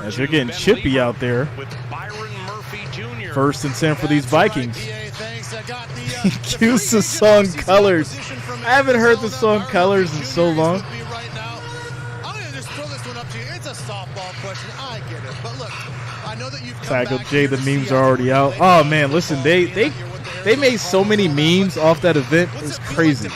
as they're getting chippy out there. First and 10 for these Vikings. Cue the song Colors. I haven't heard the song Colors in so long. Tackle Jay, the memes are already out. Oh man, listen, they made so many memes off that event. It's crazy.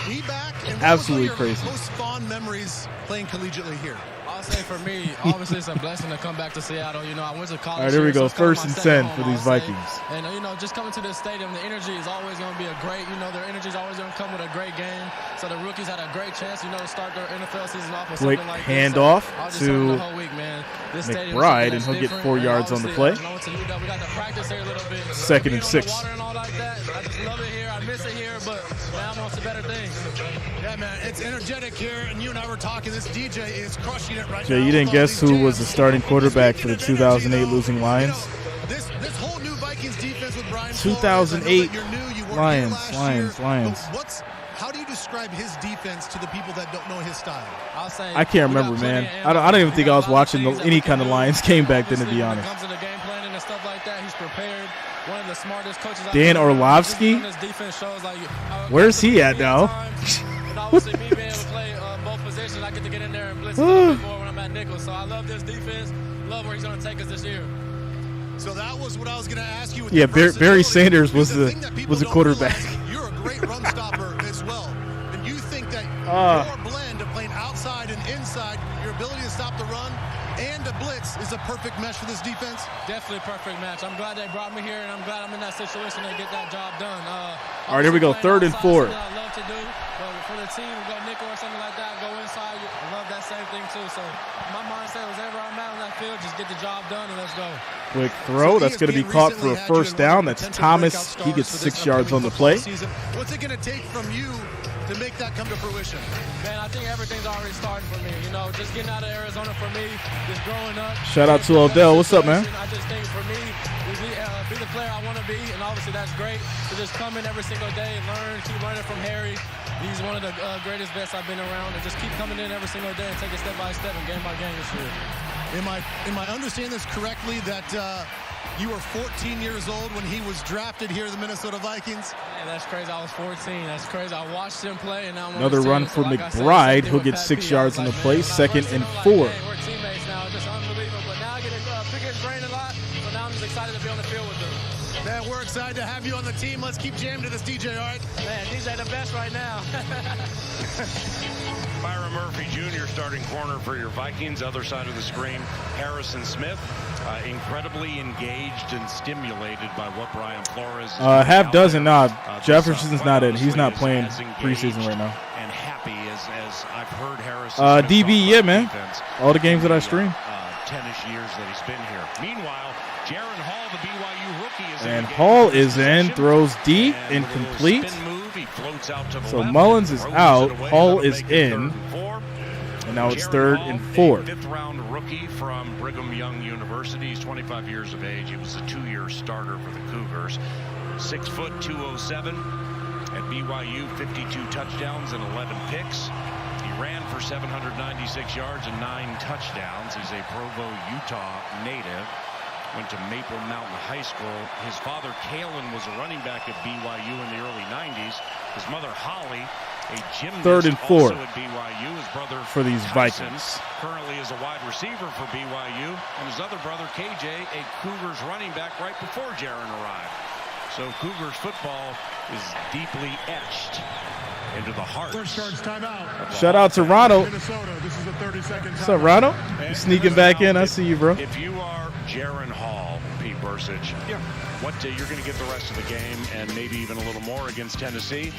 Absolutely crazy. Most fond memories playing collegiately here. I'll say for me, obviously it's a blessing to come back to Seattle. You know, I went to college. All right, there we go. So First and 10 for these Vikings. And, you know, just coming to this stadium, the energy is always going to be a great, you know, their energy is always going to come with a great game. So the rookies had a great chance, you know, to start their NFL season off with quick something like handoff this. to McBride, and he'll get 4 yards on the play. We got to practice here a little bit. Second and 6. I just love it here. I miss it here, but now I'm on to better things. Yeah, man, it's energetic here, and you and I were talking. This DJ is crushing it right now. Jay, you didn't guess who was the starting quarterback for the 2008 losing Lions? This whole new Vikings defense with Brian 2008 Lions. How do you describe his defense to the people that don't know his style? I can't remember, man. I don't even think I was watching any kind of Lions game back then, to be honest. When it comes to the game planning and stuff like that, he's prepared. One of the smartest coaches. Dan Orlovsky? Where's he at now? And obviously, me being able to play both positions, I get to get in there and blitz a little bit more when I'm at nickel. So I love this defense. Love where he's going to take us this year. So that was what I was going to ask you. Yeah, Barry Sanders was the quarterback. You're a great run stopper as well. And you think that your blend of playing outside and inside, your ability to stop the run and to blitz is a perfect mesh for this defense? Definitely a perfect match. I'm glad they brought me here, and I'm glad I'm in that situation to get that job done. All right, here we go. 3rd and 4. I love to do, but for the team, go nickel or something like that, go inside. I love that same thing too. So my mindset was wherever I'm at on that field, just get the job done and let's go. Quick throw. That's going to be caught for a first down. That's Thomas. He gets 6 yards on the play. What's it going to take from you to make that come to fruition? Man, I think everything's already starting for me. You know, just getting out of Arizona for me, just growing up. Shout out to Odell. What's up, man? I just think for me, be the player I want to be, and obviously that's great. To just come in every single day, keep learning from Harry. He's one of the greatest vets I've been around, and just keep coming in every single day and take it step by step and game by game this year. Am I understanding this correctly that you were 14 years old when he was drafted here to the Minnesota Vikings? Man, that's crazy. I was 14. That's crazy. I watched him play, and now I'm another run for McBride. He'll get 6 yards on the play. 2nd and 4. We're teammates now. Just unbelievable. But now I get to pick his brain a lot, so now I'm just excited to be on the field with him. Man, we're excited to have you on the team. Let's keep jamming to this DJ, all right? Man, DJ the best right now. Byron Murphy Jr. starting corner for your Vikings. Other side of the screen, Harrison Smith, incredibly engaged and stimulated by what Brian Flores. Half dozen. Jefferson's not in. He's not playing preseason right now. And happy as I've heard Harrison. DB, yeah, man. All the games that I stream. 10-ish years that he's been here. Meanwhile, Jaren Hall, the BYU rookie, is and Hall is in, throws deep, incomplete. So Mullins is out, Hall is in, and now it's 3rd and 4. 5th-round rookie from Brigham Young University. He's 25 years of age. He was a 2-year starter for the Cougars. 6 foot, 207. At BYU, 52 touchdowns and 11 picks. He ran for 796 yards and 9 touchdowns. He's a Provo, Utah native. Went to Maple Mountain High School. His father, Kalen, was a running back at BYU in the early 90s. His mother, Holly, 3rd and 4 also at BYU. His brother for these Tyson Vikings. currently is a wide receiver for BYU, and his other brother KJ, a Cougars running back right before Jreasn arrived. So Cougars football is deeply etched into the heart. First charge timeout. Shout out to Ronald. Minnesota. This is the 30-second. What's up, Ronald? You sneaking back in? I see you, bro. If you are Jreasn Hall, Pete Bursich, you're going to get the rest of the game and maybe even a little more against Tennessee.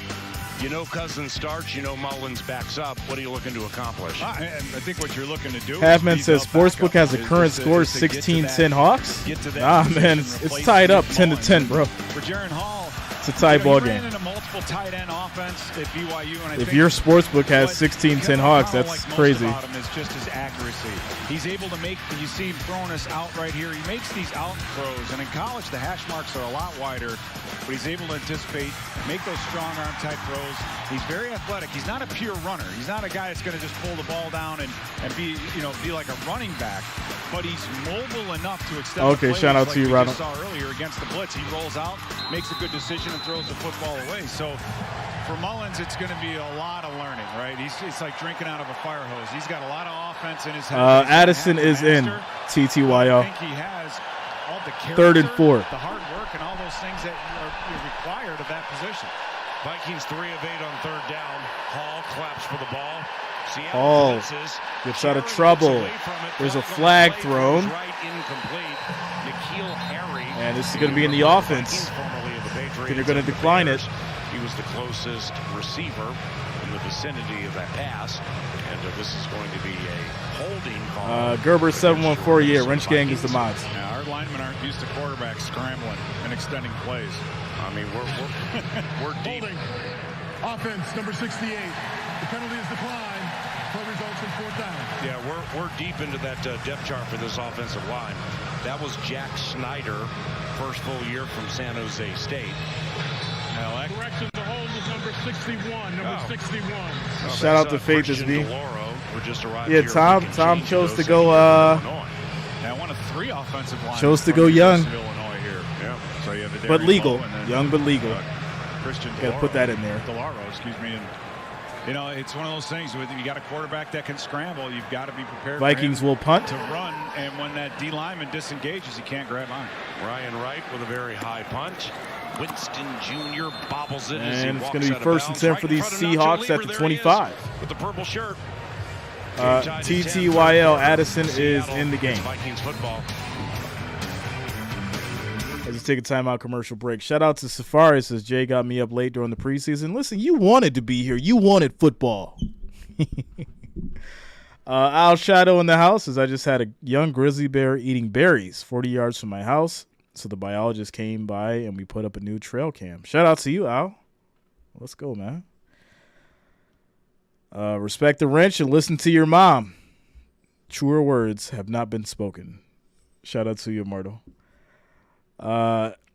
You know Cousins starts, you know Mullins backs up. What are you looking to accomplish? I think what you're looking to do. Halfman says Sportsbook has a current score 16-10 Hawks. Nah, man, it's tied up 10-10, bro. For Jreasn Hall, it's a tie ball game. in a multiple tight end offense at BYU, and If your Sportsbook has 16-10 Hawks, that's crazy. About him is just his accuracy. He's able to make, you see him throwing us out right here. He makes these out throws, and in college the hash marks are a lot wider, but he's able to anticipate, make those strong arm type throws. He's very athletic. He's not a pure runner. He's not a guy that's going to just pull the ball down and be like a running back, but he's mobile enough to extend. Okay, shout out to you, Ronald. Saw earlier against the blitz, he rolls out, makes a good decision, and throws the football away. So for Mullins, it's going to be a lot of learning, right? It's like drinking out of a fire hose. He's got a lot of offense in his head. Addison is in TTYL. I think he has all the character, 3rd and 4. the hard work, and all those things that are required of that position. Vikings 3 of 8 on 3rd down. Hall claps for the ball. Hall gets out of trouble. There's a flag thrown. And this is going to be in the offense. They're going to decline it. He was the closest receiver in the vicinity of that pass. And this is going to be a holding call. Gerber 714, yeah, Wrench Gang is the mods. Yeah, our linemen aren't used to quarterbacks scrambling and extending plays. I mean, we're deep. Holding. Offense, number 68. The penalty is declined. Play results in 4th down. Yeah, we're deep into that depth chart for this offensive line. That was Jack Snyder, first full year from San Jose State. Correction, the hold is number 61. Number 61. Shout out to Faith as V. Yeah, Tom chose to go. One of 3 offensive lines. Chose to go young. Illinois here. Yeah. So you have but legal, young but legal. Christian. Got to put that in there. Delaro, excuse me. And it's one of those things. You got a quarterback that can scramble. You've got to be prepared. Vikings will punt to run, and when that D lineman disengages, he can't grab on. Ryan Wright with a very high punch. Winston Jr. bobbles it. And it's going to be 1st and 10 for these Seahawks at the 25. With the purple shirt. TTYL Addison is in the game. Vikings football. Let's take a timeout commercial break. Shout out to Safari. Says Jay got me up late during the preseason. Listen, you wanted to be here. You wanted football. Al Shadow in the house says I just had a young grizzly bear eating berries 40 yards from my house. So the biologist came by and we put up a new trail cam. Shout out to you, Al. Let's go, man. Respect the wrench and listen to your mom. Truer words have not been spoken. Shout out to you, Marto.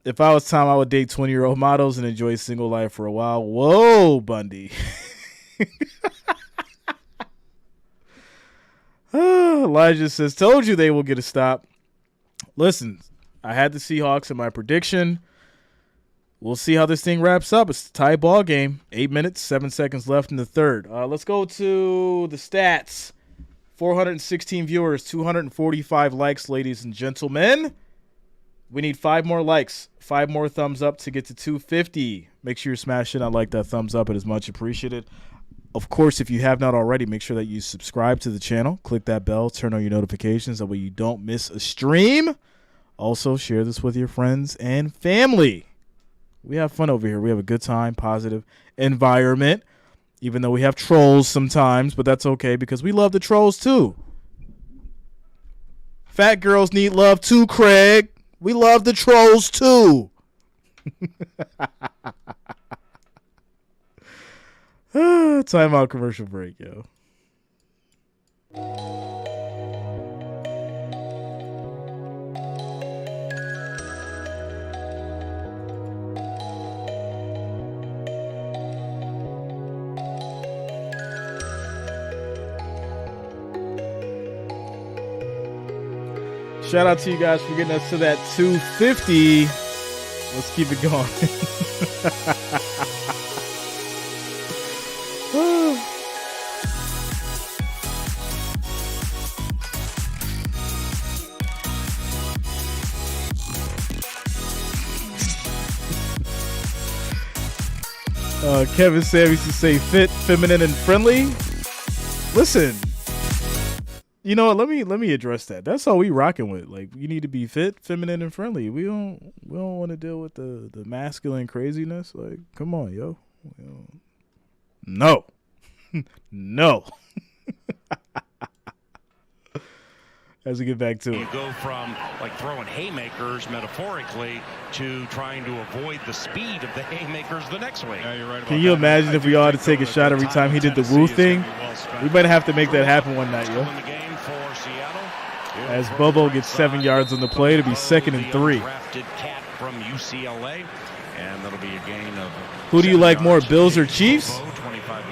If I was Tom, I would date 20-year-old models and enjoy single life for a while. Whoa, Bundy. Elijah says, told you they will get a stop. Listen, I had the Seahawks in my prediction. We'll see how this thing wraps up. It's a tie ball game. 8 minutes, 7 seconds left in the third. Let's go to the stats. 416 viewers, 245 likes, ladies and gentlemen. We need 5 more likes, 5 more thumbs up to get to 250. Make sure you're smashing that like, that thumbs up. It is much appreciated. Of course, if you have not already, make sure that you subscribe to the channel. Click that bell. Turn on your notifications. That way you don't miss a stream. Also, share this with your friends and family. We have fun over here. We have a good time, positive environment, even though we have trolls sometimes, but that's okay because we love the trolls too. Fat girls need love too, Craig. We love the trolls too. Timeout commercial break, yo. Shout out to you guys for getting us to that 250. Let's keep it going. Kevin Sam used to say fit, feminine, and friendly. Listen, you know what? Let me address that. That's all we rocking with. Like, you need to be fit, feminine, and friendly. We don't want to deal with the masculine craziness. Like, come on, yo. No. No. As we get back to it. You go from like throwing haymakers metaphorically to trying to avoid the speed of the haymakers the next way. Yeah, you're right about Can you imagine if we all had to take a shot every time he did the woo thing? We might have to make that happen one night, yo. As Bobo gets 7 yards on the play to be 2nd and 3. Drafted cat from UCLA, and that'll be a gain of. Who do you like more, Bills or Chiefs?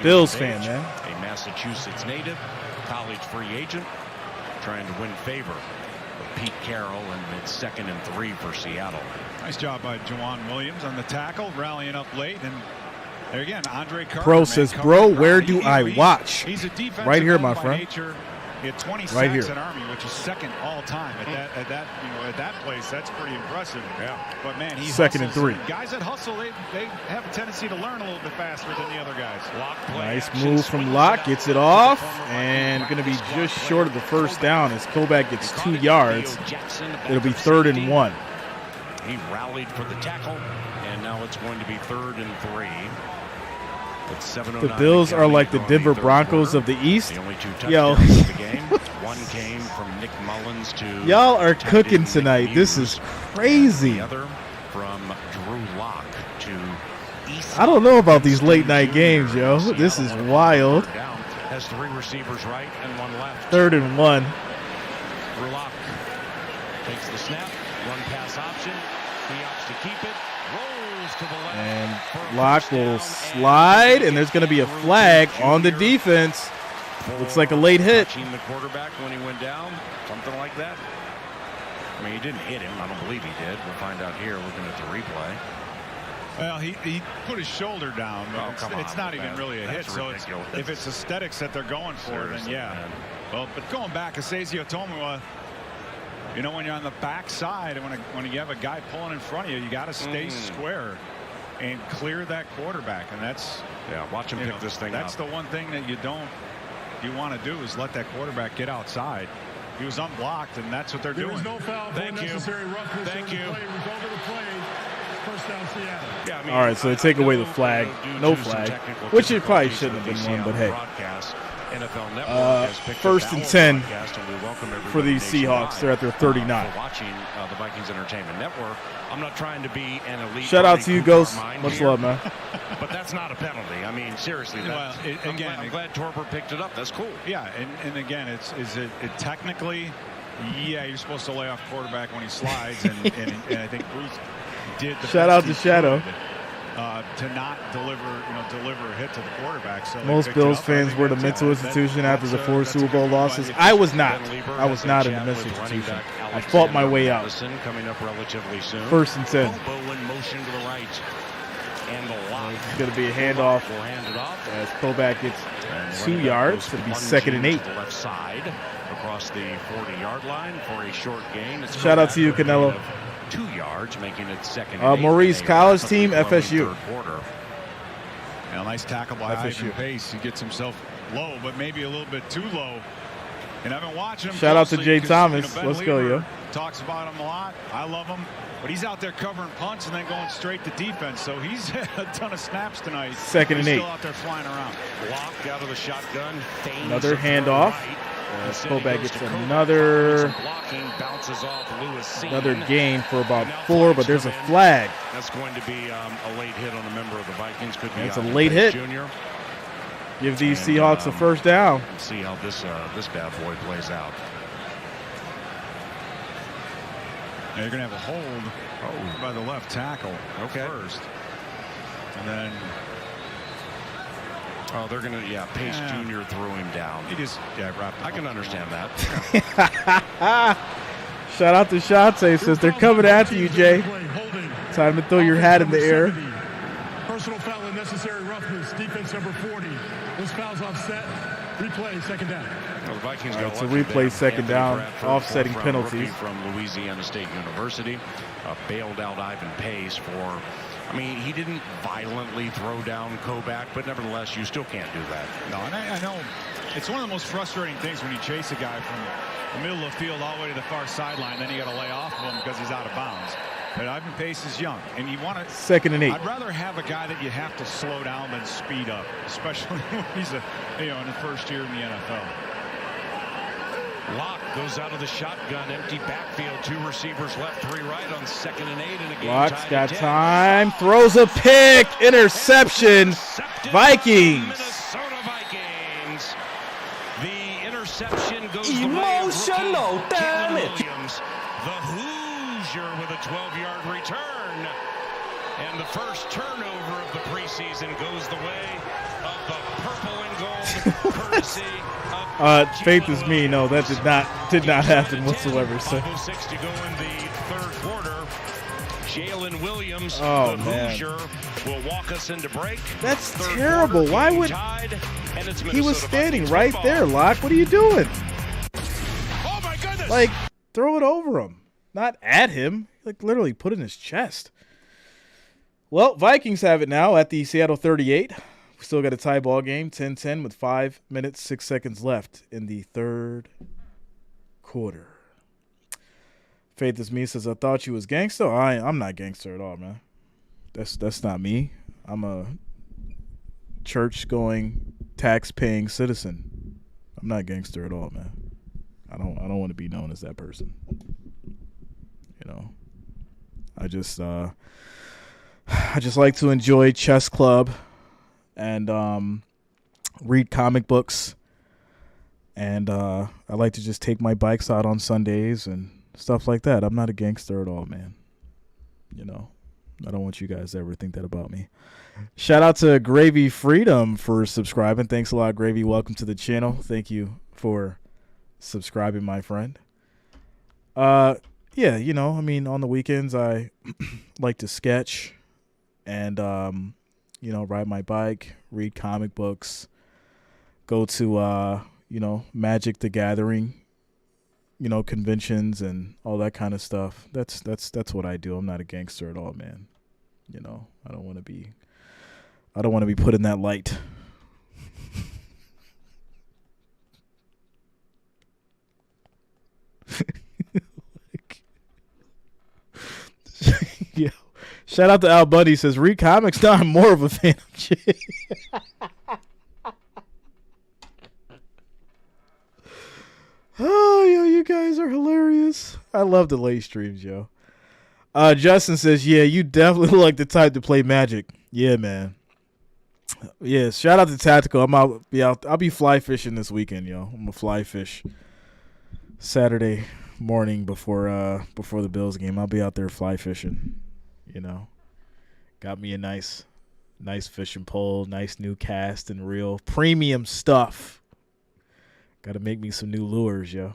Bills fan, man. A Massachusetts native, college free agent, trying to win favor with Pete Carroll, and it's 2nd and 3 for Seattle. Nice job by Juwan Williams on the tackle, rallying up late. And there again, Andre Carter. Pro says, bro, where do I watch? He's a defensive right here, my by friend. Nature. He had 20 right sacks here. in Army, which is 2nd all time at that place. That's pretty impressive. Yeah. But man, he 2nd and 3. Guys that hustle, they have a tendency to learn a little bit faster than the other guys. Nice move from Locke, gets it off, and going to be just short of the first down as Kovac gets 2 yards. It'll be 3rd and 1. He rallied for the tackle, and now it's going to be 3rd and 3. The Bills are like the Denver Broncos of the East. Yo. Of the game. One came from Nick Mullins to y'all are cooking tonight. This is crazy. The other from Drew Lock to East. I don't know about these late night games, yo. This is wild. Has 3 receivers right and 1 left. 3rd and 1. Drew Lock takes the snap, run pass option. He opts to keep it. Rolls to the left. And Locke will slide, and there's going to be a flag on the defense. Looks like a late hit. Touching the quarterback when he went down, something like that. I mean, he didn't hit him. I don't believe he did. We'll find out here looking at the replay. Well, he put his shoulder down, but it's not even really a hit. So if it's aesthetics that they're going for, then yeah. Man. Well, but going back, Asazio told me, you know, when you're on the back side and when you have a guy pulling in front of you, you got to stay square and clear that quarterback. And that's watch him pick this thing up. That's the one thing that you want to do is let that quarterback get outside. He was unblocked, and that's what they're doing. There is no foul. Thank you. Thank you. Result of the play. First down, Seattle. Yeah, I mean, all right, so they take away the flag. No flag, which it probably shouldn't have been one, but hey. NFL Network has picked 1st and 10 for these nationwide. Seahawks. They're at their 39. For watching the Vikings Entertainment Network. I'm not trying to be an elite. Shout out to you, Ghost. Much love, man. But that's not a penalty. I mean, seriously. I'm glad Torber picked it up. That's cool. Yeah, and again, is it technically, yeah, you're supposed to lay off quarterback when he slides, and I think Bruce did. Shout out to Shadow. To not deliver a hit to the quarterback. So most Bills fans were the mental institution after the 4 Super Bowl losses. I was not. I was not in the mental institution. I fought my way out. Coming up relatively soon. 1st and 10. Motion to the right. And the lock. It's going to be a handoff as Kovac gets 2 yards. It'll be 2nd and 8. To the left side across the 40-yard line for a short gain. Shout out to you, Canelo. 2 yards, making it 2nd and 8. Maurice college team, FSU. Yeah, nice tackle by Ivan Pace. He gets himself low, but maybe a little bit too low. And I've been watching him. Shout out to Jay Thomas. Let's go, yo. Talks about him a lot. I love him. But he's out there covering punts and then going straight to defense. So he's had a ton of snaps tonight. 2nd and 8. Still out there flying around. Lock out of the shotgun. Another handoff. Kovac gets another gain for about 4, but there's a flag. That's going to be a late hit on a member of the Vikings. Could be it's a late hit. Junior. Give these Seahawks a 1st down. See how this bad boy plays out. Now you're going to have a hold by the left tackle first. And then... Oh, they're going to, Pace Jr. threw him down. He just, wrapped him I can understand that. Shout out to Shante, says they're coming after you, Jay. Time to throw your hat in the air. Personal foul and necessary roughness. Defense number 40. This foul's offset. Replay, 2nd down. Well, the Vikings got to replay 2nd down, offsetting penalties. From Louisiana State University, bailed out Ivan Pace for I mean, he didn't violently throw down Kovac, but nevertheless, you still can't do that. No, and I know it's one of the most frustrating things when you chase a guy from the middle of the field all the way to the far sideline, then you got to lay off of him because he's out of bounds. But Ivan Pace is young, and you want to 2nd and 8. I'd rather have a guy that you have to slow down than speed up, especially when he's in the first year in the NFL. Locke goes out of the shotgun, empty backfield, 2 receivers left, 3 right on 2nd and 8 in a game. Locke's got time, throws a pick, interception, Vikings. Minnesota Vikings. The interception goes emotional damage. Williams, the Hoosier with a 12-yard return. And the first turnover of the preseason goes the way of the purple and gold, courtesy of Faith is me. No, that did not happen whatsoever. So. 5:06 to go in the third quarter. Jalen Williams, the Hoosier, will walk us into break. That's Third terrible. quarter, Why game would tied, and it's he was Minnesota standing Vikings right football. there, Locke? What are you doing? Oh my goodness! Like, throw it over him, not at him. Like, literally put it in his chest. Well, Vikings have it now at the Seattle 38. We still got a tie ball game, 10-10 with 5 minutes, 6 seconds left in the third quarter. Faith is me says, I thought you was gangster. I'm not gangster at all, man. That's not me. I'm a church-going, tax-paying citizen. I'm not gangster at all, man. I don't want to be known as that person. You know, I just like to enjoy chess club and read comic books, and I like to just take my bikes out on Sundays and stuff like that. I'm not a gangster at all, man. You know, I don't want you guys to ever think that about me. Shout out to Gravy Freedom for subscribing. Thanks a lot, Gravy. Welcome to the channel. Thank you for subscribing, my friend. Yeah, you know, I mean, on the weekends I like to sketch and, you know, ride my bike, read comic books, go to, you know, Magic the Gathering, you know, conventions and all that kind of stuff. That's what I do. I'm not a gangster at all, man. You know, I don't want to be put in that light. Yeah. Shout out to Al Bundy. Says read comics. No, I'm more of a fan of Jay. Oh, yo, you guys are hilarious. I love the late streams, yo. Justin says, yeah, you definitely look like the type to play Magic. Yeah, man. Yeah, shout out to Tactical. I'll be fly fishing this weekend, yo. I'm gonna fly fish Saturday morning before the Bills game. I'll be out there fly fishing. You know, got me a nice fishing pole, nice new cast and reel, premium stuff. Got to make me some new lures, yo.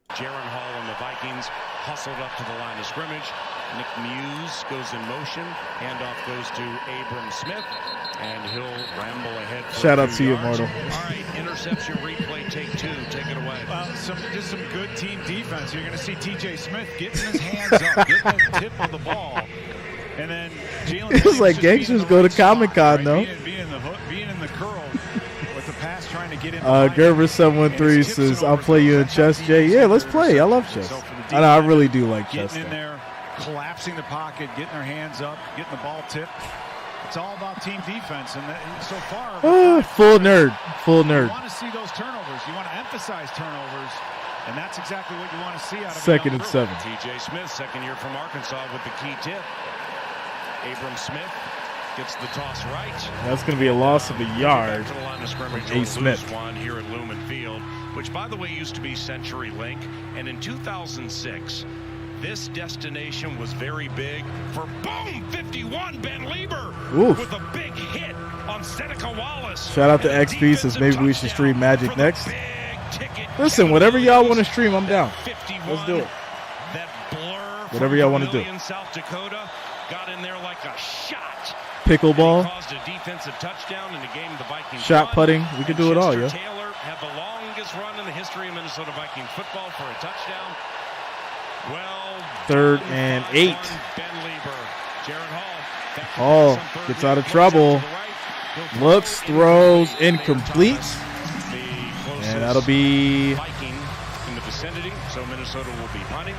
Jaron Hall and the Vikings hustled up to the line of scrimmage. Nick Muse goes in motion. Handoff goes to Abram Smith, and he'll ramble ahead. Shout out to you, Immortal. All right, interception replay, take 2. Take it away. Just some good team defense. You're going to see T.J. Smith getting his hands up, getting the tip of the ball, and then Jalen. It was like gangsters go to Comic-Con, though. Being in the curl with the pass, trying to get in. Gerber 713 says, "I'll play you in chess, Jay." Yeah, let's play. I love chess. I know, I really do like chess. Getting in there, collapsing the pocket, getting their hands up, getting the ball tipped. It's all about team defense, and so far, full nerd. You want to see those turnovers. You want to emphasize turnovers, and that's exactly what you want to see out of 2nd and 7. T.J. Smith, second year from Arkansas, with the key tip. Abram Smith gets the toss right. That's going to be a loss of a yard. To the line of scrimmage, A. Smith. one here at Lumen Field, which, by the way, used to be CenturyLink, and in 2006. This destination was very big for boom 51 Ben Lieber with a big hit on Seneca Wallace. Shout out to XP says maybe we should stream Magic next. Listen, whatever y'all want to stream, I'm down. Let's do it. That blur whatever y'all want to do. In South Dakota got in there like a shot. Pickleball. Caused a defensive touchdown in the game. The Vikings shot putting. We can do it all, yo. Taylor had the longest run in the history of Minnesota Vikings football for a touchdown. Well, 3rd and 8. Ben Lieber Hall gets out of trouble. Looks, throws, incomplete. And that'll be Viking in the vicinity, so Minnesota will be punting.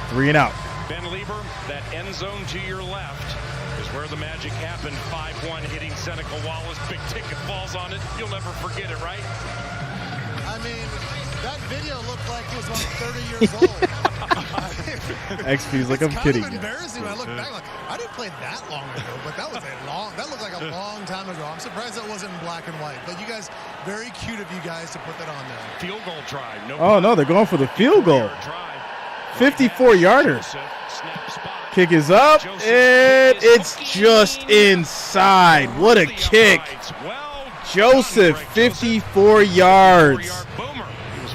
3 and out. Ben Lieber, that end zone to your left is where the magic happened. 5-1 hitting Seneca Wallace. Big ticket falls on it. You'll never forget it, right? I mean, that video looked like it was like 30 years old. XP's like, I'm kidding. It's kind of embarrassing when I look back. Like, I didn't play that long ago, but that looked like a long time ago. I'm surprised that wasn't in black and white. But you guys, very cute of you guys to put that on there. Field goal try. Oh, no, they're going for the field goal. 54-yarder. Kick is up, and it's just inside. What a kick. Joseph, 54 yards.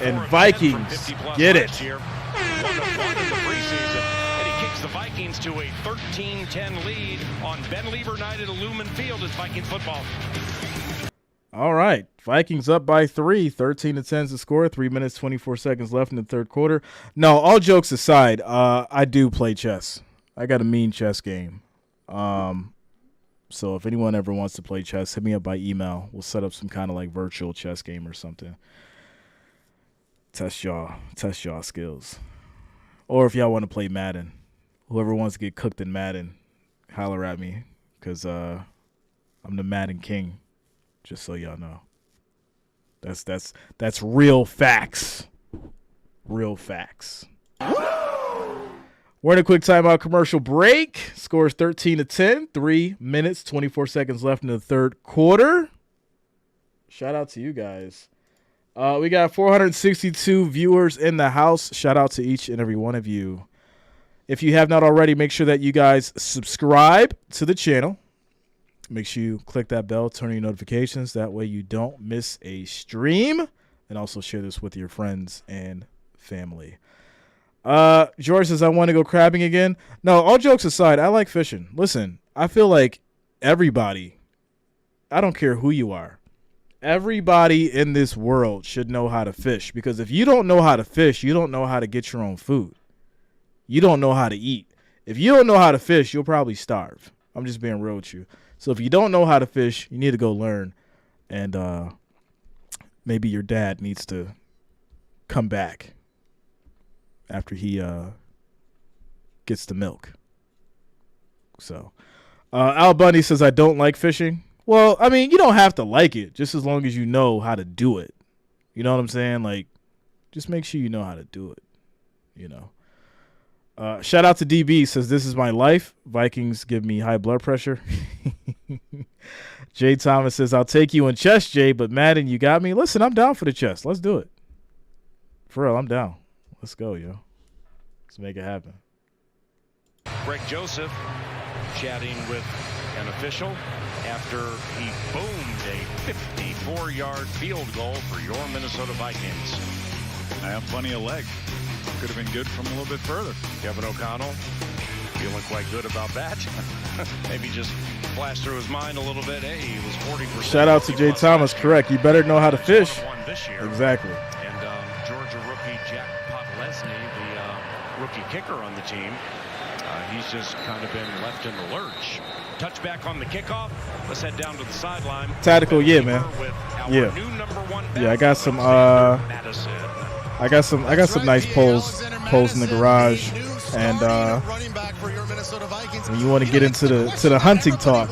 And Vikings get it. And he kicks the Vikings to a 13-10 lead on Ben Lieber night at Lumen Field. It's Vikings football. All right. Vikings up by 3. 13-10 is the score. 3 minutes, 24 seconds left in the third quarter. No, all jokes aside, I do play chess. I got a mean chess game. So if anyone ever wants to play chess, hit me up by email. We'll set up some kind of like virtual chess game or something. Test y'all skills. Or if y'all want to play Madden, whoever wants to get cooked in Madden, holler at me, because I'm the Madden king. Just so y'all know. That's real facts. Real facts. We're in a quick timeout commercial break. Scores 13-10. 3 minutes, 24 seconds left in the third quarter. Shout out to you guys. We got 462 viewers in the house. Shout out to each and every one of you. If you have not already, make sure that you guys subscribe to the channel. Make sure you click that bell, turn on your notifications. That way you don't miss a stream. And also share this with your friends and family. George says, I want to go crabbing again. No, all jokes aside, I like fishing. Listen, I feel like everybody, I don't care who you are, everybody in this world should know how to fish. Because if you don't know how to fish, you don't know how to get your own food. You don't know how to eat. If you don't know how to fish, you'll probably starve. I'm just being real with you. So if you don't know how to fish, you need to go learn. And maybe your dad needs to come back after he gets the milk. So Al Bundy says, I don't like fishing. Well, I mean, you don't have to like it, just as long as you know how to do it. You know what I'm saying? Like, just make sure you know how to do it, you know. Shout out to DB, says, this is my life. Vikings give me high blood pressure. Jay Thomas says, I'll take you in chess, Jay, but Madden, you got me. Listen, I'm down for the chess. Let's do it. For real, I'm down. Let's go, yo. Let's make it happen. Greg Joseph chatting with an official after he boomed a 54-yard field goal for your Minnesota Vikings. I have plenty of leg. Could have been good from a little bit further. Kevin O'Connell feeling quite good about that. Maybe just flashed through his mind a little bit. Hey, he was 40%. Shout out to Jay Thomas. Correct. You better know how to fish. Exactly. And Georgia rookie Jack Podlesny, the rookie kicker on the team, he's just kind of been left in the lurch. Touchback on the kickoff. Let's head down to the sideline. Tactical, yeah, man. Yeah. Yeah, I got some I got some nice poles in the garage, and when you want to get into the hunting talk,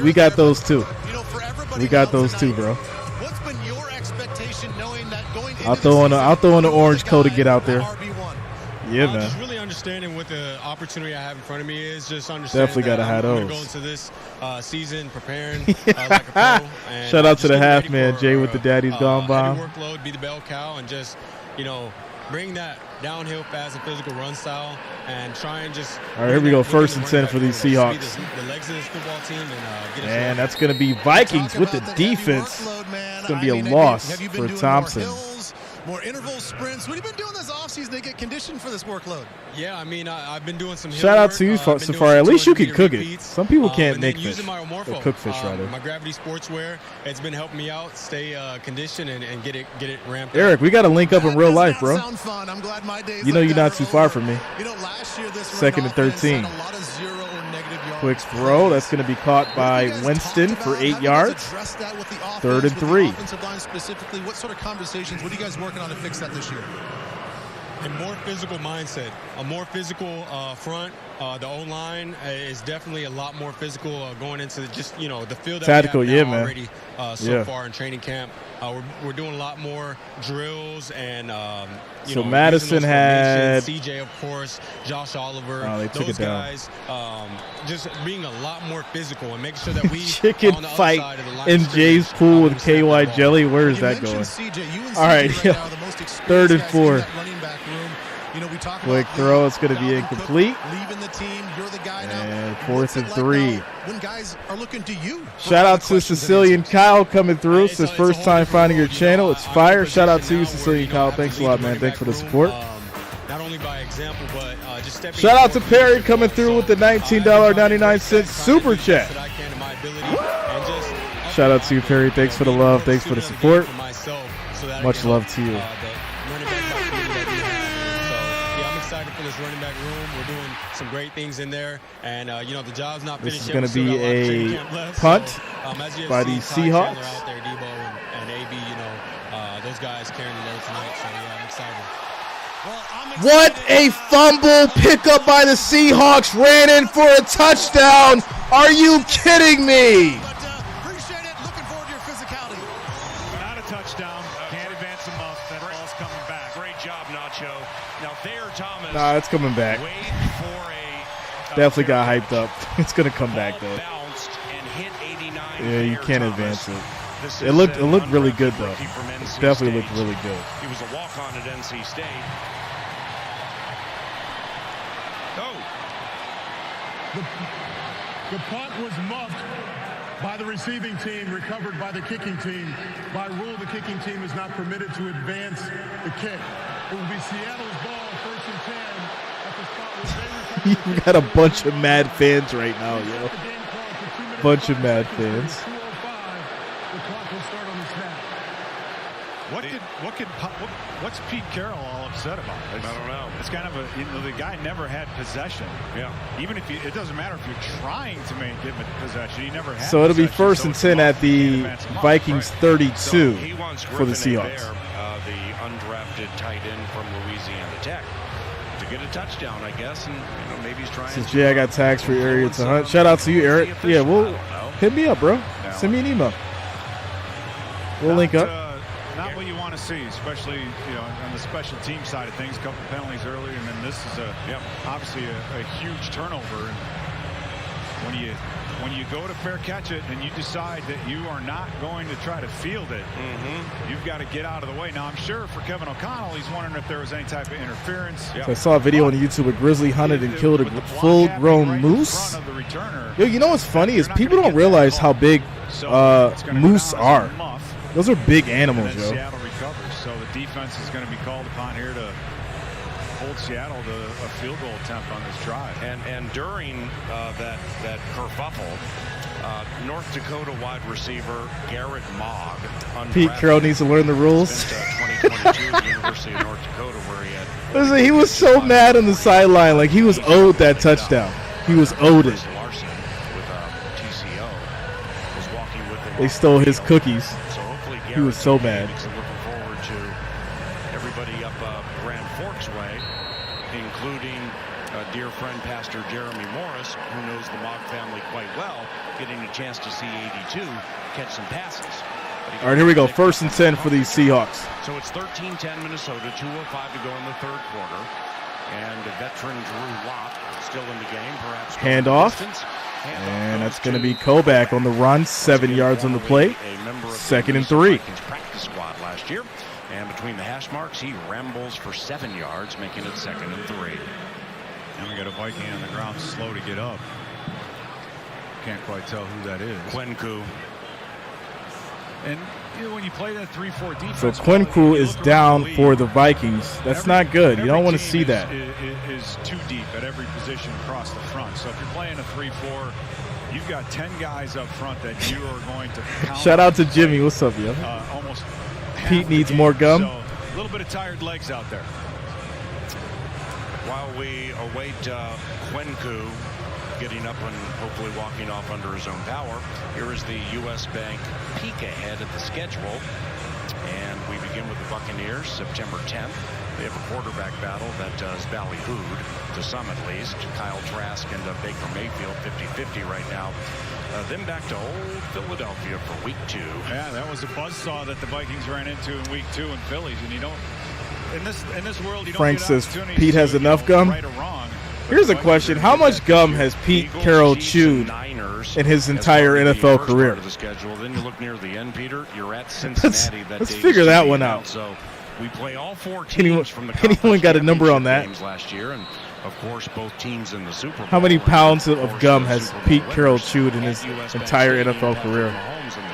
we got those too. We got those too, bro. What's been your expectation knowing that going I'll throw in the orange coat to get out there. Yeah, man. Just really understanding what the opportunity I have in front of me is. Just understanding definitely got to have those. I'm going into this season preparing like a pro. And shout out to the half man, Jay, with the Daddy's Gone Bomb. Workload, be the bell cow, and just bring that downhill fast and physical run style, and try and just. All right, here we go. 1st and 10 for these Seahawks. The legs of this football team, and that's going to be Vikings with the defense. It's going to be a loss for Thompson. more interval sprints. What have you been doing this offseason to get conditioned for this workload? Yeah, I mean, I've been doing some Shout out to you, Safari. At least you can cook it. repeats. Some people can't make fish. Using my Or cook fish, rather. my gravity sportswear, it's been helping me out, stay conditioned and get it ramped Eric, up. we got to link up in real life, bro. Sound fun. I'm glad my days You know like you're that not are too far over. from me. You know, last year this Second and 13. had a lot of 0 or negative yards. Quick throw. That's going to be caught by Winston for 8 yards. Third and 3. Offensive line specifically, what sort of conversations? What are you guys working on to fix that this year? A more physical mindset, a more physical front. The O-line is definitely a lot more physical going into the field that Tactical, we have yeah, now man. already so far in training camp. We're doing a lot more drills and So Madison had CJ, of course, Josh Oliver. Oh, they took those it down. guys just being a lot more physical and making sure that we chicken on the other fight side of the line in of Jay's scrimmage, pool with we snap the KY ball. Jelly. Where is that going? All right, third and 4. Quick throw. It's going to be incomplete. And 4th and 3. When guys are looking to you. Shout out to Sicilian Kyle coming through. It's his first time finding your channel. It's fire. Shout out to you, Sicilian Kyle. Thanks a lot, man. Thanks for the support. Not only by example, but just stepping. Shout out to Perry coming through with the $19.99 super chat. Shout out to you, Perry. Thanks for the love. Thanks for the support. Much love to you. For this running back room, we're doing some great things in there, and the job's not This finished. is going to be a punt by the Seahawks. Out there, Debo and AB, those guys carrying the load tonight. So yeah, I'm excited. What a fumble pickup by the Seahawks. Ran in for a touchdown. Are you kidding me? Not a touchdown. Can't advance enough. That ball's coming back. Great job, Nacho. Now there, Thomas. Nah, it's coming back. Definitely got hyped up. It's going to come back, though. Yeah, you can't advance it. It looked really good, though. It definitely looked really good. He was a walk-on at NC State. The punt was muffed by the receiving team, recovered by the kicking team. By rule, the kicking team is not permitted to advance the kick. It will be Seattle's ball, 1st and 10. At the spot where they recover. You've got a bunch of mad fans right now, yo. Bunch of mad fans. The clock will start on the snap. What's Pete Carroll all upset about? I don't know. It's kind of the guy never had possession. Yeah. Even if it doesn't matter if you're trying to get possession, he never had. So it'll be possession, 1st and 10 at the Vikings 32 for the Seahawks. The undrafted tight end from Louisiana Tech, to get a touchdown, I guess, and maybe he's trying. Since I got tags for area to hunt. Shout out to you, Eric. Yeah, hit me up, bro. Send me an email. We'll link up. Not what you want to see, especially on the special team side of things. A couple penalties earlier, and then this is obviously a huge turnover. And when you go to fair catch it and you decide that you are not going to try to field it, you've got to get out of the way. Now I'm sure for Kevin O'Connell, he's wondering if there was any type of interference. So I saw a video on YouTube. A grizzly hunted and killed a full-grown moose. Yo, you know what's funny is people don't realize how big moose are. Those are big animals, yo. Seattle recovers, so the defense is going to be called upon here to hold Seattle to a field goal attempt on this drive. And during that kerfuffle, North Dakota wide receiver Garrett Mogg. Pete Carroll needs to learn the rules. 2022 at the University of North Dakota, where he had. Listen, he was so mad on the sideline, like he was owed that touchdown. He was owed it. Larson with TCO was walking with him. They stole his cookies. He was so mad. Looking forward to everybody up Grand Forks way, including dear friend Pastor Jeremy Morris, who knows the Mogg family quite well, getting a chance to see 82 catch some passes. All right, here we go. 1st and 10 for these Seahawks. So it's 13-10 Minnesota, 2:05 to go in the 3rd quarter. And the veteran Drew Lock still in the game, perhaps. Handoff. And that's going to be Kovac on the run, 7 yards on the play. 2nd and 3. Practice squad last year. And between the hash marks, he rambles for 7 yards, making it 2nd and 3. And we got a Viking on the ground, slow to get up. Can't quite tell who that is. Quenku. And when you play that 3-4 defense. So Quinku is down for the Vikings. That's not good. You don't want to see that. Is too deep at every position across the front. So if you're playing a 3-4, you've got 10 guys up front that you are going to count. Shout out to Jimmy. What's up, yo? Almost Pete needs more gum. So a little bit of tired legs out there. While we await Quinku getting up and hopefully walking off under his own power, here is the U.S. Bank peek ahead at the schedule. And we begin with the Buccaneers, September 10th. They have a quarterback battle that is ballyhooed, to some at least. Kyle Trask and Baker Mayfield, 50-50 right now. Then back to old Philadelphia for week 2. Yeah, that was a buzzsaw that the Vikings ran into in week 2 in Phillies. And you don't, in this world, you don't Frank get says opportunities Pete has to, enough gum. Right or wrong. Here's a question. How much gum has Pete Carroll chewed in his entire NFL career? Then you look near the end, Peter. You're at Cincinnati. Let's figure that one out. So we play all 4 teams from the anyone got a number on that? Games last year, and of course both teams in the Super Bowl. How many pounds of gum has Pete Carroll chewed in his entire NFL career?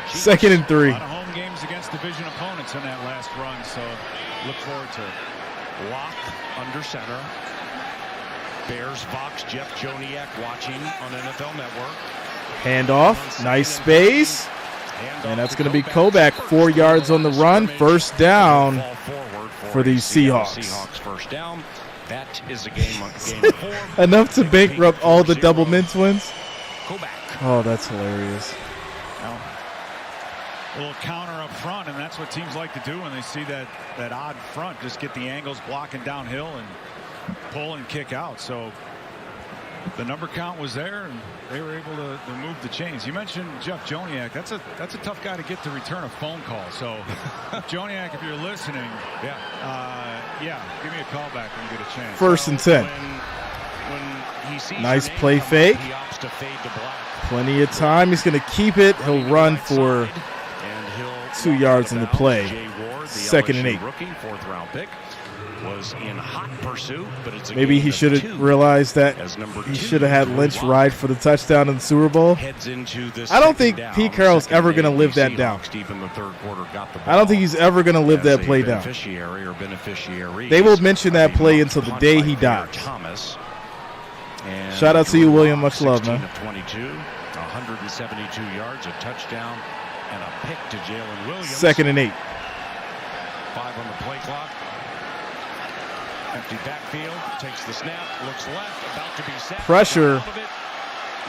2nd and 3. A lot of home games against division opponents in that last run, so look forward to it. Lock under center. Bears, Fox, Jeff Joniak watching on NFL Network. Handoff, nice space. And that's going to be Kovac, 4 yards on the run. First down for the Seahawks. First down. That is a game 4. Enough to bankrupt all the double mints wins. Oh, that's hilarious. A little counter up front, and that's what teams like to do when they see that odd front. Just get the angles blocking downhill and pull and kick out. So the number count was there, and they were able to move the chains. You mentioned Jeff Joniak. That's a tough guy to get to return a phone call. So Joniak, if you're listening, give me a call back when you get a chance. 1st and 10. When he sees nice play fake. He opts to fade to black. Plenty of time. He's going to keep it. He'll run for 2 yards in the play. 2nd and 8. Rookie, 4th round pick. Was in hot pursuit, but it's a maybe he should have realized that he should have had Lynch ride for the touchdown in the Super Bowl. I don't think Pete Carroll's ever going to live that down. I don't think he's ever going to live that play down. They will mention that play until the day he dies. Shout out to you, William. Much love, man. 22, 172 yards, a touchdown, and a pick to Jalen Williams. 2nd and 8. 5 on the play clock. Empty backfield, takes the snap, looks left, about to be sacked. Pressure.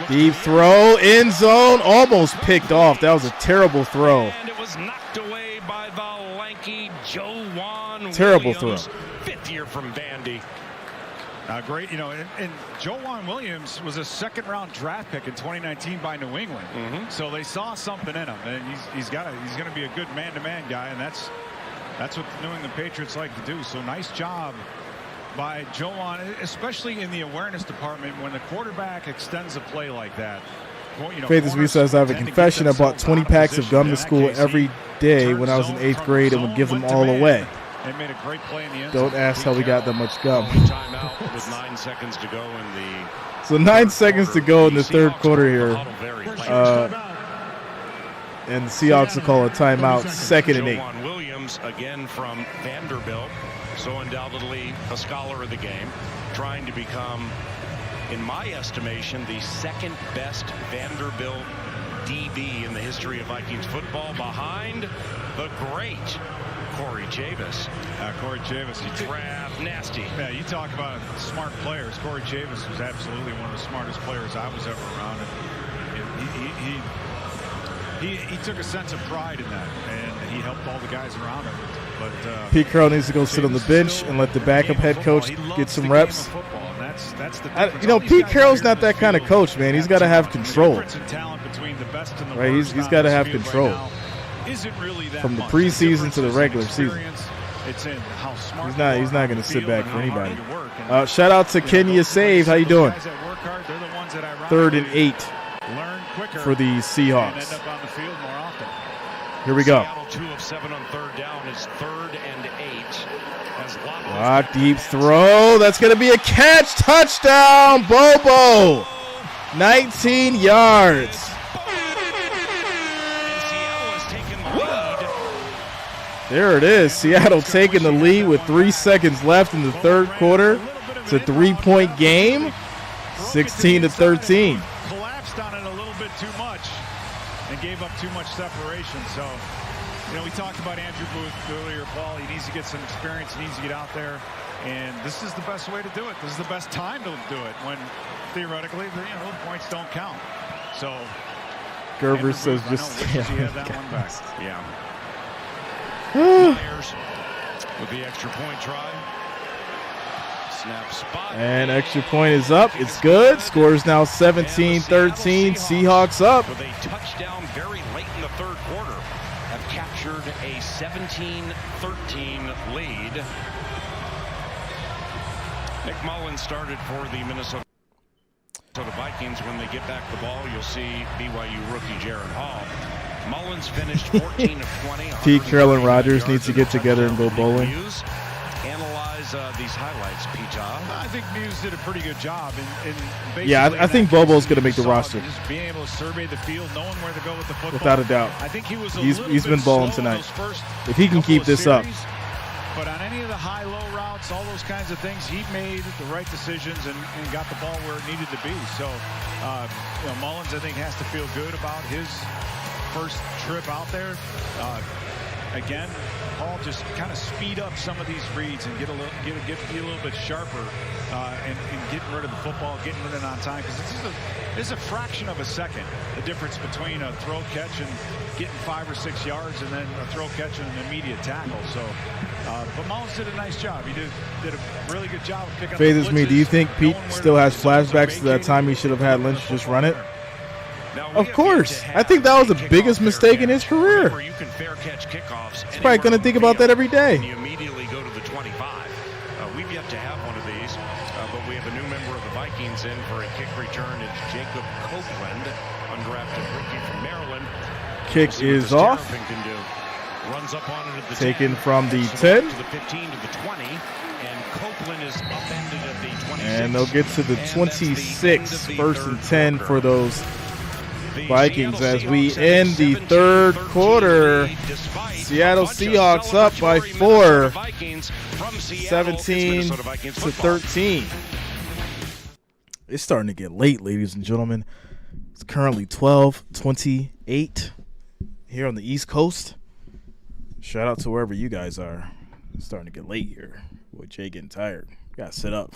Deep throw, end zone, almost picked off. That was a terrible throw. And it was knocked away by the lanky Jreasn. Terrible throw. 5th year from Vandy. Great, and Jreasn Williams was a 2nd-round draft pick in 2019 by New England. So they saw something in him, and he's going to be a good man-to-man guy, and that's what the New England Patriots like to do. So nice job by Jreasn, especially in the awareness department when the quarterback extends a play like that. Faith is me says, I have a confession. I bought 20 packs of gum to school every day when I was in 8th grade and would give them all away. They made a great play in the end. Don't ask how we got that much gum. Timeout with 9 seconds to go in the. So 9 seconds to go in the 3rd quarter here. And the Seahawks will call a timeout. 2nd and 8. Jreasn Williams again from Vanderbilt. So undoubtedly a scholar of the game, trying to become, in my estimation, the 2nd best Vanderbilt DB in the history of Vikings football, behind the great Corey Jreasn. Corey Jreasn, you draft nasty. Yeah, you talk about smart players. Corey Jreasn was absolutely one of the smartest players I was ever around. He took a sense of pride in that, and he helped all the guys around him. But Pete Carroll needs to go sit on the bench and let the backup head coach get some reps. Pete Carroll's not that kind of coach, man. He's got to have control. Right? He's got to have control. From the preseason to the regular season. He's not going to sit back for anybody. Shout out to Kenya Save. How you doing? 3rd and 8 for the Seahawks. Here we go. 2 of 7 on 3rd down is 3rd and 8. Lock, deep throw. That's going to be a catch. Touchdown, Bobo. 19 yards. There it is. Seattle taking the lead with 3 seconds left in the third quarter. It's a 3-point game, 16-13. Collapsed on it a little bit too much and gave up too much separation. So, we talked about Andrew Booth earlier, Paul. He needs to get some experience. He needs to get out there. And this is the best way to do it. This is the best time to do it when, theoretically, the points don't count. So, Gerber says just you have that one back. Yeah. Myers with the extra point try. Snap spot. And extra point is up. It's good. Scores now 17-13. Seahawks up. With a touchdown very late in the third quarter, have captured a 17-13 lead. Nick Mullins started for the Minnesota Vikings. When they get back the ball, you'll see BYU rookie Jaron Hall. Mullins finished 14 of 20. Pete Carroll and Rodgers needs to get together and go bowling. Analyze these highlights, Pete. I think Muse did a pretty good job. I think Bobo's going to make the roster. Just being able to survey the field, knowing where to go with the football. Without a doubt. I think he's been balling tonight. If he can keep this up. But on any of the high-low routes, all those kinds of things, he made the right decisions and got the ball where it needed to be. So, Mullins, I think, has to feel good about his first trip out there. Again, Paul, just kind of speed up some of these reads and be a little bit sharper and getting rid of the football, getting rid of it on time, because it's a fraction of a second, the difference between a throw catch and getting 5 or 6 yards and then a throw catch and an immediate tackle. So, but Mullins did a nice job. He did a really good job of picking up the blitzes. Phases me. Do you think Pete still has flashbacks to that time he should have had Lynch just run it? Of course. I think that was the biggest mistake in his career. He's probably going to think about that every day. You immediately go to the 25. We've yet to have one of these, but we have a new member of the Vikings in for a kick return. It's Jacob Copeland, undrafted rookie from Maryland. Kick is off. Runs up on it at the taken 10, from the 10. To the 15 to the 20, and Copeland is upended at the 26. And they'll get to the 26. First and 10 for those Vikings as we end the third quarter. Seattle Seahawks up by 4, 17-13. It's starting to get late, ladies and gentlemen. It's currently 12:28 here on the East Coast. Shout out to wherever you guys are. It's starting to get late here. Boy, Jay getting tired. Gotta sit up.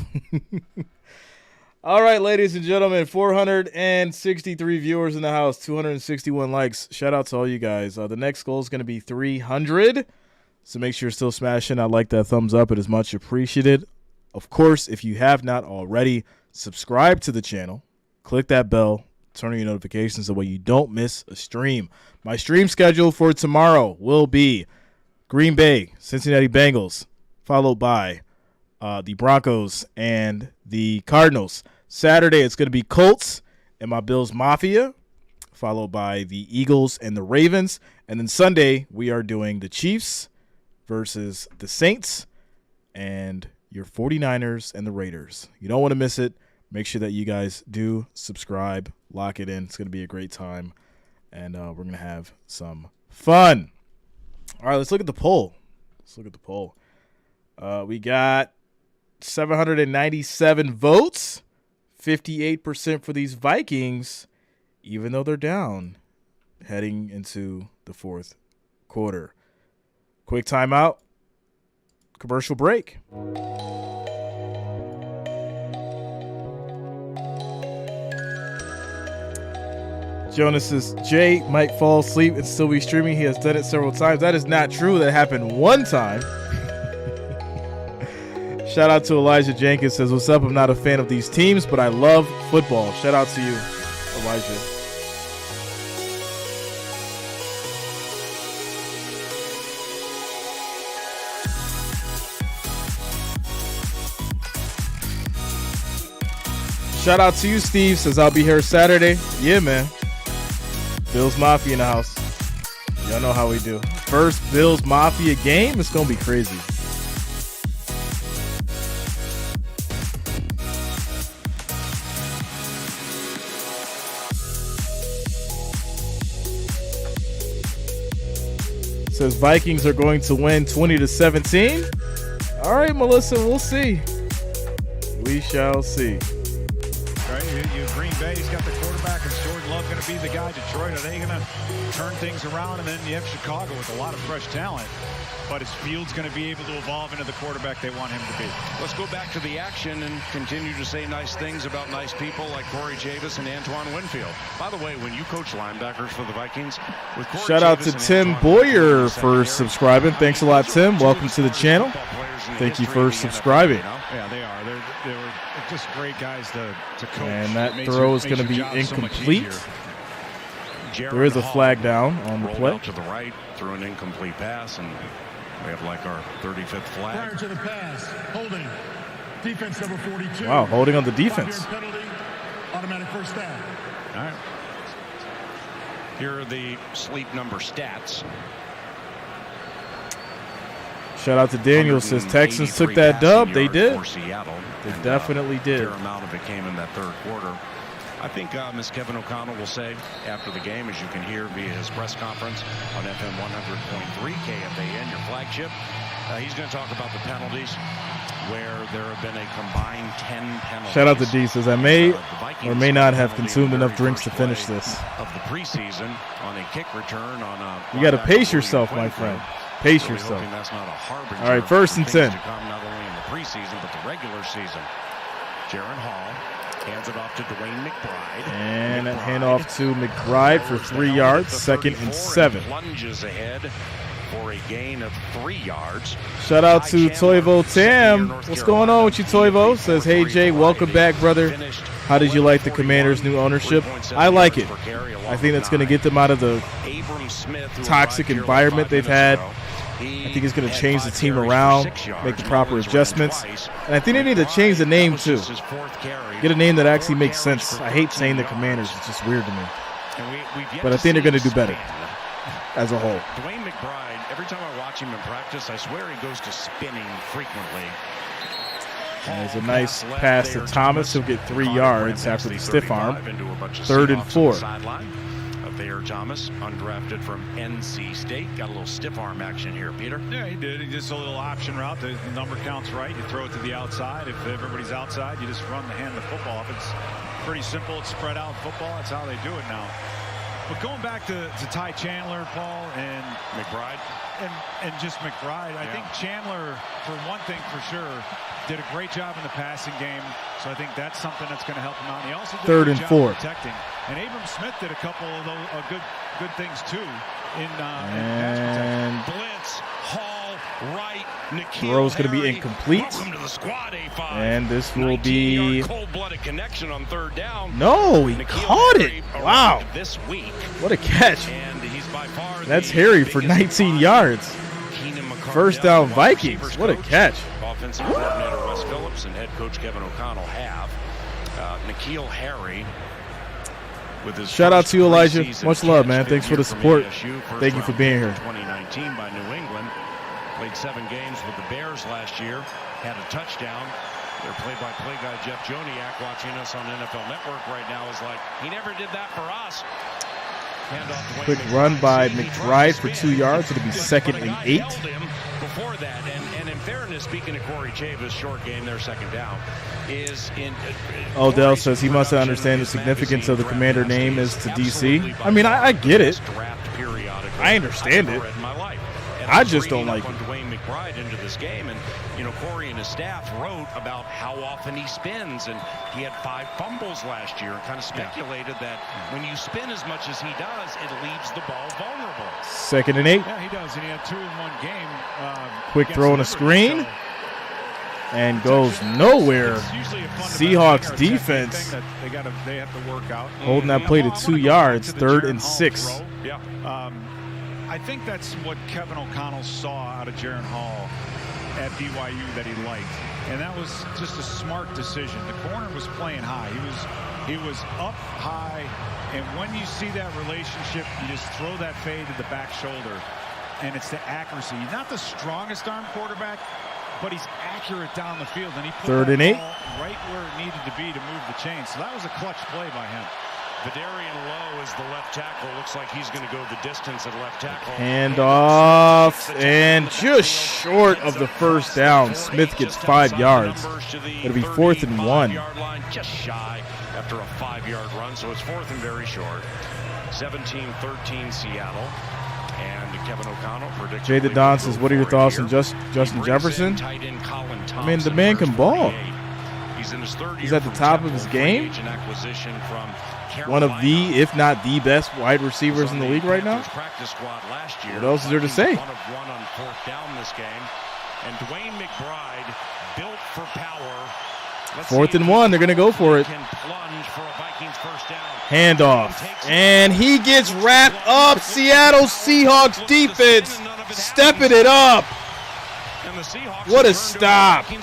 All right, ladies and gentlemen, 463 viewers in the house, 261 likes. Shout out to all you guys. The next goal is going to be 300, so make sure you're still smashing. I like that thumbs up. It is much appreciated. Of course, if you have not already, subscribe to the channel. Click that bell. Turn on your notifications so that way you don't miss a stream. My stream schedule for tomorrow will be Green Bay, Cincinnati Bengals, followed by the Broncos and the Cardinals. Saturday, it's going to be Colts and my Bills Mafia, followed by the Eagles and the Ravens. And then Sunday, we are doing the Chiefs versus the Saints and your 49ers and the Raiders. You don't want to miss it. Make sure that you guys do subscribe, lock it in. It's going to be a great time, and we're going to have some fun. All right, let's look at the poll. We got 797 votes, 58% for these Vikings, even though they're down heading into the fourth quarter. Quick timeout, commercial break. Jonas says, Jay might fall asleep and still be streaming. He has done it several times. That is not true. That happened one time. Shout out to Elijah Jenkins. Says, what's up? I'm not a fan of these teams, but I love football. Shout out to you, Elijah. Shout out to you, Steve. Says, I'll be here Saturday. Yeah, man. Bills Mafia in the house. Y'all know how we do. First Bills Mafia game. It's going to be crazy. says Vikings are going to win 20-17. All right, Melissa, we'll see. We shall see. Right, you Green Bay's got the quarterback. Is Jordan Love going to be the guy? Detroit, are they going to turn things around? And then you have Chicago with a lot of fresh talent. But is Fields going to be able to evolve into the quarterback they want him to be? Let's go back to the action and continue to say nice things about nice people like Corey Jreasn and Antoine Winfield. By the way, when you coach linebackers for the Vikings, with Corey shout out to Jreasn Tim and Boyer for subscribing. Thanks a lot, Tim. Welcome to the channel. Thank you for subscribing. Yeah, they are. They were just great guys to coach. And that throw is going to be incomplete. There is a flag down on the play. To the right, threw an incomplete pass, and we have like our 35th flag. Prior to the pass, holding. Defense number 42. Wow, holding on the defense. Penalty, automatic first down. All right. Here are the sleep number stats. Shout out to Daniel. Says Texans took that dub. They did. For Seattle. They definitely did. A fair amount of it came in that third quarter. I think Ms. Kevin O'Connell will say after the game, as you can hear via his press conference on FM 100.3 KFAN, your flagship, he's going to talk about the penalties where there have been a combined 10 penalties. Shout out to D. Says I may or may not have consumed enough drinks to finish this. Of the preseason on a kick return on a. You got to pace yourself, my friend. Pace yourself. All right, 1st and 10. Not only in the preseason but the regular season. Jaren Hall hands it off to Dwayne McBride. And a handoff to McBride for 3 yards. 2nd and 7. Plunges ahead for a gain of 3 yards. Shout out to Toivo Tam. What's going on with you, Toivo? Says, hey, Jay, welcome back, brother. How did you like the Commanders' new ownership? I like it. I think that's going to get them out of the toxic environment they've had. I think it's going to change the team around, make the proper adjustments. And I think they need to change the name, too. Get a name that actually makes sense. I hate saying the Commanders. It's just weird to me. But I think they're going to do better as a whole. Dwayne McBride, every time I watch him in practice, I swear he goes to spinning frequently. And there's a nice pass to Thomas. He'll get 3 yards after the stiff arm. 3rd and 4. Thayer Thomas, undrafted from NC State. Got a little stiff arm action here, Peter. Yeah, he did. He just a little option route. The number counts right. You throw it to the outside. If everybody's outside, you just run the hand of the football. If it's pretty simple, it's spread out football. That's how they do it now. But going back to Ty Chandler, Paul, and McBride, and just McBride, I think Chandler, for one thing for sure, did a great job in the passing game. So I think that's something that's going to help him out. And he also did 3rd a and good 4. job protecting. And Abram Smith did a couple of those good things too in and pass protection. Blitz, Hall, right, Nikhil throw's going to be Harry. incomplete. Welcome to the squad, A5. And this will be cold-blooded connection on 3rd down. No, he caught it. Wow. This week. What a catch. And he's by far That's Harry for 19 yards. 1st down Vikings. What a catch. Offensive coordinator Russ Phillips and head coach Kevin O'Connell have Nikhil Harry with his shout out to you, Elijah. Much love, man. Thanks for the support. Thank you for being here. 2019 by New England. Played 7 games with the Bears last year. Had a touchdown. Their play-by-play guy Jeff Joniak watching us on NFL Network right now is like, he never did that for us. Quick run by McBride for 2 yards. It'll be 2nd and 8. Before that, and in fairness, speaking of Corey Chavis, short game, their 2nd down is in. Odell says he must understand the significance of the Commander name is to DC. I mean, I get it. I understand it. I just don't like it. Dwayne McBride into this game, and Corey and his staff wrote about how often he spins, and he had 5 fumbles last year, and kind of speculated that when you spin as much as he does, it leaves the ball vulnerable. 2nd and 8. Yeah, he does, and he had 2 in one game. Quick throw on a screen, and goes nowhere. Seahawks defense they have to work out. Holding that play to 2 yards. 3rd and 6. Yeah. I think that's what Kevin O'Connell saw out of Jaren Hall at BYU that he liked, and that was just a smart decision. The corner was playing high. He was up high, and when you see that relationship, you just throw that fade to the back shoulder, and it's the accuracy. He's not the strongest arm quarterback, but he's accurate down the field, and he put 3rd and 8. Right where it needed to be to move the chain. So that was a clutch play by him. Vidarian Lowe is the left tackle. Looks like he's going to go the distance at left tackle. Hand off, and just short of the first down. Smith gets 5 yards. It'll be 4th and 1. Just shy after a 5-yard run, so it's 4th and very short. 17-13 Seattle. And Kevin O'Connell predicts. Jay the Don says, what are your thoughts on Justin Jefferson? I mean, the man can ball. He's in his third year. He's at the top of his game. One of the, if not the best wide receivers in the league right now. What else is there to say? 1 of 1 on 4th down this game. And Dwayne McBride built for power. 4th and 1. They're going to go for it. Handoff. And he gets wrapped up. Seattle Seahawks defense stepping it up. What a stop. You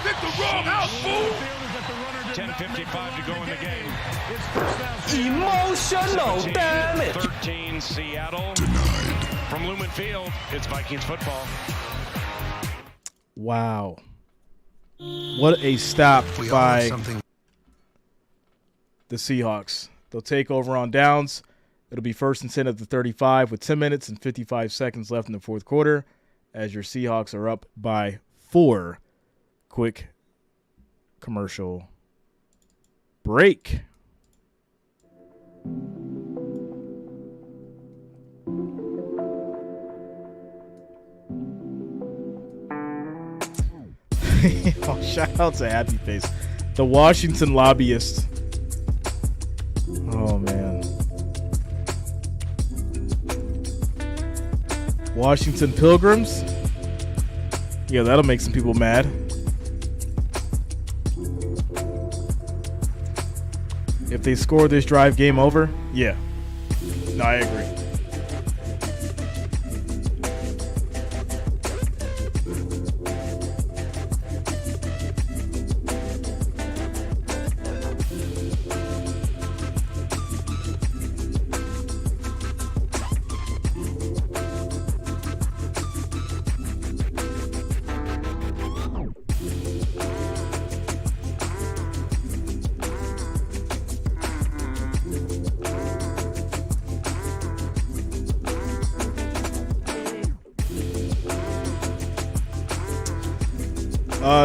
picked the wrong house, fool. 10:55 to go in the game. Emotional damage. 13 Seattle. From Lumen Field, it's Vikings football. Wow. What a stop by the Seahawks. They'll take over on downs. It'll be 1st and 10 at the 35 with 10 minutes and 55 seconds left in the 4th quarter as your Seahawks are up by 4. Quick commercial break. Oh, shout out to Happy Face, the Washington lobbyist. Oh man, Washington Pilgrims. Yeah, that'll make some people mad. If they score this drive, game over. Yeah, no, I agree.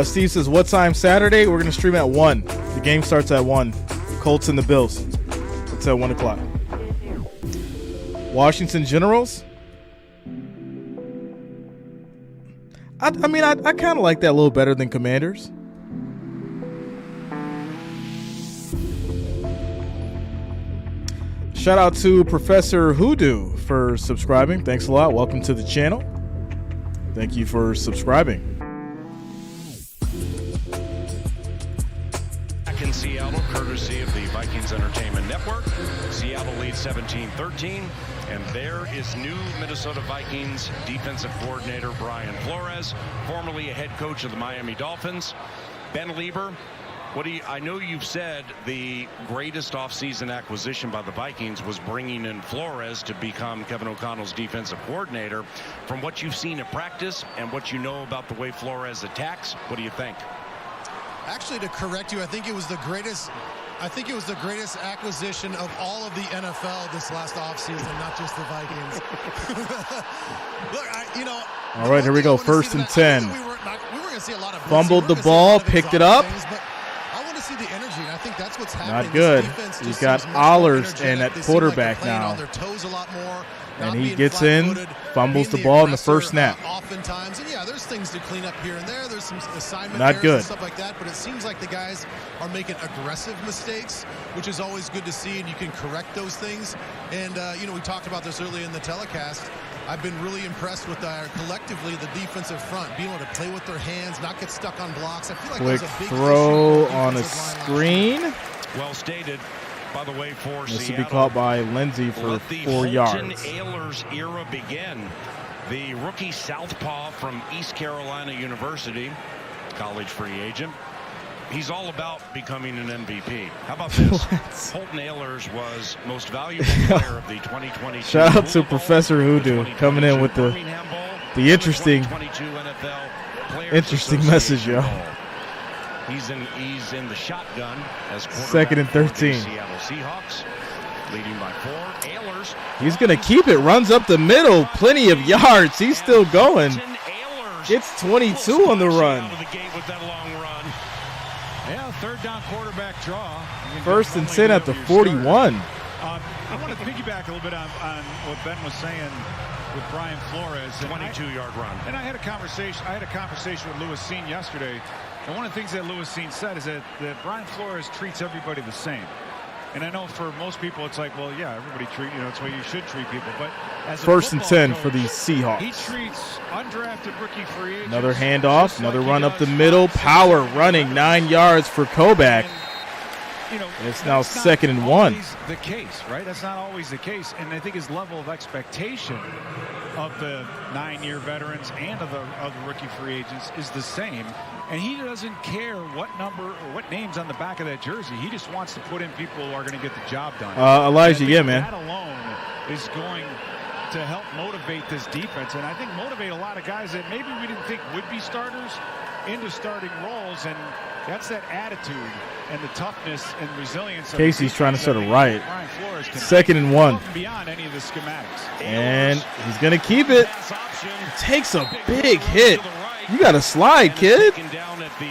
Steve says, what time Saturday? We're going to stream at 1. The game starts at 1. Colts and the Bills. It's at 1 o'clock. Washington Generals? I mean, I kind of like that a little better than Commanders. Shout out to Professor Hoodoo for subscribing. Thanks a lot. Welcome to the channel. Thank you for subscribing. In Seattle, courtesy of the Vikings Entertainment Network. Seattle leads 17-13, and there is new Minnesota Vikings defensive coordinator Brian Flores, formerly a head coach of the Miami Dolphins. Ben Lieber, I know you've said the greatest offseason acquisition by the Vikings was bringing in Flores to become Kevin O'Connell's defensive coordinator. From what you've seen at practice and what you know about the way Flores attacks, what do you think? Actually, to correct you, I think it was the greatest acquisition of all of the NFL this last offseason, not just the Vikings. Look, all right, here we go. 1st and 10. We were going to see a lot of fumbled the ball, picked it up. I want to see the energy, and I think that's what's happening. Not good. He's got Allers in at quarterback now. On their toes a lot more. And he gets in, fumbles the ball in the first snap. Oftentimes, and yeah, there's things to clean up here and there. There's some assignment errors and stuff like that, but it seems like the guys are making aggressive mistakes, which is always good to see, and you can correct those things. And, we talked about this earlier in the telecast. I've been really impressed with collectively the defensive front, being able to play with their hands, not get stuck on blocks. I feel like quick there's a big throw on a screen. Well stated. By the way, for this Seattle, will be caught by Lindsey for 4 yards. Ahlers era begin. The rookie southpaw from East Carolina University, college free agent. He's all about becoming an MVP. How about this? Holton Ahlers was most valuable player of the 2022. Shout out to Professor Hoodoo coming in with the interesting message, yo. He's in the shotgun as Second and 13. Seattle Seahawks leading by 4. Ehlers. He's going to keep it. Runs up the middle. Plenty of yards. He's still going. Gets 22 on the run. Out of the gate with that long run. Yeah, third down quarterback draw. First and 10 at the 41. I want to piggyback a little bit on what Ben was saying with Brian Flores. 22-yard run. And I had a conversation with Louis Sean yesterday. And one of the things that Louis Sean said is that Brian Flores treats everybody the same. And I know for most people it's like, well, yeah, everybody it's the way you should treat people. But as a First and 10 coach, for the Seahawks. He treats undrafted rookie free agents. Another handoff, another run up the middle. Power running 9 yards for Kovac. And it's now second and 1. The case, right? That's not always the case. And I think his level of expectation of the 9-year veterans and of the rookie free agents is the same. And he doesn't care what number or what name's on the back of that jersey. He just wants to put in people who are going to get the job done. Elijah, yeah, man. That alone is going to help motivate this defense. And I think motivate a lot of guys that maybe we didn't think would be starters into starting roles. And that's that attitude and the toughness and resilience. Casey's trying to set a riot. Second and 1. Beyond any of the schematics. And he's going to keep it. Takes a big hit. You got to slide, kid. Down at the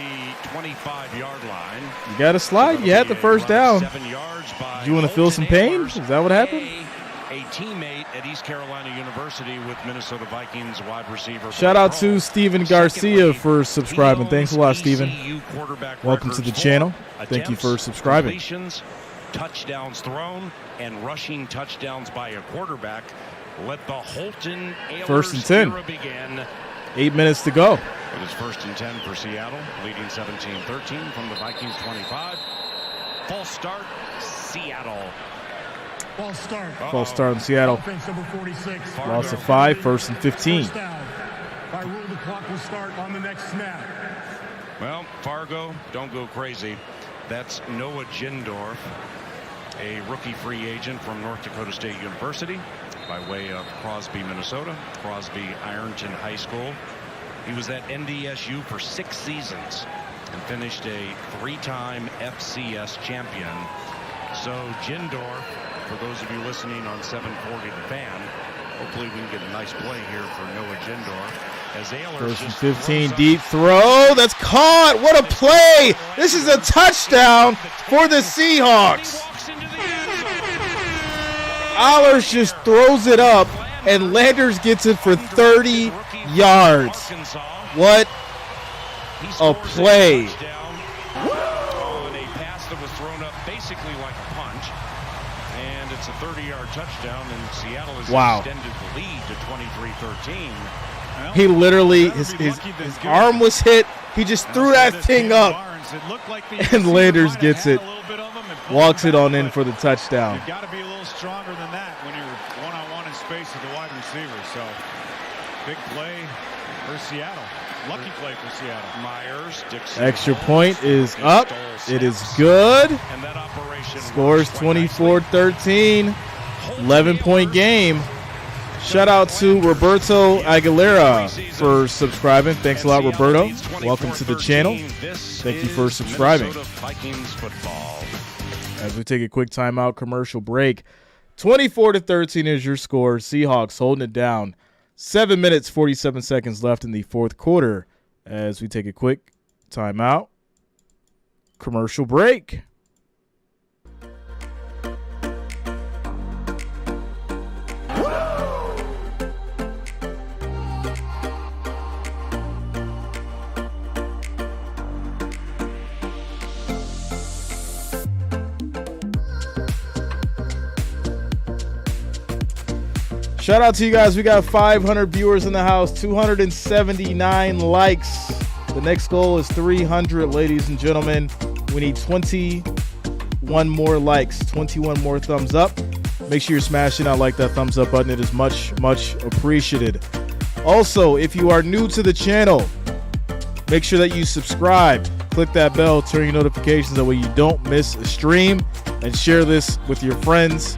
25-yard line. You got to slide. You had the first down. Do you want to feel some pain? Is that what happened? A teammate at East Carolina University with Minnesota Vikings wide receiver. Shout out to Steven Garcia for subscribing. Thanks a lot, Steven. Welcome to the channel. Thank you for subscribing. Touchdowns thrown and rushing touchdowns by a quarterback. Let the Holton Ehlers First and 10. era begin. 8 minutes to go. It is first and 10 for Seattle, leading 17-13 from the Vikings 25. False start, Seattle. False start. False start in Seattle. Offense number 46. Loss of 5, first and 15. First down. By rule, the clock will start on the next snap. Well, Fargo, don't go crazy. That's Noah Jindorf, a rookie free agent from North Dakota State University by way of Crosby, Minnesota, Crosby Ironton High School. He was at NDSU for 6 seasons and finished a 3-time FCS champion. So Jindorf, for those of you listening on 740 The Fan, hopefully we can get a nice play here for Noah Jindorf. As Ehlers First and 15, deep throw. That's caught. What a play. This is a touchdown for the Seahawks. Ehlers just throws it up, and Landers gets it for 30 yards. What a play. On a pass that was thrown up basically like a punch. And it's a 30-yard touchdown, and Seattle has extended the lead to 23-13. He literally, his arm was hit. He just threw that thing up, and Landers gets it. Walks it on in for the touchdown. You've got to be a little stronger than that when you're one-on-one in space with the wide receiver. So, big play for Seattle. Lucky play for Seattle. Myers, Dixon. Extra point is up. It is good. Scores 24-13. 11-point game. Shout out to Roberto Aguilera for subscribing. Thanks a lot, Roberto. Welcome to the channel. Thank you for subscribing. As we take a quick timeout, commercial break. 24-13 is your score. Seahawks holding it down. 7 minutes, 47 seconds left in the fourth quarter. As we take a quick timeout, commercial break. Shout out to you guys. We got 500 viewers in the house, 279 likes. The next goal is 300, ladies and gentlemen. We need 21 more likes, 21 more thumbs up. Make sure you're smashing out like that thumbs up button. It is much, much appreciated. Also, if you are new to the channel, make sure that you subscribe. Click that bell, turn your notifications. That way you don't miss a stream. And share this with your friends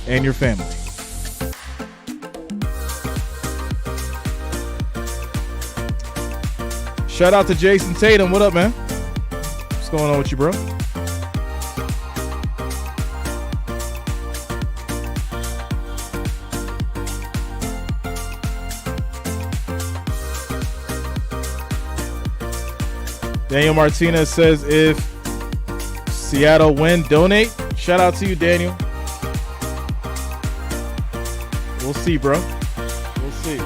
and your family. Shout out to Jason Tatum. What up, man? going on with you, bro? Daniel Martinez says if Seattle win, donate. Shout out to you, Daniel. We'll see, bro. We'll see.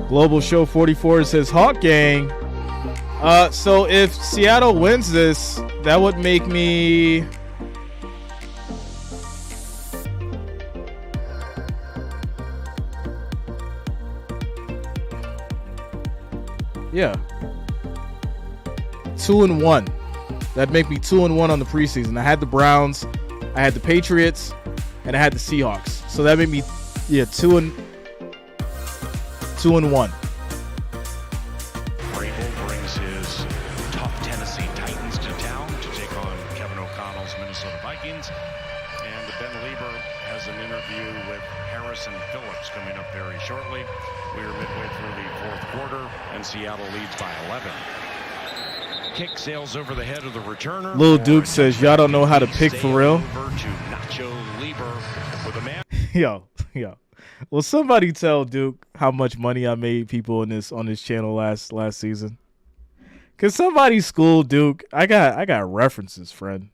Global Show 44 says Hawk Gang. So if Seattle wins this, that would make me... Yeah. 2-1. That'd make me 2-1 on the preseason. I had the Browns, I had the Patriots, and I had the Seahawks. So that made me, 2-1. Vrabel brings his tough Tennessee Titans to town to take on Kevin O'Connell's Minnesota Vikings. And Ben Lieber has an interview with Harrison Phillips coming up very shortly. We are midway through the fourth quarter, and Seattle leads by 11. Kick sails over the head of the returner. Lil Duke says, y'all don't know how to pick for real. Over to Nacho Lieber with a man. Yo. Will somebody tell Duke how much money I made people on this channel last season? Can somebody school Duke? I got references, friend.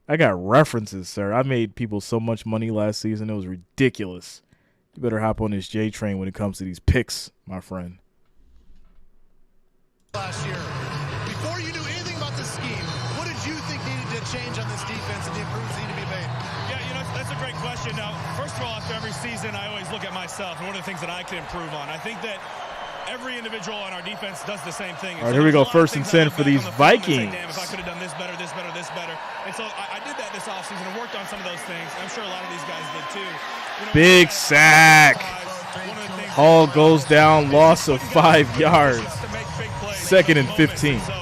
I got references, sir. I made people so much money last season. It was ridiculous. You better hop on this J train when it comes to these picks, my friend. Last year, before you knew anything about the scheme, what did you think needed to change on this defense and the improvements need to be made? Yeah, that's a great question. Now, first of all, after every season, I always look at myself and what are the things that I can improve on. I think that every individual on our defense does the same thing. All right, here we go. 1st and 10 for these Vikings. Damn, if I could have done this better. And so I did that this offseason and worked on some of those things. I'm sure a lot of these guys did too. Big sack. Hall goes down, loss of 5 yards. 2nd and 15. So I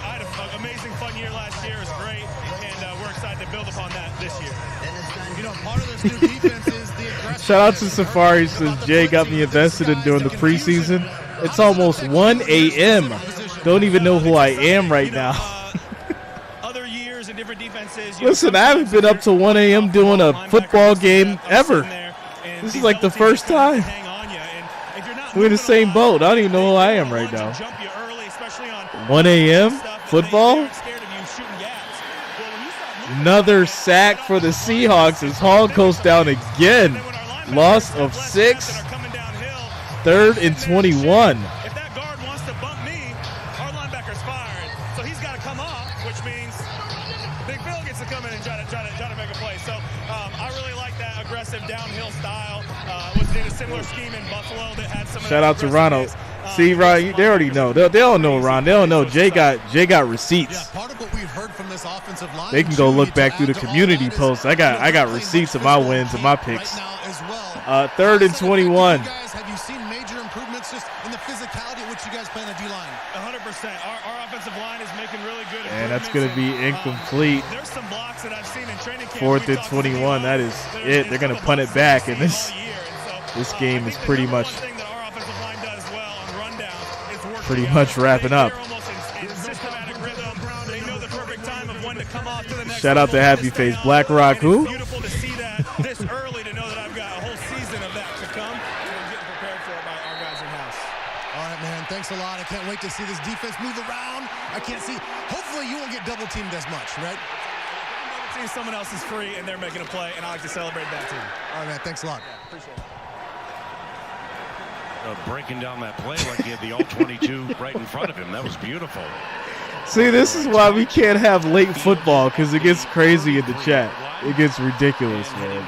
had an amazing fun year last year. It was great, and we're excited to build upon that this year. Part of this new defense is the aggressive. Shout out to Safari, says Jay got me invested in during the preseason. It's almost 1 a.m. Don't even know who I am right now. Other years and different defenses. Listen, I haven't been up to 1 a.m. doing a football game ever. This is like the first time. We're in the same boat. I don't even know who I am right now. 1 a.m. football? Another sack for the Seahawks as Hall goes down again. Loss of 6. 3rd and 21. If that guard wants to bump me, our linebacker's firing. So he's got to come off, which means Big Bill gets to come in and try to make a play. So I really like that aggressive downhill style. Was in a similar scheme in Buffalo that had some. Shout out to Ronald. See, Ron, they already know. They don't know Ron. They don't know Jay got receipts. Yeah, part of what we've heard from this offensive line. They can go look back through the community posts. I got receipts of my wins and my picks. 3rd and 21. Have you seen major improvements just in the physicality at which you guys play on the D-line? 100%. Our offensive line is making really good. And that's going to be incomplete. There's some blocks that I've seen in training camp. 4th and 21. That is it. They're going to punt it back, and this game is pretty much wrapping up. Shout out to Happy Face BlackRock. Who? Beautiful to see that this early to know that I've got a whole season of that to come, and I'm getting prepared for it by our guys in house. All right, man. Thanks a lot. I can't wait to see this defense move around. I can't see. Hopefully, you won't get double teamed as much, right? See someone else is free and they're making a play, and I like to celebrate that too. All right, man. Thanks a lot. Yeah, appreciate it. Breaking down that play like he had the all-22 right in front of him. That was beautiful. See, this is why we can't have late football, because it gets crazy in the chat. It gets ridiculous, man.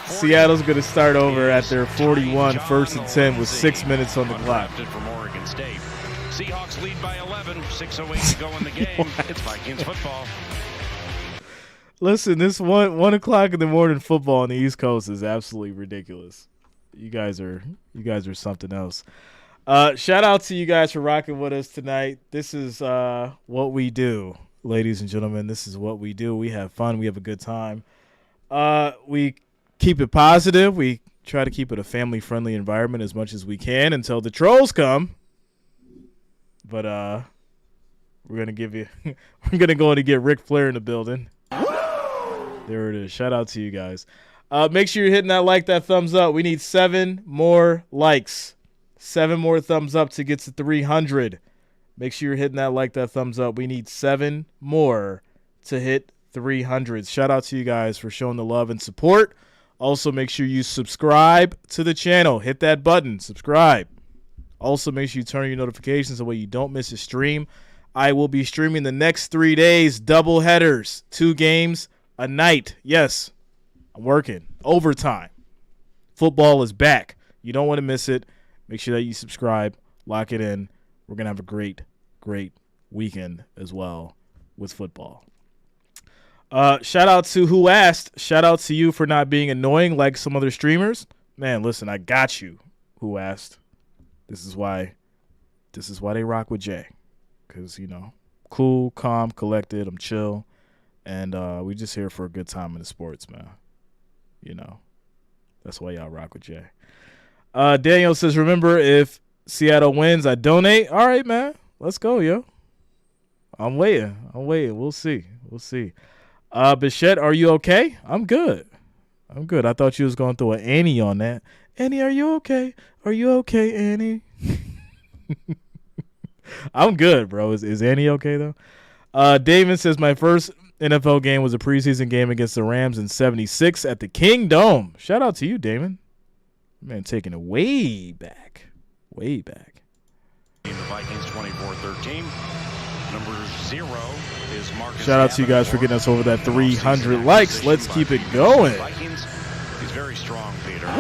Seattle's going to start over at their 41, 1st and 10 with 6 minutes on the clock. From Oregon State. Seahawks lead by 11, 6:08 to go in the game. It's Vikings football. Listen, this 1 o'clock in the morning football on the East Coast is absolutely ridiculous. You guys are something else. Shout out to you guys for rocking with us tonight. This is what we do, ladies and gentlemen. This is what we do. We have fun. We have a good time. We keep it positive. We try to keep it a family-friendly environment as much as we can until the trolls come. But we're gonna give you we're gonna go in and get Ric Flair in the building. There it is. Shout out to you guys. Make sure you're hitting that thumbs up. We need 7 more likes. 7 more thumbs up to get to 300. Make sure you're hitting that thumbs up. We need 7 more to hit 300. Shout out to you guys for showing the love and support. Also, make sure you subscribe to the channel. Hit that button. Subscribe. Also, make sure you turn on your notifications so that way you don't miss a stream. I will be streaming the next 3 days, double headers, 2 games a night. Yes, I'm working overtime. Football is back. You don't want to miss it. Make sure that you subscribe. Lock it in. We're going to have a great, great weekend as well with football. Shout out to Who Asked. Shout out to you for not being annoying like some other streamers. Man, listen, I got you, Who Asked. This is why they rock with Jay. Because, you know, cool, calm, collected. I'm chill. And we just here for a good time in the sports, man. You know, that's why y'all rock with Jay. Daniel says, remember, if Seattle wins, I donate. All right, man. Let's go, yo. I'm waiting. We'll see. Bichette, are you okay? I'm good. I thought you was going to throw an Annie on that. Annie, are you okay? Are you okay, Annie? I'm good, bro. Is Annie okay, though? Damon says, my first NFL game was a preseason game against the Rams in 76 at the King Dome. Shout out to you, Damon. Man, taking it way back. The Vikings 24-13. Number 0 is Marcus. Shout out to you guys for getting us over that 300 likes. Let's keep it going. Vikings, he's very strong, Peter.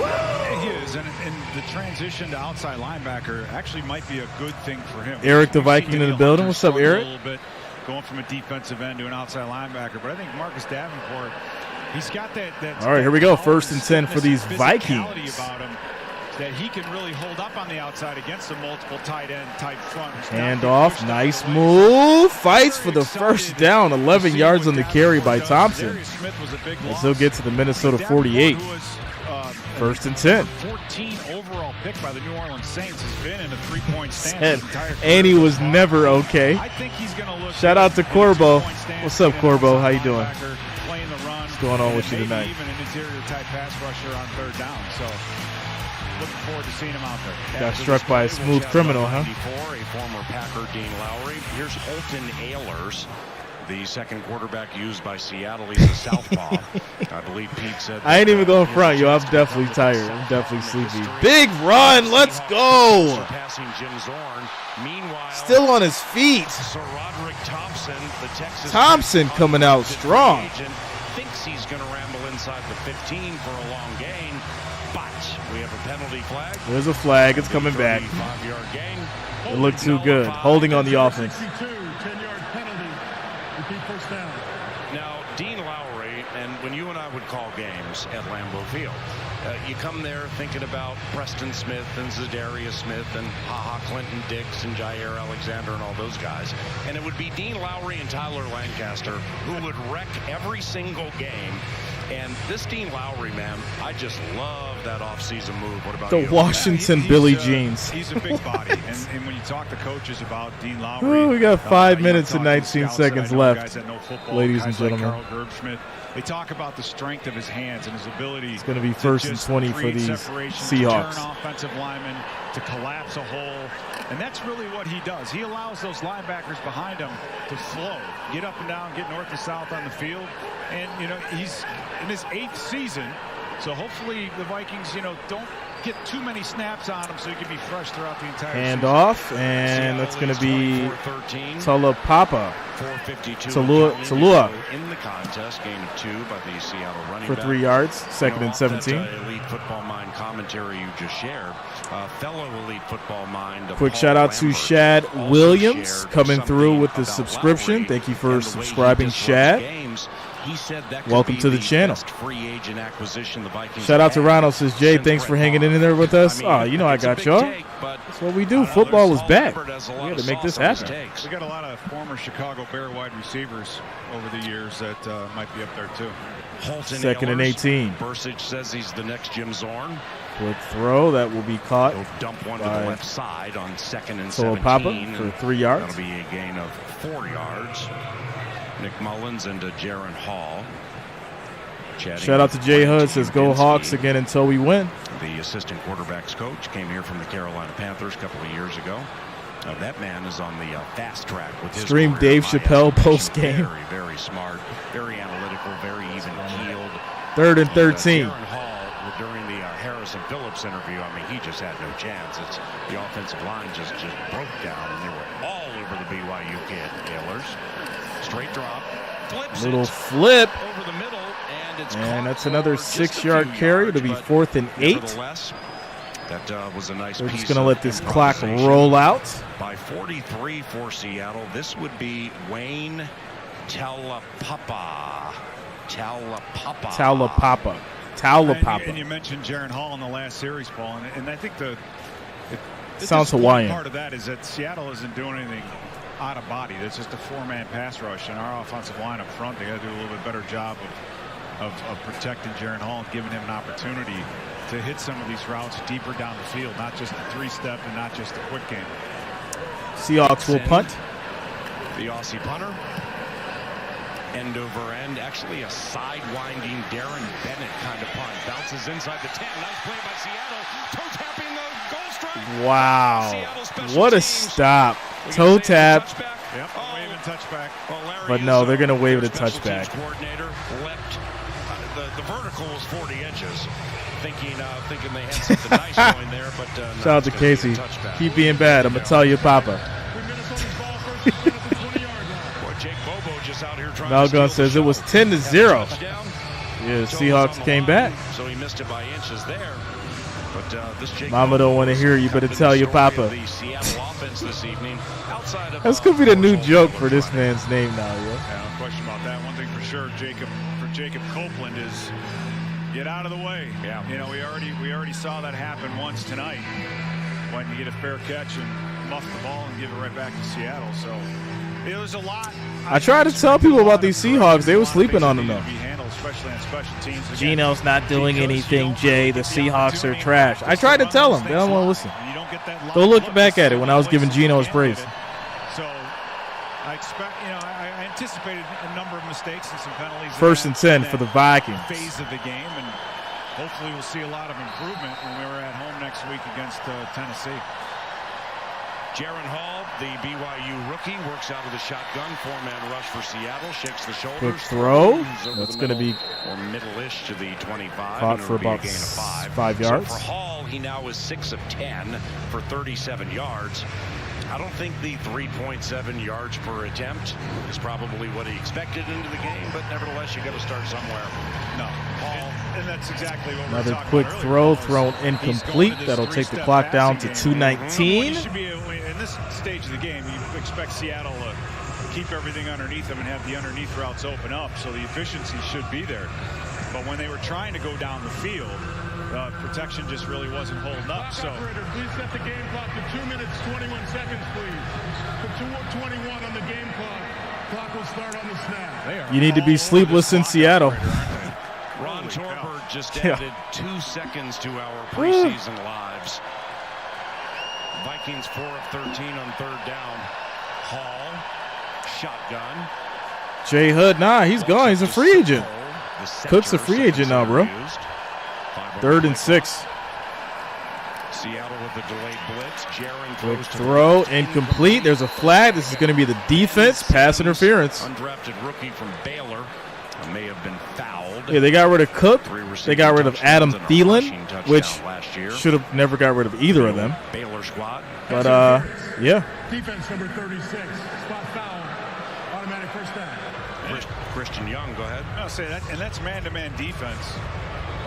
He is, and the transition to outside linebacker actually might be a good thing for him. Eric the Viking in the building. What's up, Eric? A little bit going from a defensive end to an outside linebacker, but I think Marcus Davenport, he's got that. All right, here we go. 1st and 10 for these Vikings. About him, that he can really hold up on the outside against a multiple tight end type front. Hand off, nice move. Fights for the first down, 11 yards on the carry by Thompson. As he'll get to the Minnesota 48. 1st and 10. 14 overall pick by the New Orleans Saints has been in a 3-point stand. And he was never okay. I think he's going to look. Shout out to Corbo. What's up, Corbo? How you doing? What's going on with you tonight? Even an interior type pass rusher on 3rd down. So looking forward to seeing him out there. Got struck by a smooth criminal, huh? A former Packer, Dean Lowry. Here's Holton Ahlers, the second quarterback used by Seattle. He's a southpaw. I believe Pete said. I ain't even going front, yo. I'm definitely tired. I'm definitely sleepy. Big run. Let's go. Surpassing Jim Zorn. Meanwhile, still on his feet. Sir Roderick Thompson, the Texas Thompson coming out strong. Thinks he's going to ramble inside the 15 for a long gain, but we have a penalty flag. There's a flag. It's coming back. 5-yard gain. It looked too good. Holding on the offense. 10-yard penalty. Repeat first down. Now, Dean Lowry, and when you and I would call games at Lambeau Field, you come there thinking about Preston Smith and Zadarius Smith and HaHa Clinton Dix and Jair Alexander and all those guys. And it would be Dean Lowry and Tyler Lancaster who would wreck every single game. And this Dean Lowry, man, I just love that offseason move. What about the you? Washington Billy Jeans. He's a big body. and when you talk to coaches about Dean Lowry. We got 5 minutes and 19 seconds left, ladies and gentlemen. Like Carl Gerbschmidt, they talk about the strength of his hands and his ability. It's going to be 1st and 20 for these Seahawks. To turn offensive linemen, to collapse a hole. And that's really what he does. He allows those linebackers behind him to flow, get up and down, get north to south on the field. And, you know, he's in his 8th season. So hopefully the Vikings, you know, don't get too many snaps on him so he can be fresh throughout the entire Hand season. off, and that's going to be Talapapa. Talua in the contest, gain of 2 by the Seattle running for back. 3 yards, 2nd and 17. Elite Football Mind commentary you just shared. Fellow Elite Football Mind. Quick shout out to Shad Williams coming through with the subscription. Thank you for subscribing, Shad. He said that could Welcome be to the channel. best free agent acquisition the Vikings Shout out to have Ronald, says Jay, since thanks for Brett hanging Favre. in there with us. I mean, Oh, you know I it's a got big y'all. take, but That's what we do. Football is back. Albert has a lot We had of to make this sauce on his happen. takes. We got a lot of former Chicago Bear wide receivers over the years that might be up there too. Holton Second and Ahlers. 18. Bursich says he's the next Jim Zorn. Quick throw that will be caught. He'll dump one to the by left side on 2nd and Solo 17. Papa for 3 yards. That'll be a gain of 4 yards. Nick Mullins into Jaron Hall. Chatting Shout out to with Jay Frank Hood, says go Dubinsky. Hawks again until we win. The assistant quarterbacks coach came here from the Carolina Panthers a couple of years ago. That man is on the fast track with his Stream career. Dave My Chappelle estimation, post-game. Very, very smart, very analytical, very even-keeled. 3rd and 13. Jaron Hall, during the Harrison Phillips interview, I mean, he just had no chance. It's the offensive line just broke down, and they were all over the BYU kid. Ahlers, straight drop, flips Little it flip. over the middle, and it's And caught that's another for just a 6-yard few carry. yards, It'll be but 4th and 8. nevertheless, that was a nice We're piece just going to of let this clock improvisation. roll out. By 43 for Seattle, this would be Wayne Taulapapa. And you mentioned Jaron Hall in the last series, Paul, and I think the Sounds disappointing Hawaiian. part of that is that Seattle isn't doing anything out of body. It's just a 4-man pass rush, and our offensive line up front, they got to do a little bit better job of protecting Jaron Hall and giving him an opportunity to hit some of these routes deeper down the field, not just a 3-step and not just a quick game. Seahawks will punt. The Aussie punter. End over end. Actually, a sidewinding Darren Bennett kind of punt. Bounces inside the 10. Nice play by Seattle. Toe tapping the goal strike. Wow. Seattle special What a teams. stop. We Toe gonna say tap. touchback? Yep, waving touchback. Well, Larry But no, is, they're going to wave it a their special touchback. teams coordinator leapt. The vertical was 40 inches. Thinking they had something nice going there, but no, Shout out to it's gonna be a Casey. touchback. Keep being bad. I'm going to tell you, Papa. Boy, Jake Bobo just out here trying to Malgun steal the says it show. was 10-0. Touchdown. Yeah, Toe Seahawks was on the came line, back. So he missed it by inches there. But this Jake Mama Bobo don't want to hear you, better has tell been your the story Papa. of the Seattle offense this evening. Outside of That's going to be the new joke for this man's name now, yo. Yeah, no question about that. One thing for sure, Jacob Copeland is get out of the way. Yeah. You know, we already saw that happen once tonight when you get a fair catch and muff the ball and give it right back to Seattle. So it was a lot. I tried to tell people about these Seahawks. They were sleeping on them, though. Especially on special teams. Again, Gino's not doing because you anything, don't Jay. The get the Seahawks are opportunity trash. I tried to tell them. They don't want to listen. and you don't get that Go live look look back to at it see when I was what giving places Gino his you praise. can get. So I expect, I anticipated a number of mistakes and some penalties. First and 10 for the Vikings. Phase of the game, and hopefully we'll see a lot of improvement when we're at home next week against Tennessee. Jaron Hall, the BYU rookie, works out of the shotgun. 4-man rush for Seattle. Shakes the shoulders. Quick throw. Throws over That's the going to be middle, or middle-ish to the 25. caught and for it'll be a about gain of 5 yards. So for Hall, he now is 6 of 10 for 37 yards. I don't think the 3.7 yards per attempt is probably what he expected into the game, but nevertheless, you got to start somewhere. No, Hall, and that's exactly what Another we're talking quick about throw, earlier. thrown He's incomplete. going to this That'll take the three-step clock down to passing game. 2:19. You should be, in this stage of the game, you expect Seattle to keep everything underneath them and have the underneath routes open up, so the efficiency should be there. But when they were trying to go down the field, protection just really wasn't holding up. So Please set the game clock to 2 minutes, 21 seconds, please. To 2:21 on the game clock. Clock will start on the snap. You need to be sleepless in Seattle. Ron Torbert just Yeah. added 2 seconds to our preseason lives. Vikings 4 of 13 on 3rd down. Hall, shotgun. Jay Hood, nah, he's gone. He's a free agent. Cook's a free agent now, bro. 3rd and 6. Seattle with a delayed blitz. Jaron Quick throws to throw, incomplete. There's a flag. This is going to be the defense. Pass interference. Undrafted rookie from Baylor. May have been fouled. Yeah, they got rid of Cook. They got rid of Adam Thielen, which should have never got rid of either of them. Baylor squad. But, yeah. Defense number 36. Spot foul. Automatic first down. Christian Young, go ahead. I'll say that, and that's man-to-man defense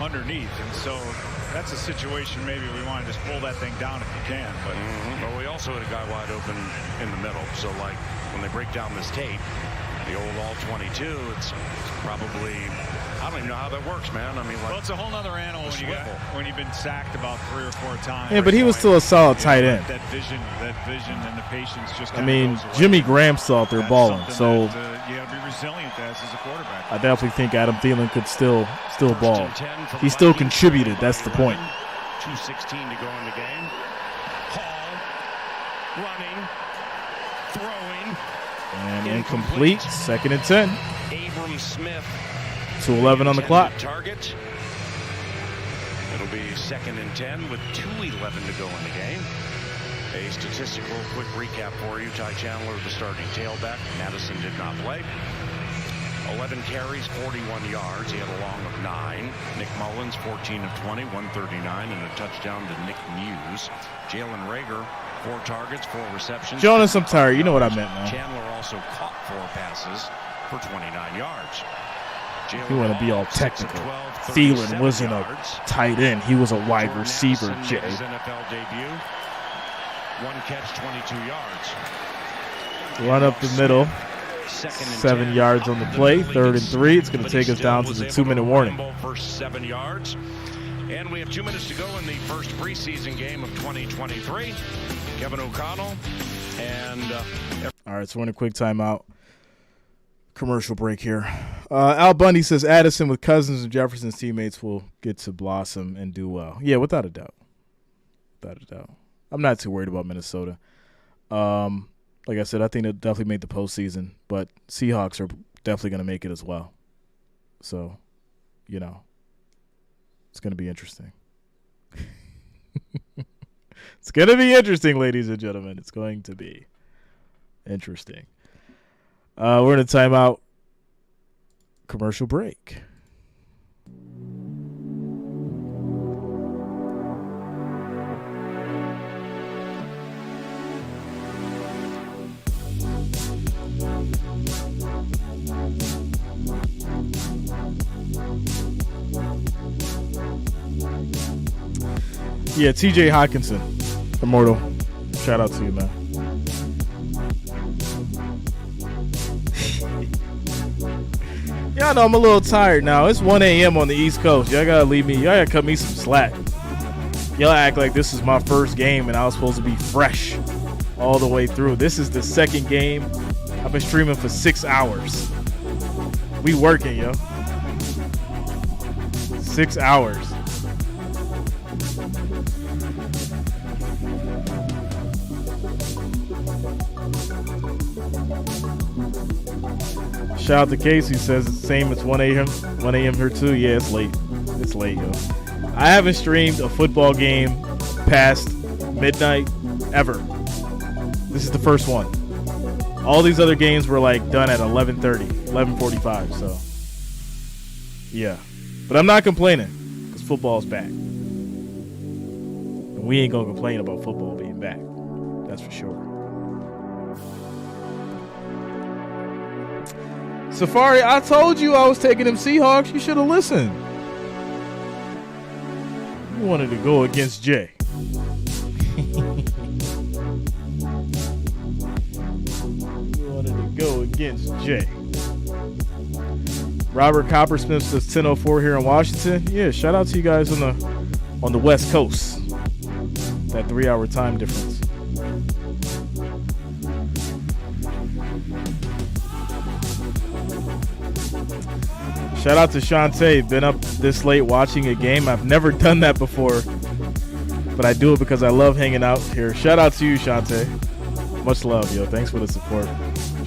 underneath, and so that's a situation maybe we want to just pull that thing down if you can. But But we also had a guy wide open in the middle, so like when they break down this tape, The old all-22, it's probably, I don't even know how that works, man. I mean, like, well, it's a whole other animal when you've been sacked about 3 or 4 times. Yeah, but he was still a solid tight end. That vision and the patience just. I mean, Jimmy Graham saw out there balling, so that, you got to be resilient as a quarterback. I definitely think Adam Thielen could still ball. He still contributed. That's the point. 2:16 to go in the game. Hall running, throwing. And incomplete. 2nd and 10. Abram Smith. 2:11 on the clock. Target. It'll be 2nd and 10 with 2:11 to go in the game. A statistical quick recap for you. Ty Chandler, the starting tailback. Madison did not play. 11 carries, 41 yards. He had a long of 9. Nick Mullins, 14 of 20, 139, and a touchdown to Nick Muse. Jalen Reagor, 4 targets, 4 receptions. Jonas, I'm tired. You know what I meant, man. Chandler also caught 4 passes for 29 yards. You want to be all technical. Thielen wasn't a tight end. He was a wide receiver, Jay. His NFL debut. 1 catch, 22 yards. Run up the middle. 7 yards on the play. 3rd and 3. It's going to take us down to the 2-minute warning. First 7 yards. And we have 2 minutes to go in the first preseason game of 2023. Kevin O'Connell and... All right, so we're in a quick timeout. Commercial break here. Al Bundy says Addison with Cousins and Jefferson's teammates will get to blossom and do well. Yeah, without a doubt. Without a doubt. I'm not too worried about Minnesota. Like I said, I think they'll definitely make the postseason, but Seahawks are definitely going to make it as well. So, you know, it's going to be interesting. It's going to be interesting, ladies and gentlemen. It's going to be interesting. We're in a timeout. Commercial break. Yeah, TJ Hawkinson, Immortal. Shout out to you, man. Y'all know I'm a little tired now. It's 1 a.m. on the East Coast. Y'all gotta leave me. Y'all gotta cut me some slack. Y'all act like this is my first game and I was supposed to be fresh all the way through. This is the 2nd game. I've been streaming for 6 hours. We working, yo. 6 hours. Shout out to Casey, says it's the same. It's 1 a.m. 1 a.m. here too. Yeah, it's late. It's late, yo. I haven't streamed a football game past midnight ever. This is the first one. All these other games were like done at 11:30, 11:45. So, yeah. But I'm not complaining because football's back. And we ain't gonna complain about football being back. That's for sure. Safari, I told you I was taking them Seahawks. You should have listened. You wanted to go against Jay. You wanted to go against Jay. Robert Coppersmith says 10:04 here in Washington. Yeah, shout out to you guys on the West Coast. That 3-hour time difference. Shout out to Shantae. Been up this late watching a game. I've never done that before, but I do it because I love hanging out here. Shout out to you, Shantae. Much love, yo. Thanks for the support.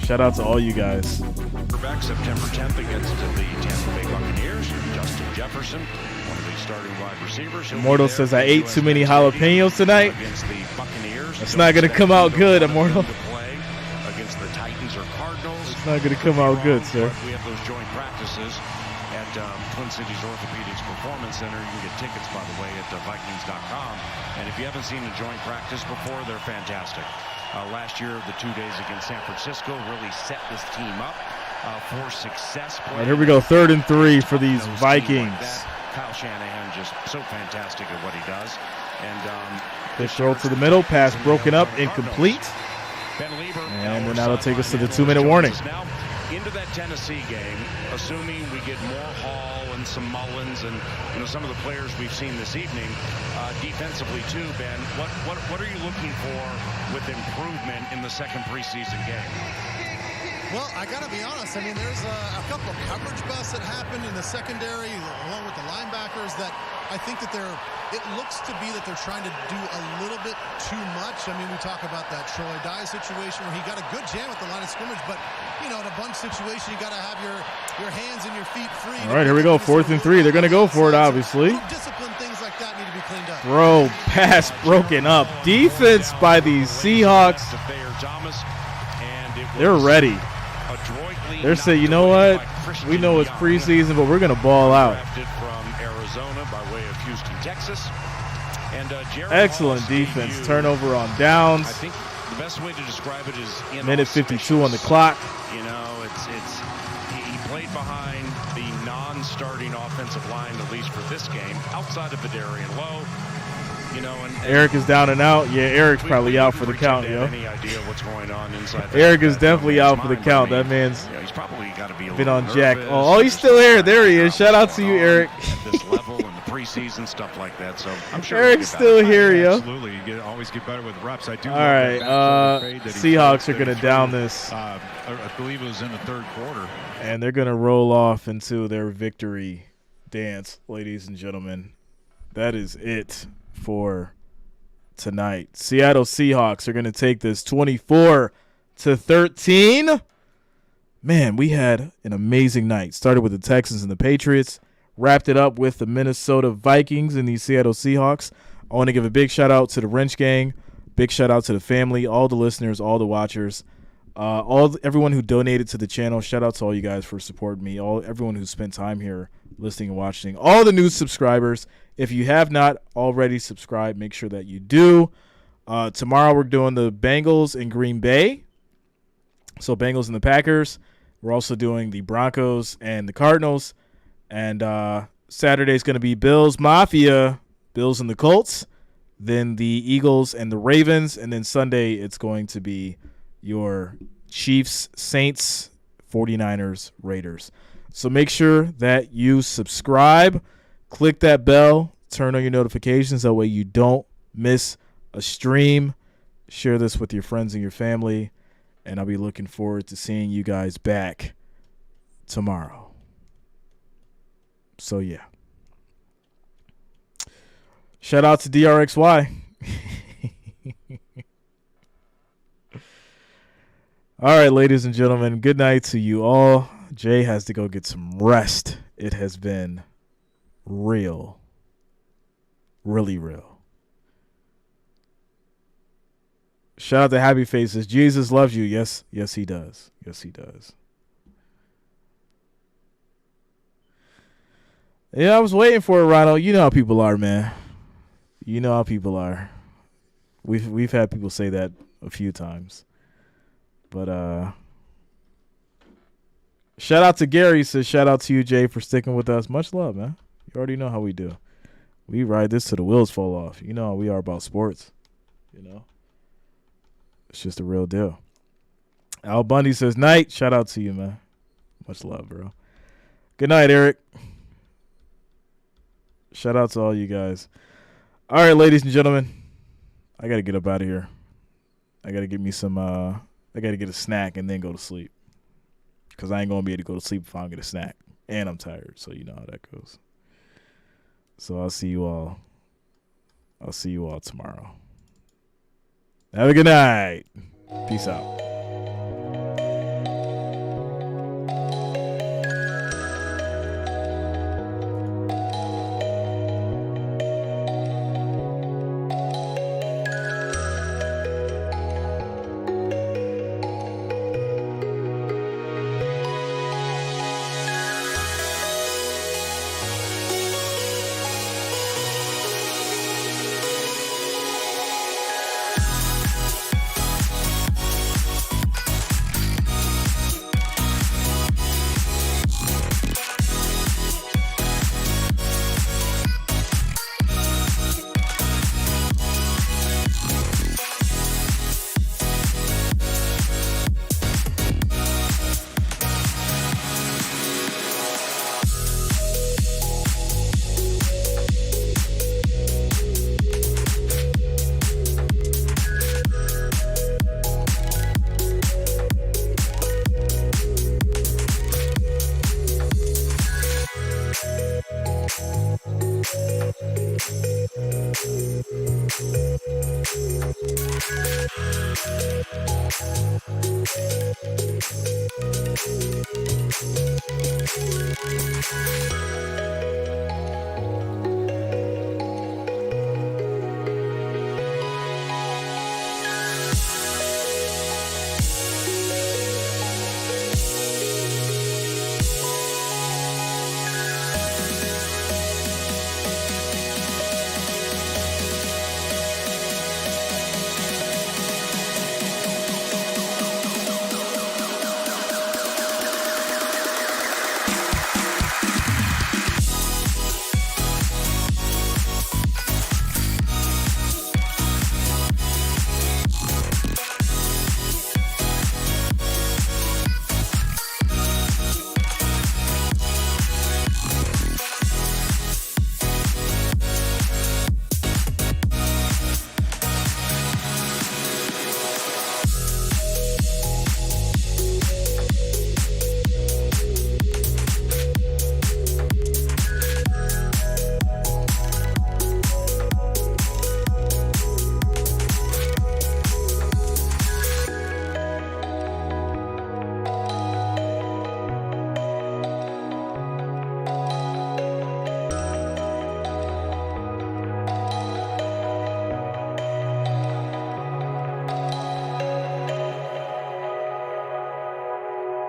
Shout out to all you guys. Quarterback September 10th against the Tampa Bay Buccaneers. Justin Jefferson, one of the starting wide receivers. Immortal says I ate too many jalapenos tonight. That's not going to come out good, Immortal. Against the Titans or Cardinals. It's not going to come out good, sir. We have those joint practices at Twin Cities Orthopedics Performance Center. You can get tickets, by the way, at Vikings.com. And if you haven't seen a joint practice before, they're fantastic. Last year, the 2 days against San Francisco really set this team up for success. All right, here we go. 3rd and 3 for these Vikings. Kyle Shanahan just so fantastic at what he does. And pitch throw to the middle, pass broken up, incomplete. And then that'll take us to the 2-minute warning. into that Tennessee game, assuming we get more Hall and some Mullins and some of the players we've seen this evening, defensively too, Ben, what are you looking for with improvement in the second preseason game? Well, I got to be honest. I mean, there's a couple of coverage busts that happened in the secondary, along with the linebackers, that I think that it looks to be that they're trying to do a little bit too much. I mean, we talk about that Troy Dye situation where he got a good jam at the line of scrimmage, but, in a bunch situation, you got to have your hands and your feet free. All right, here we go. 4th and 3. They're going to go for it, obviously. Discipline, things like that need to be cleaned up. Throw, pass broken up. Defense by the Seahawks. They're ready. They're saying, you know what? We know it's preseason, but we're going to ball out. From Arizona by way of Houston, Texas. And excellent defense. Turnover on downs. I think the best way to describe it is minute 52 on the clock. He played behind the non-starting offensive line, at least for this game, outside of Vidarian Lowe. And Eric is down and out. Yeah, Eric's probably out for the count, yo. Any idea what's going on inside? Eric is definitely out for the count. That man's he's probably got to be been on Jack. Oh, he's still here. There he is. Shout out to you, Eric. At this level and the preseason stuff like that. So I'm sure Eric's still here, yo. Absolutely, you always get better with reps. I do. All right, Seahawks are gonna down this. I believe it was in the third quarter, and they're gonna roll off into their victory dance, ladies and gentlemen. That is it for tonight. Seattle Seahawks are going to take this 24-13. Man, we had an amazing night. Started with the Texans and the Patriots, wrapped it up with the Minnesota Vikings and the Seattle Seahawks. I want to give a big shout out to the Wrench Gang, big shout out to the family, all the listeners, all the watchers, everyone who donated to the channel. Shout out to all you guys for supporting me, everyone who spent time here listening and watching, all the new subscribers. If you have not already subscribed, make sure that you do. Tomorrow we're doing the Bengals in Green Bay. So Bengals and the Packers. We're also doing the Broncos and the Cardinals. And Saturday's going to be Bills Mafia, Bills and the Colts. Then the Eagles and the Ravens. And then Sunday it's going to be your Chiefs, Saints, 49ers, Raiders. So make sure that you subscribe. Click that bell, turn on your notifications. That way you don't miss a stream. Share this with your friends and your family. And I'll be looking forward to seeing you guys back tomorrow. So, yeah. Shout out to DRXY. All right, ladies and gentlemen, good night to you all. Jay has to go get some rest. It has been real. Really real. Shout out to Happy Faces. Jesus loves you. Yes, he does. Yes, he does. Yeah, I was waiting for it, Ronald. You know how people are, man. You know how people are. We've had people say that a few times. But shout out to Gary. Says shout out to you, Jay, for sticking with us. Much love, man. You already know how we do. We ride this till the wheels fall off. You know how we are about sports. It's just a real deal. Al Bundy says night. Shout out to you, man. Much love, bro. Good night, Eric. Shout out to all you guys. All right, ladies and gentlemen. I got to get up out of here. I got to get me some I got to get a snack and then go to sleep. Because I ain't going to be able to go to sleep if I don't get a snack. And I'm tired, so you know how that goes. So I'll see you all. I'll see you all tomorrow. Have a good night. Peace out.